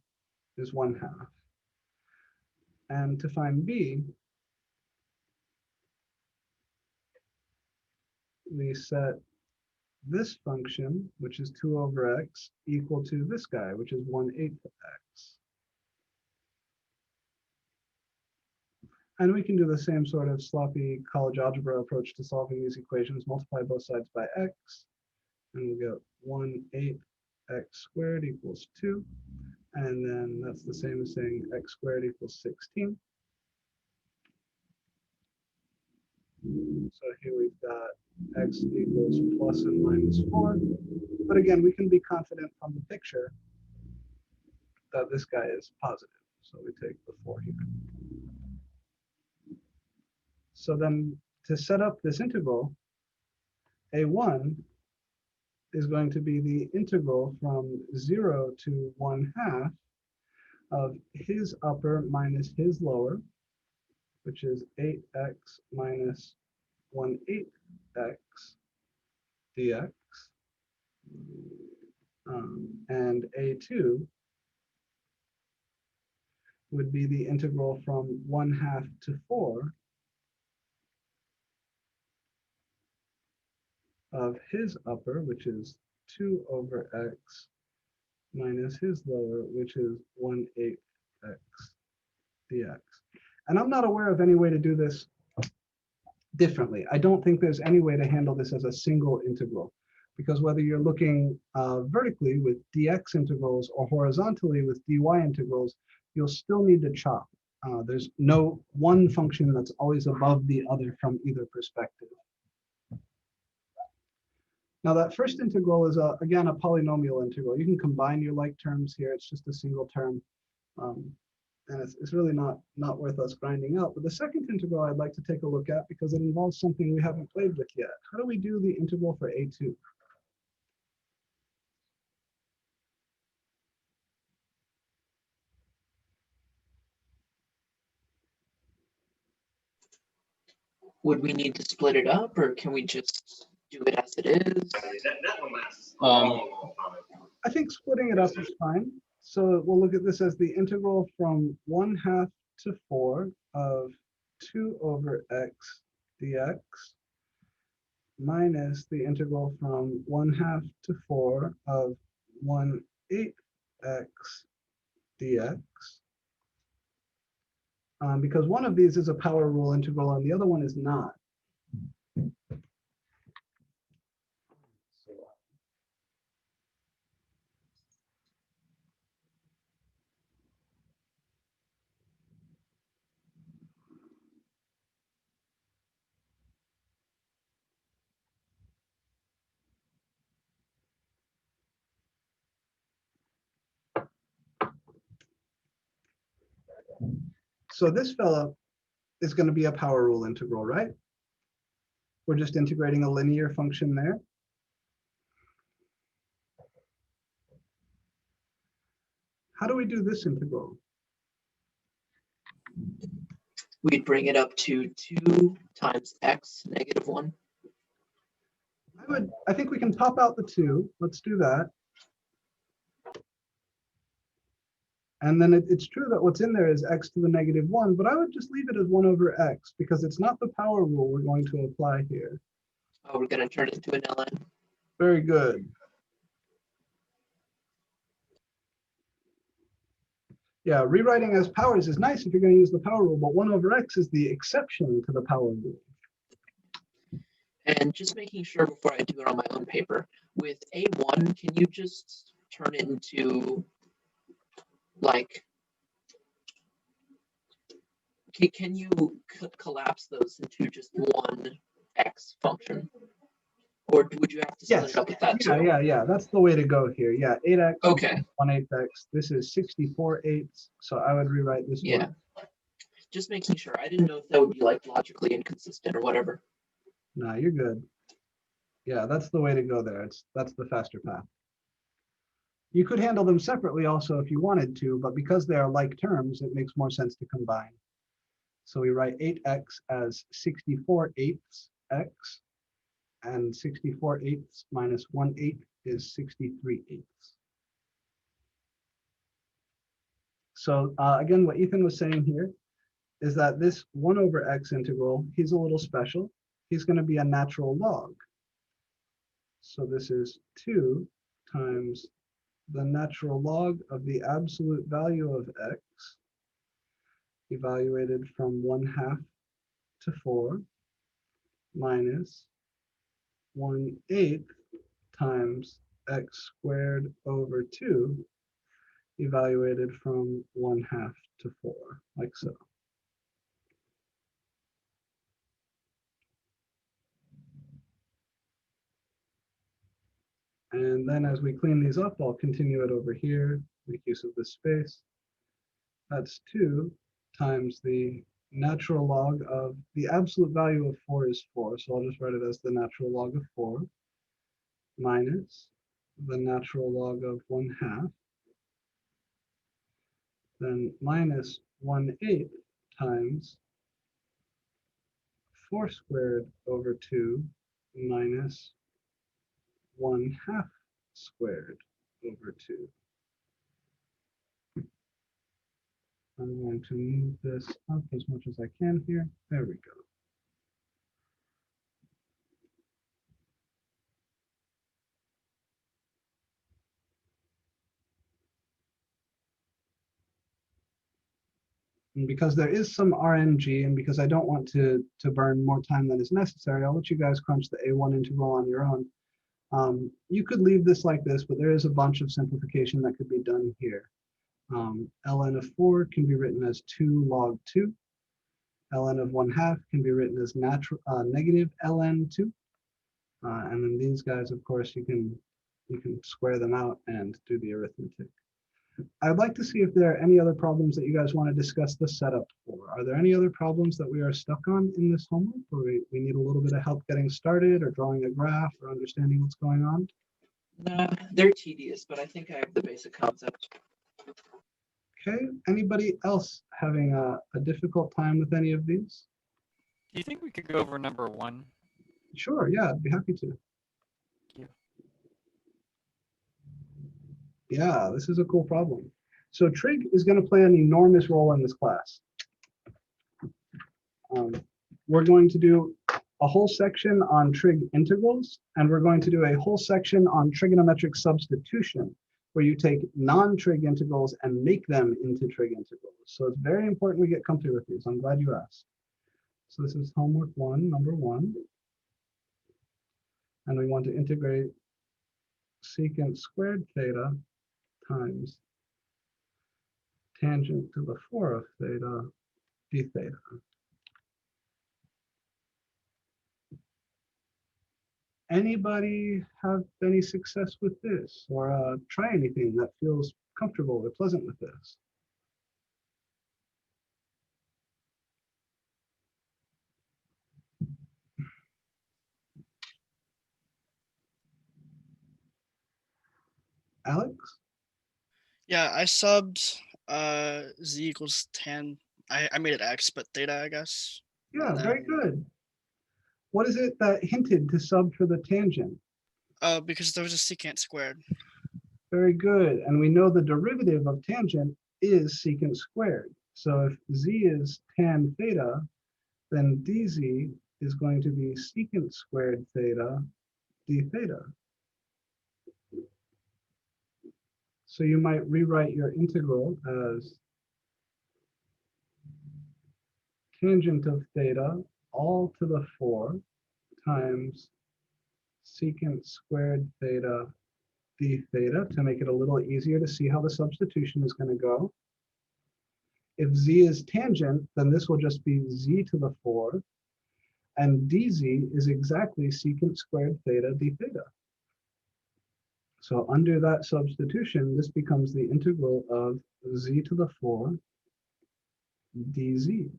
is 1/2. And to find B, we set this function, which is 2 over x, equal to this guy, which is 1/8 of x. And we can do the same sort of sloppy college algebra approach to solving these equations, multiply both sides by x, and we'll get 1/8 x squared equals 2. And then that's the same as saying x squared equals 16. So here we've got x equals plus and minus 4. But again, we can be confident from the picture that this guy is positive. So we take the 4 here. So then to set up this integral, a1 is going to be the integral from 0 to 1/2 of his upper minus his lower, which is 8x minus 1/8 x dx. And a2 would be the integral from 1/2 to 4 of his upper, which is 2 over x, minus his lower, which is 1/8 x dx. And I'm not aware of any way to do this differently. I don't think there's any way to handle this as a single integral, because whether you're looking vertically with dx integrals or horizontally with dy integrals, you'll still need to chop. There's no one function that's always above the other from either perspective. Now that first integral is, again, a polynomial integral. You can combine your like terms here. It's just a single term. And it's really not worth us grinding out. But the second integral I'd like to take a look at because it involves something we haven't played with yet. How do we do the integral for a2?
Would we need to split it up, or can we just do it as it is?
I think splitting it up is fine. So we'll look at this as the integral from 1/2 to 4 of 2 over x dx minus the integral from 1/2 to 4 of 1/8 x dx. Because one of these is a power rule integral and the other one is not. So this fellow is going to be a power rule integral, right? We're just integrating a linear function there. How do we do this integral?
We'd bring it up to 2 times x negative 1.
I think we can pop out the 2. Let's do that. And then it's true that what's in there is x to the negative 1, but I would just leave it as 1 over x because it's not the power rule we're going to apply here.
Oh, we're going to turn it into an ln.
Very good. Yeah, rewriting as powers is nice if you're going to use the power rule, but 1 over x is the exception to the power rule.
And just making sure before I do it on my own paper, with a1, can you just turn it into, like, can you collapse those into just one x function? Or would you have to split it up with that too?
Yeah, that's the way to go here. Yeah, 8x,
okay.
1/8 x. This is 64/8, so I would rewrite this one.
Just making sure. I didn't know if that would be like logically inconsistent or whatever.
No, you're good. Yeah, that's the way to go there. That's the faster path. You could handle them separately also if you wanted to, but because they are like terms, it makes more sense to combine. So we write 8x as 64/8 x, and 64/8 minus 1/8 is 63/8. So again, what Ethan was saying here is that this 1 over x integral, he's a little special. He's going to be a natural log. So this is 2 times the natural log of the absolute value of x, evaluated from 1/2 to 4, minus 1/8 times x squared over 2 evaluated from 1/2 to 4, like so. And then as we clean these up, I'll continue it over here, make use of this space. That's 2 times the natural log of the absolute value of 4 is 4. So I'll just write it as the natural log of 4 minus the natural log of 1/2, then minus 1/8 times 4 squared over 2 minus 1/2 squared over 2. I'm going to move this up as much as I can here. There we go. And because there is some RNG, and because I don't want to burn more time than is necessary, I'll let you guys crunch the A1 integral on your own. You could leave this like this, but there is a bunch of simplification that could be done here. Ln of 4 can be written as 2 log 2. Ln of 1/2 can be written as negative ln 2. And then these guys, of course, you can square them out and do the arithmetic. I'd like to see if there are any other problems that you guys want to discuss the setup for. Are there any other problems that we are stuck on in this homework, or we need a little bit of help getting started, or drawing a graph, or understanding what's going on?
No, they're tedious, but I think I have the basic concept.
Okay, anybody else having a difficult time with any of these?
Do you think we could go over number 1?
Sure, yeah, I'd be happy to.
Thank you.
Yeah, this is a cool problem. So trig is going to play an enormous role in this class. We're going to do a whole section on trig integrals, and we're going to do a whole section on trigonometric substitution, where you take non-trig integrals and make them into trig integrals. So it's very important we get comfy with these. I'm glad you asked. So this is homework 1, number 1. And we want to integrate secant squared theta times tangent to the 4 of theta d theta. Anybody have any success with this, or try anything that feels comfortable or pleasant with this? Alex?
Yeah, I subbed z equals tan. I made it x, but theta, I guess.
Yeah,
And
very
then-
good. What is it that hinted to sub for the tangent?
Oh, because there was a secant squared.
Very good. And we know the derivative of tangent is secant squared. So if z is tan theta, then dz is going to be secant squared theta d theta. So you might rewrite your integral as tangent of theta all to the 4 times secant squared theta d theta, to make it a little easier to see how the substitution is going to go. If z is tangent, then this will just be z to the 4, and dz is exactly secant squared theta d theta. So under that substitution, this becomes the integral of z to the 4 dz.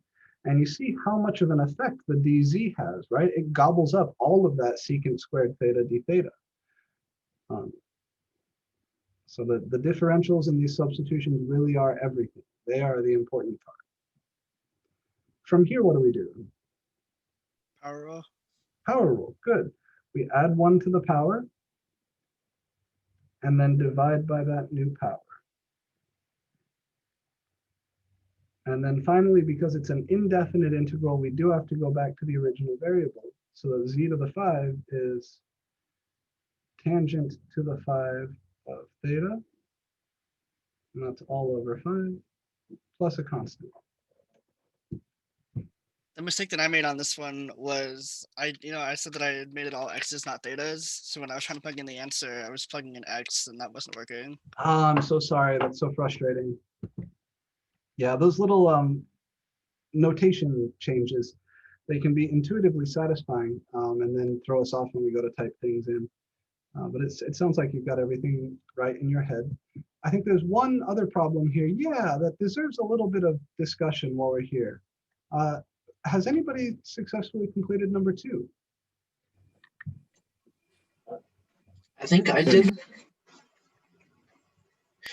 And you see how much of an effect the dz has, right? It gobbles up all of that secant squared theta d theta. So the differentials in these substitutions really are everything. They are the important part. From here, what do we do?
Power rule.
Power rule, good. We add 1 to the power, and then divide by that new power. And then finally, because it's an indefinite integral, we do have to go back to the original variable. So that z to the 5 is tangent to the 5 of theta, and that's all over 5, plus a constant.
The the mistake that I made on this one was I said that I had made it all x's, not thetas. So when I was trying to plug in the answer, I was plugging in x, and that wasn't working.
Oh, I'm so sorry. That's so frustrating. Yeah, those little notation changes, they can be intuitively satisfying and then throw us off when we go to type things in. But it sounds like you've got everything right in your head. I think there's one other problem here, yeah, that deserves a little bit of discussion while we're here. Has anybody successfully completed number 2?
I think I did.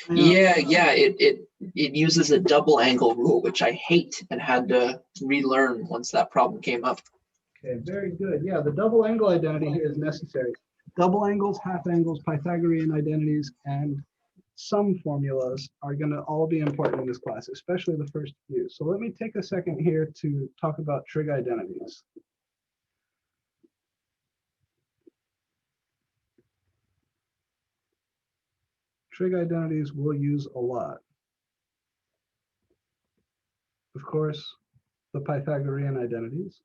Yeah, it uses a double angle rule, which I hate and had to relearn once that problem came up.
Okay, very good. Yeah, the double angle identity here is necessary. Double angles, half angles, Pythagorean identities, and sum formulas are going to all be important in this class, especially the first few. So let me take a second here to talk about trig identities. Trig identities we'll use a lot. Of course, the Pythagorean identities.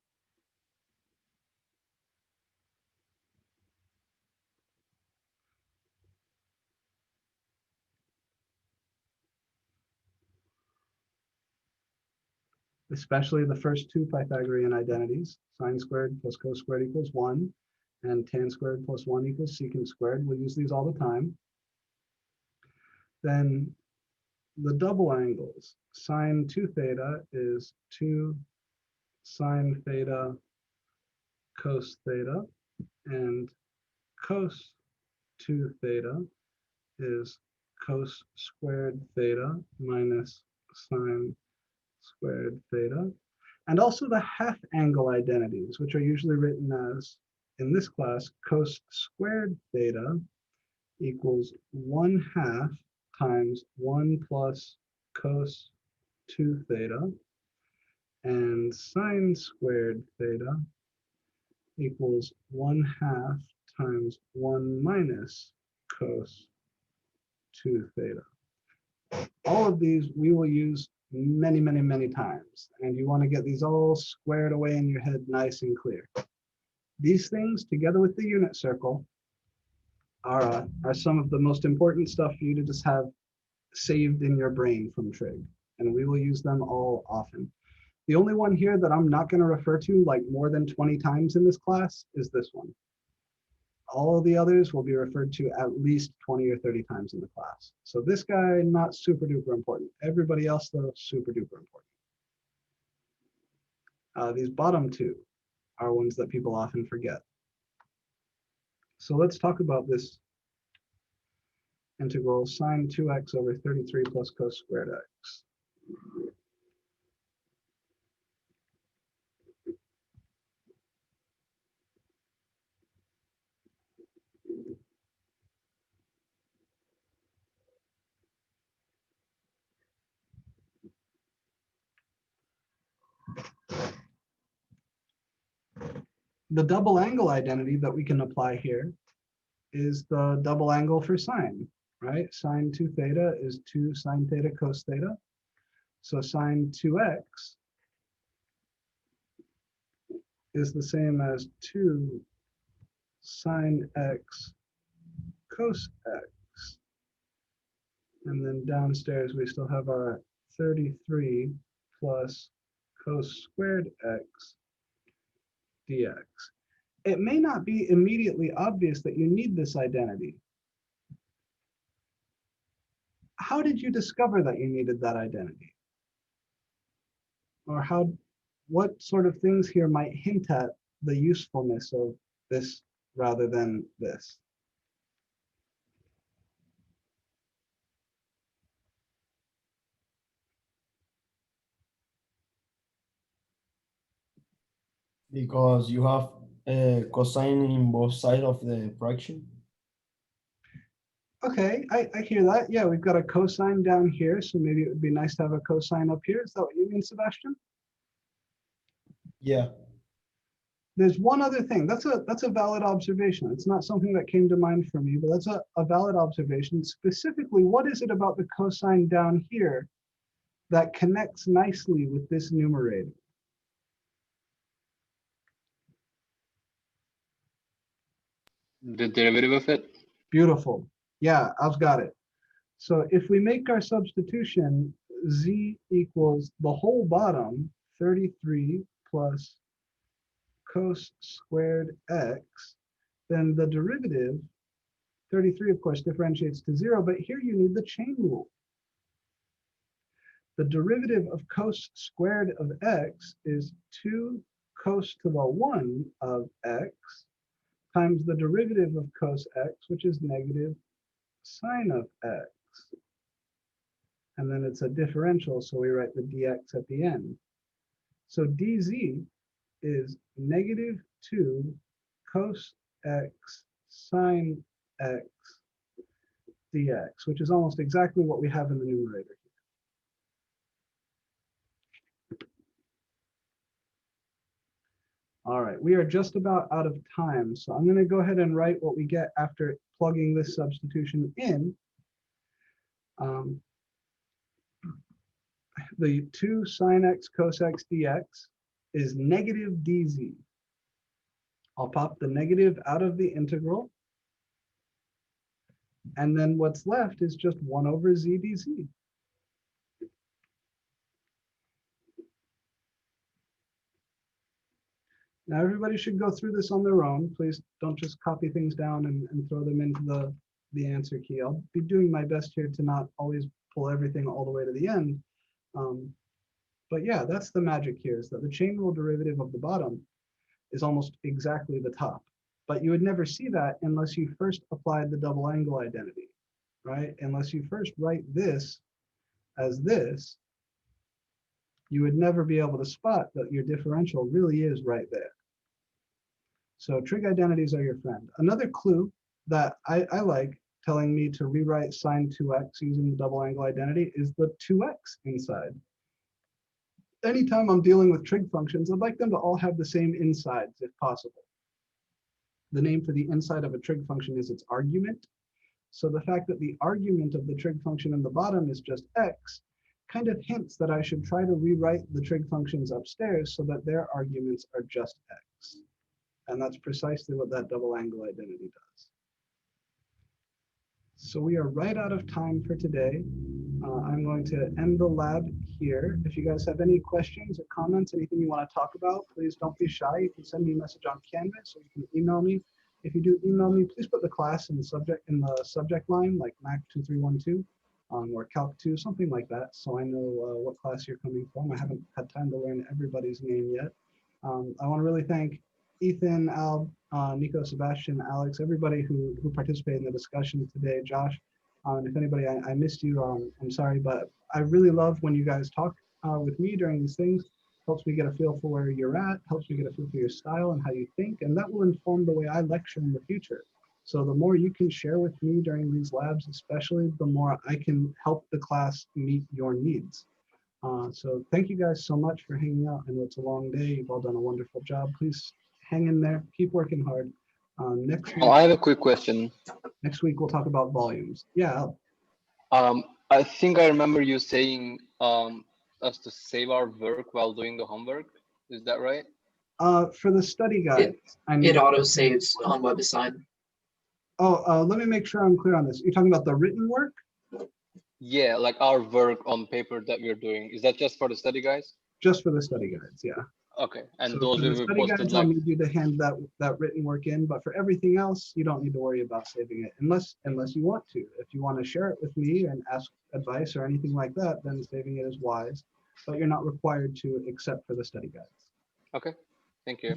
Especially the first 2 Pythagorean identities, sine squared plus cos squared equals 1, and tan squared plus 1 equals secant squared. We'll use these all the time. Then the double angles, sine 2 theta is 2 sine theta cos theta, and cos 2 theta is cos squared theta minus sine squared theta. And also the half angle identities, which are usually written as, in this class, cos squared theta equals 1/2 times 1 plus cos 2 theta, and sine squared theta equals 1/2 times 1 minus cos 2 theta. All of these we will use many, many, many times, and you want to get these all squared away in your head nice and clear. These things, together with the unit circle, are some of the most important stuff for you to just have saved in your brain from trig, and we will use them all often. The only one here that I'm not going to refer to like more than 20 times in this class is this one. All the others will be referred to at least 20 or 30 times in the class. So this guy, not super duper important. Everybody else, though, super duper important. These bottom 2 are ones that people often forget. So let's talk about this integral sine 2x over 33 plus cos squared x. The double angle identity that we can apply here is the double angle for sine, right? Sine 2 theta is 2 sine theta cos theta. So sine 2x is the same as 2 sine x cos x. And then downstairs we still have our 33 plus cos squared x dx. It may not be immediately obvious that you need this identity. How did you discover that you needed that identity? Or what sort of things here might hint at the usefulness of this rather than this?
Because you have cosine in both sides of the fraction.
Okay, I hear that. Yeah, we've got a cosine down here, so maybe it would be nice to have a cosine up here. Is that what you mean, Sebastian?
Yeah.
There's one other thing. That's a valid observation. It's not something that came to mind for me, but that's a valid observation. Specifically, what is it about the cosine down here that connects nicely with this numerator?
The derivative of it?
Beautiful. Yeah, I've got it. So if we make our substitution, z equals the whole bottom, 33 plus cos squared x, then the derivative, 33 of course differentiates to 0, but here you need the chain rule. The derivative of cos squared of x is 2 cos to the 1 of x times the derivative of cos x, which is negative sine of x. And then it's a differential, so we write the dx at the end. So dz is negative 2 cos x sine x dx, which is almost exactly what we have in the numerator. All right, we are just about out of time, so I'm going to go ahead and write what we get after plugging this substitution in. The 2 sine x cos x dx is negative dz. I'll pop the negative out of the integral. And then what's left is just 1 over z dz. Now everybody should go through this on their own. Please don't just copy things down and throw them into the answer key. I'll be doing my best here to not always pull everything all the way to the end. But yeah, that's the magic here, is that the chain rule derivative of the bottom is almost exactly the top. But you would never see that unless you first applied the double angle identity, right? Unless you first write this as this, you would never be able to spot that your differential really is right there. So trig identities are your friend. Another clue that I like telling me to rewrite sine 2x using the double angle identity is the 2x inside. Anytime I'm dealing with trig functions, I'd like them to all have the same insides if possible. The name for the inside of a trig function is its argument. So the fact that the argument of the trig function in the bottom is just x kind of hints that I should try to rewrite the trig functions upstairs so that their arguments are just x. And that's precisely what that double angle identity does. So we are right out of time for today. I'm going to end the lab here. If you guys have any questions or comments, anything you want to talk about, please don't be shy. You can send me a message on Canvas, or you can email me. If you do email me, please put the class in the subject line, like MAC2312 or Calc 2, something like that, so I know what class you're coming from. I haven't had time to learn everybody's name yet. I want to really thank Ethan, Al, Nico, Sebastian, Alex, everybody who participated in the discussion today, Josh. If anybody I missed you, I'm sorry, but I really love when you guys talk with me during these things. Helps me get a feel for where you're at, helps me get a feel for your style and how you think, and that will inform the way I lecture in the future. So the more you can share with me during these labs, especially, the more I can help the class meet your needs. So thank you guys so much for hanging out. I know it's a long day. You've all done a wonderful job. Please hang in there, keep working hard. Next week,
I have a quick question.
Next week we'll talk about volumes. Yeah.
I think I remember you saying us to save our work while doing the homework. Is that right?
For the study guide,
It auto saves on WebAssign.
Oh, let me make sure I'm clear on this. You're talking about the written work?
Yeah, like our work on paper that we're doing. Is that just for the study guides?
Just for the study guides, yeah.
Okay, and
So
those
for the
will be
study
posted
guides,
like.
I'll need you to hand that written work in, but for everything else, you don't need to worry about saving it unless you want to. If you want to share it with me and ask advice or anything like that, then saving it is wise, but you're not required to except for the study guides.
Okay, thank you.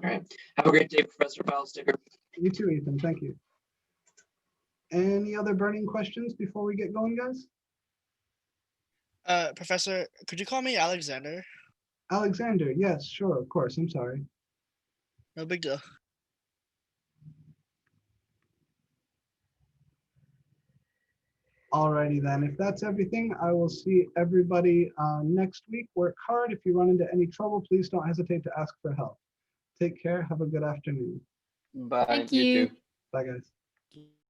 All right. Have a great day, Professor Filesticker.
You too, Ethan. Thank you. Any other burning questions before we get going, guys?
Professor, could you call me Alexander?
Alexander, yes, sure, of course. I'm sorry.
No big deal.
Alrighty then, if that's everything, I will see everybody next week. Work hard. If you run into any trouble, please don't hesitate to ask for help. Take care. Have a good afternoon.
Bye.
Thank
You
you.
too.
Bye, guys.